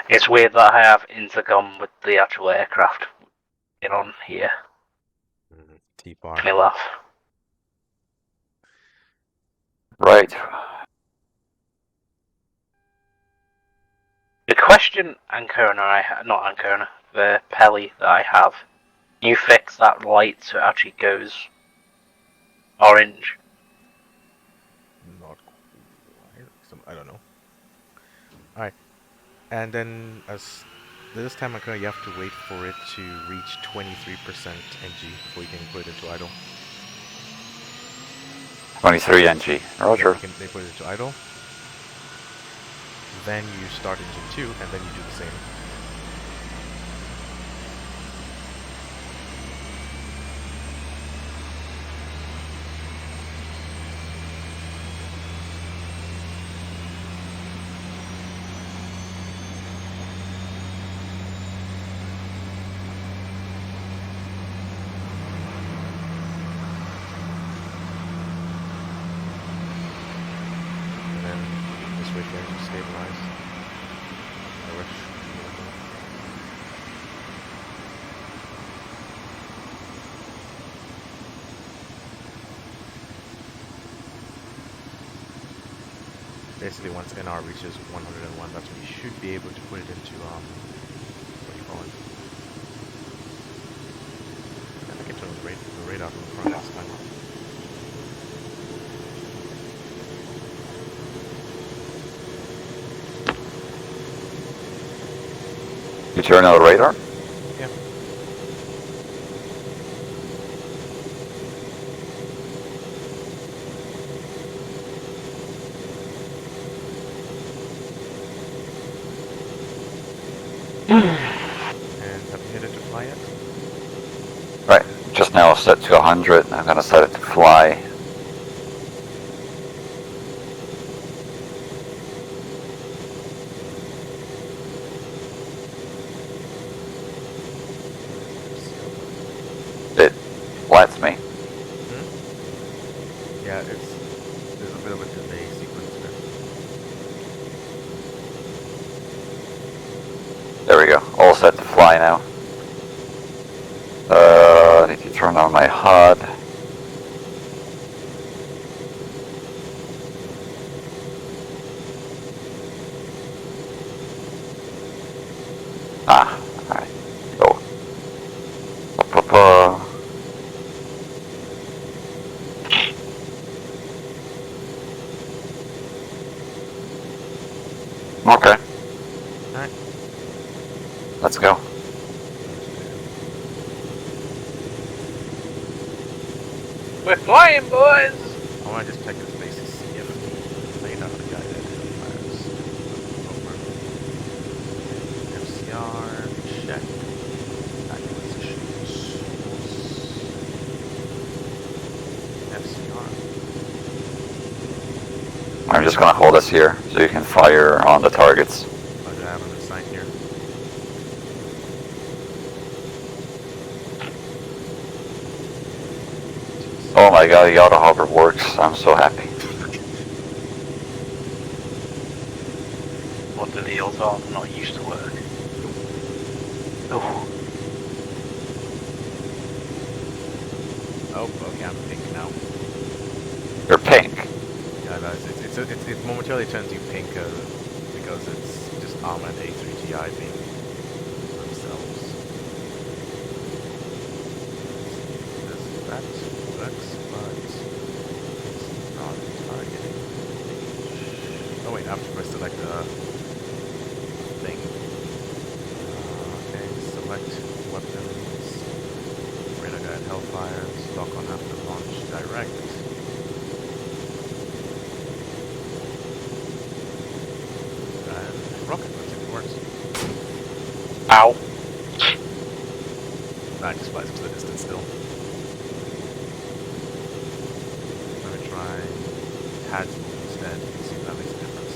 [SPEAKER 12] It's weird that I have intercom with the actual aircraft in on here.
[SPEAKER 2] T-bar.
[SPEAKER 12] Me laugh.
[SPEAKER 13] Right.
[SPEAKER 12] The question, Ancona, not Ancona, the Pelly that I have, you fix that light so it actually goes orange.
[SPEAKER 2] Not quite. I don't know. Alright. And then this time you have to wait for it to reach 23% NG before you can put it into idle.
[SPEAKER 13] 23 NG. Roger.
[SPEAKER 2] They put it into idle. Then you start engine 2 and then you do the same. And then just wait for it to stabilize. Basically, once NR reaches 101, that's when you should be able to put it into what do you call it? radar from front next time.
[SPEAKER 13] You turn on the radar?
[SPEAKER 2] Yeah. And have you hit it to fly yet?
[SPEAKER 13] Right, just now set to 100. I'm gonna set it to fly. It lets me.
[SPEAKER 2] Yeah, there's a bit of a delay sequence there.
[SPEAKER 13] There we go, all set to fly now. I need to turn on my HUD. Ah, alright. Go. Okay.
[SPEAKER 2] Alright.
[SPEAKER 13] Let's go.
[SPEAKER 3] We're flying, boys!
[SPEAKER 2] I want to just check his face to see if the radar guided fires over. FCR, check. Acquisitions. FCR.
[SPEAKER 13] I'm just gonna hold us here so you can fire on the targets.
[SPEAKER 2] I have him assigned here.
[SPEAKER 13] Oh my god, the auto hover works. I'm so happy.
[SPEAKER 3] What do the old are not used to work? Oh.
[SPEAKER 2] Oh, okay, I'm pink now.
[SPEAKER 13] You're pink.
[SPEAKER 2] Yeah, guys, it momentarily turns you pink because it's just Arma and A3GI being themselves. That works, but it's not targeting. Oh wait, I have to press select the thing. Okay, select weapons, radar guide Hellfire, stock on after launch direct. And rocket, let's see if it works.
[SPEAKER 3] Ow.
[SPEAKER 2] That just flies into the distance still. Let me try TADS move instead and see if that makes a difference.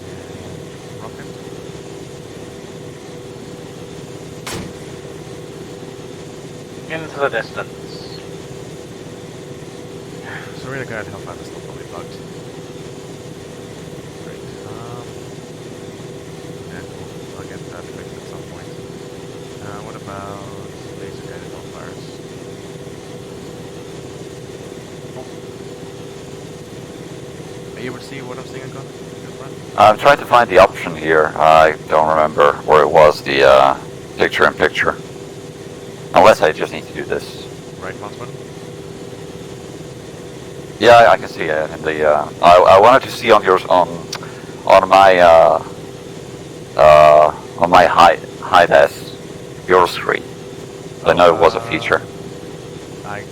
[SPEAKER 2] And rocket.
[SPEAKER 3] Into the distance.
[SPEAKER 2] So radar guide Hellfire is still probably bugged. Great. Yeah, I'll get that fixed at some point. What about laser guided Hellfires? Are you able to see what I'm seeing in front?
[SPEAKER 13] I'm trying to find the option here. I don't remember where it was, the picture-in-picture. Unless I just need to do this.
[SPEAKER 2] Right mouse button?
[SPEAKER 13] Yeah, I can see it in the. I wanted to see on yours on my high des your screen. I know it was a feature.
[SPEAKER 2] I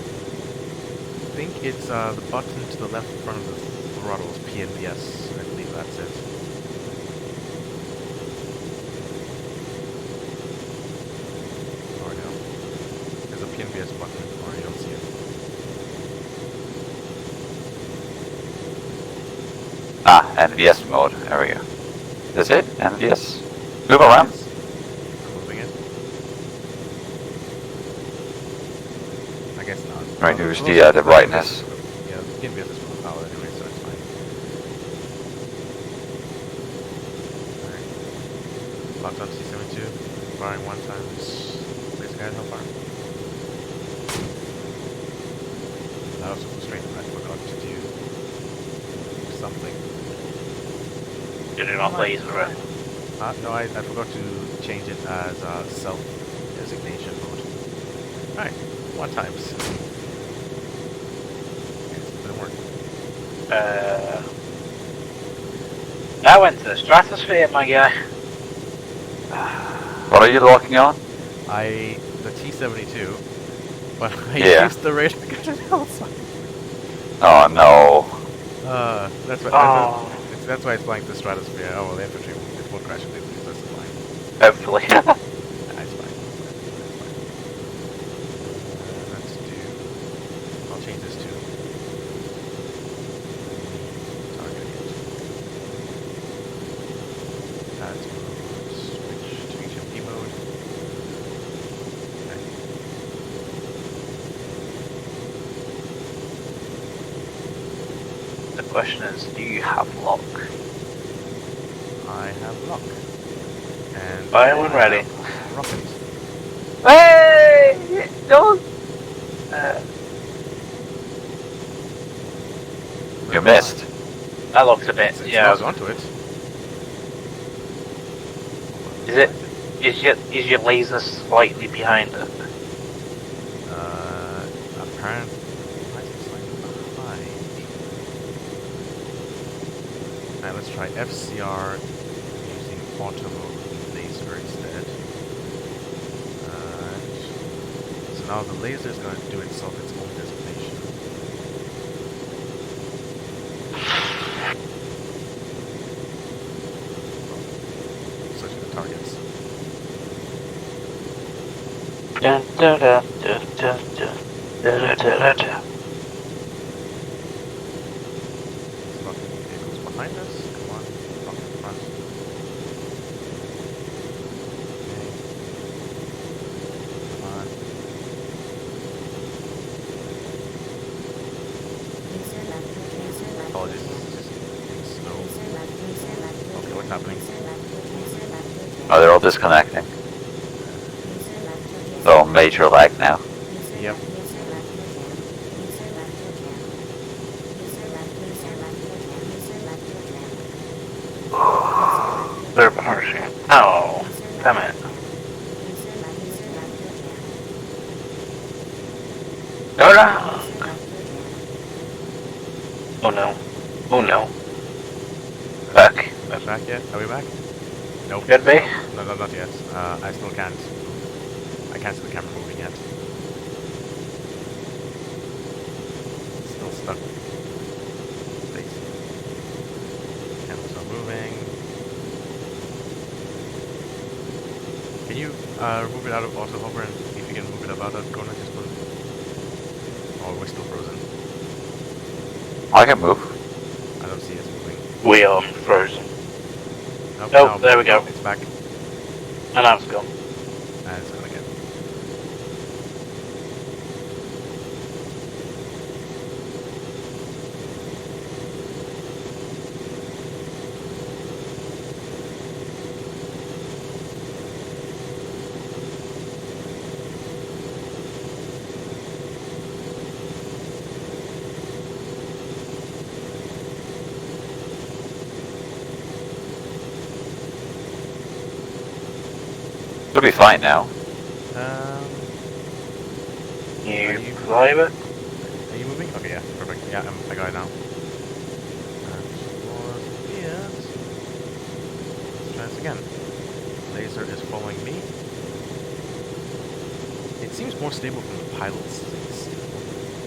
[SPEAKER 2] think it's the button to the left in front of the throttle is PNPS. I believe that's it. Or no. There's a PNPS button, or you don't see it.
[SPEAKER 13] Ah, NVS mode. There we go. Is it NVS? Move around.
[SPEAKER 2] I'm moving it. I guess not.
[SPEAKER 13] Right, use the brightness.
[SPEAKER 2] Yeah, PNPS is full power anyway, so it's fine. Alright. Locked on C72. Firing one time. Laser guide Hellfire. That was frustrating. I forgot to do something.
[SPEAKER 3] Did it not laser it?
[SPEAKER 2] No, I forgot to change it as self-designation mode. Alright, 1 times. Okay, so it didn't work.
[SPEAKER 12] I went to the stratosphere, my guy.
[SPEAKER 14] What are you locking on?
[SPEAKER 2] The T-72, but I
[SPEAKER 14] Yeah.
[SPEAKER 2] used the radar gun outside.
[SPEAKER 14] Oh no.
[SPEAKER 2] That's why it's flying to the stratosphere. Oh well, the infantry it won't crash into it, that's fine.
[SPEAKER 14] Hopefully.
[SPEAKER 2] Nah, it's fine. Let's do. I'll change this to target. That's switch to HMP mode. Okay.
[SPEAKER 12] The question is, do you have lock?
[SPEAKER 2] I have lock. And
[SPEAKER 12] Fire when ready.
[SPEAKER 2] Rocket.
[SPEAKER 12] Hey! Don't!
[SPEAKER 14] You missed.
[SPEAKER 12] That looks a bit, yeah.
[SPEAKER 2] I was onto it.
[SPEAKER 12] Is your laser slightly behind it?
[SPEAKER 2] Apparently. Why is it slightly behind? Alright, let's try FCR using auto mode laser instead. So now the laser is going to do itself its own designation. Searching the targets.
[SPEAKER 12] Dun, dun, dun, dun, dun, dun, dun, dun, dun, dun.
[SPEAKER 2] Locking vehicles behind us. Come on, lock in front. Okay. Come on. Apologies, it's just being slow. Okay, what's happening?
[SPEAKER 14] Oh, they're all disconnecting. Oh, major lag now.
[SPEAKER 2] Yep.
[SPEAKER 12] They're parachute. Oh, damn it. Go down! Oh no. Oh no. Back.
[SPEAKER 2] Back yet? Are we back? Nope.
[SPEAKER 12] Could be.
[SPEAKER 2] No, not yet. I still can't. I can't see the camera moving yet. It's still stuck. Please. Camera's not moving. Can you move it out of auto hover and if you can move it about that corner, just put it. Oh, we're still frozen.
[SPEAKER 14] I can move.
[SPEAKER 2] I don't see us moving.
[SPEAKER 12] We are frozen.
[SPEAKER 2] Nope,
[SPEAKER 12] Oh,
[SPEAKER 2] now-
[SPEAKER 12] there we go.
[SPEAKER 2] It's back.
[SPEAKER 12] And now it's gone.
[SPEAKER 2] And it's gone again.
[SPEAKER 14] It'll be fine now.
[SPEAKER 12] You drive it?
[SPEAKER 2] Are you moving? Okay, yeah, perfect. Yeah, I got it now. Let's try this again. Laser is following me. It seems more stable from the pilot's seats.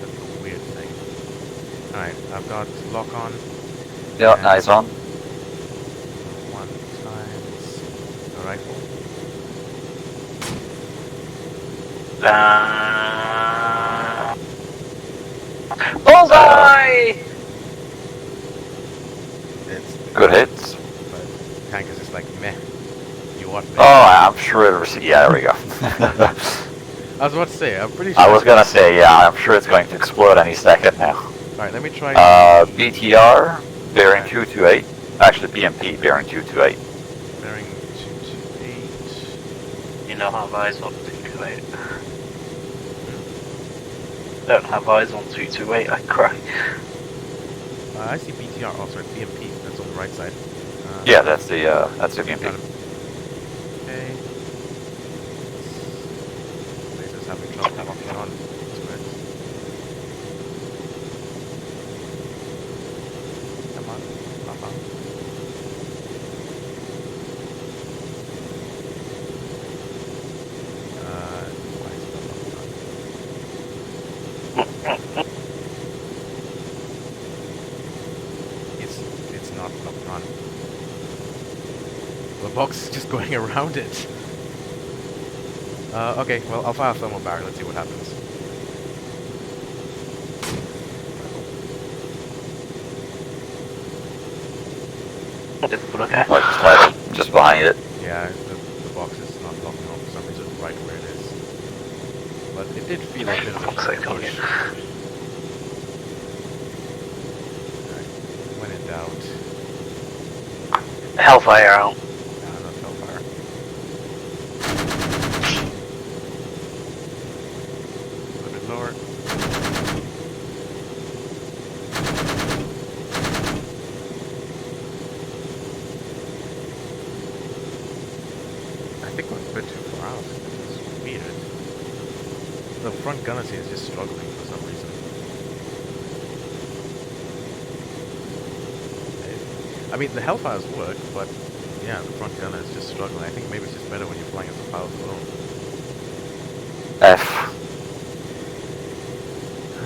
[SPEAKER 2] That's a weird thing. Alright, I've got lock on.
[SPEAKER 14] Yeah, eyes on.
[SPEAKER 2] 1 times the rifle.
[SPEAKER 12] Bullseye!
[SPEAKER 2] It's
[SPEAKER 14] Good hits.
[SPEAKER 2] But tank is just like meh. You what? Meh?
[SPEAKER 14] Oh, I'm sure it'll receive. Yeah, there we go.
[SPEAKER 2] I was about to say, I'm pretty sure.
[SPEAKER 14] I was gonna say, yeah, I'm sure it's going to explode any second now.
[SPEAKER 2] Alright, let me try.
[SPEAKER 14] BTR, bearing 228. Actually, BMP, bearing 228.
[SPEAKER 2] Bearing 228.
[SPEAKER 12] You know how eyes on 228. Don't have eyes on 228, I cry.
[SPEAKER 2] I see BTR, also at BMP, that's on the right side.
[SPEAKER 14] Yeah, that's the BMP.
[SPEAKER 2] Got Okay. Laser's having trouble locking on to it. Come on, pop out. Why is it not locking on? It's not locked on. The box is just going around it. Okay, well, I'll fire a thermal barrier, let's see what happens.
[SPEAKER 14] Okay. Like, just behind it.
[SPEAKER 2] Yeah, the box is not locking on for some reason right where it is. But it did feel a bit of a push. Alright, when in doubt.
[SPEAKER 3] Hellfire out.
[SPEAKER 2] Nah, not Hellfire. A little bit lower. I think we're a bit too far out. This is weird. The front gunner scene is just struggling for some reason. I mean, the Hellfires work, but yeah, the front gunner is just struggling. I think maybe it's just better when you're flying as a pilot alone.
[SPEAKER 14] F.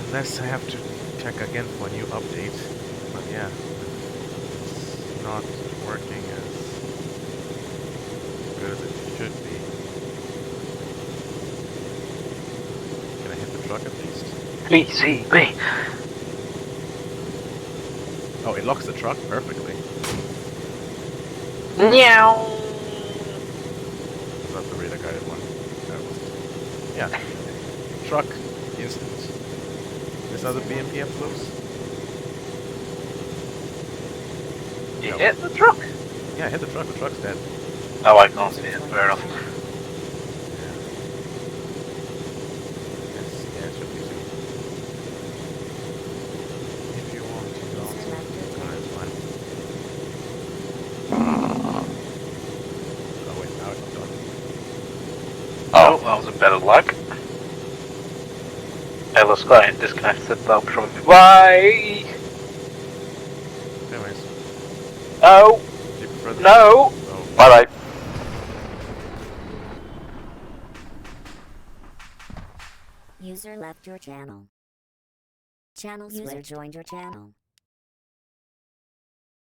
[SPEAKER 2] Unless I have to check again for a new update. But yeah, it's not working as good as it should be. Can I hit the truck at least?
[SPEAKER 3] Easy, me.
[SPEAKER 2] Oh, it locks the truck perfectly.
[SPEAKER 3] Meow.
[SPEAKER 2] Was that the radar guided one? That was. Yeah. Truck instant. This other BMP up close?
[SPEAKER 3] You hit the truck?
[SPEAKER 2] Yeah, I hit the truck. The truck's dead.
[SPEAKER 3] Oh, I can't see it. Fair enough.
[SPEAKER 2] Yes, yeah, it should be soon. If you want to go on, it's fine. Oh wait, now it's not done.
[SPEAKER 3] Oh, that was a bit of luck. Hey, let's go and disconnect it. That'll probably. Bye!
[SPEAKER 2] Anyways.
[SPEAKER 3] Oh!
[SPEAKER 2] Do you prefer the
[SPEAKER 3] No!
[SPEAKER 2] Oh.
[SPEAKER 3] Bye bye.
[SPEAKER 4] User left your channel. Channel user joined your channel.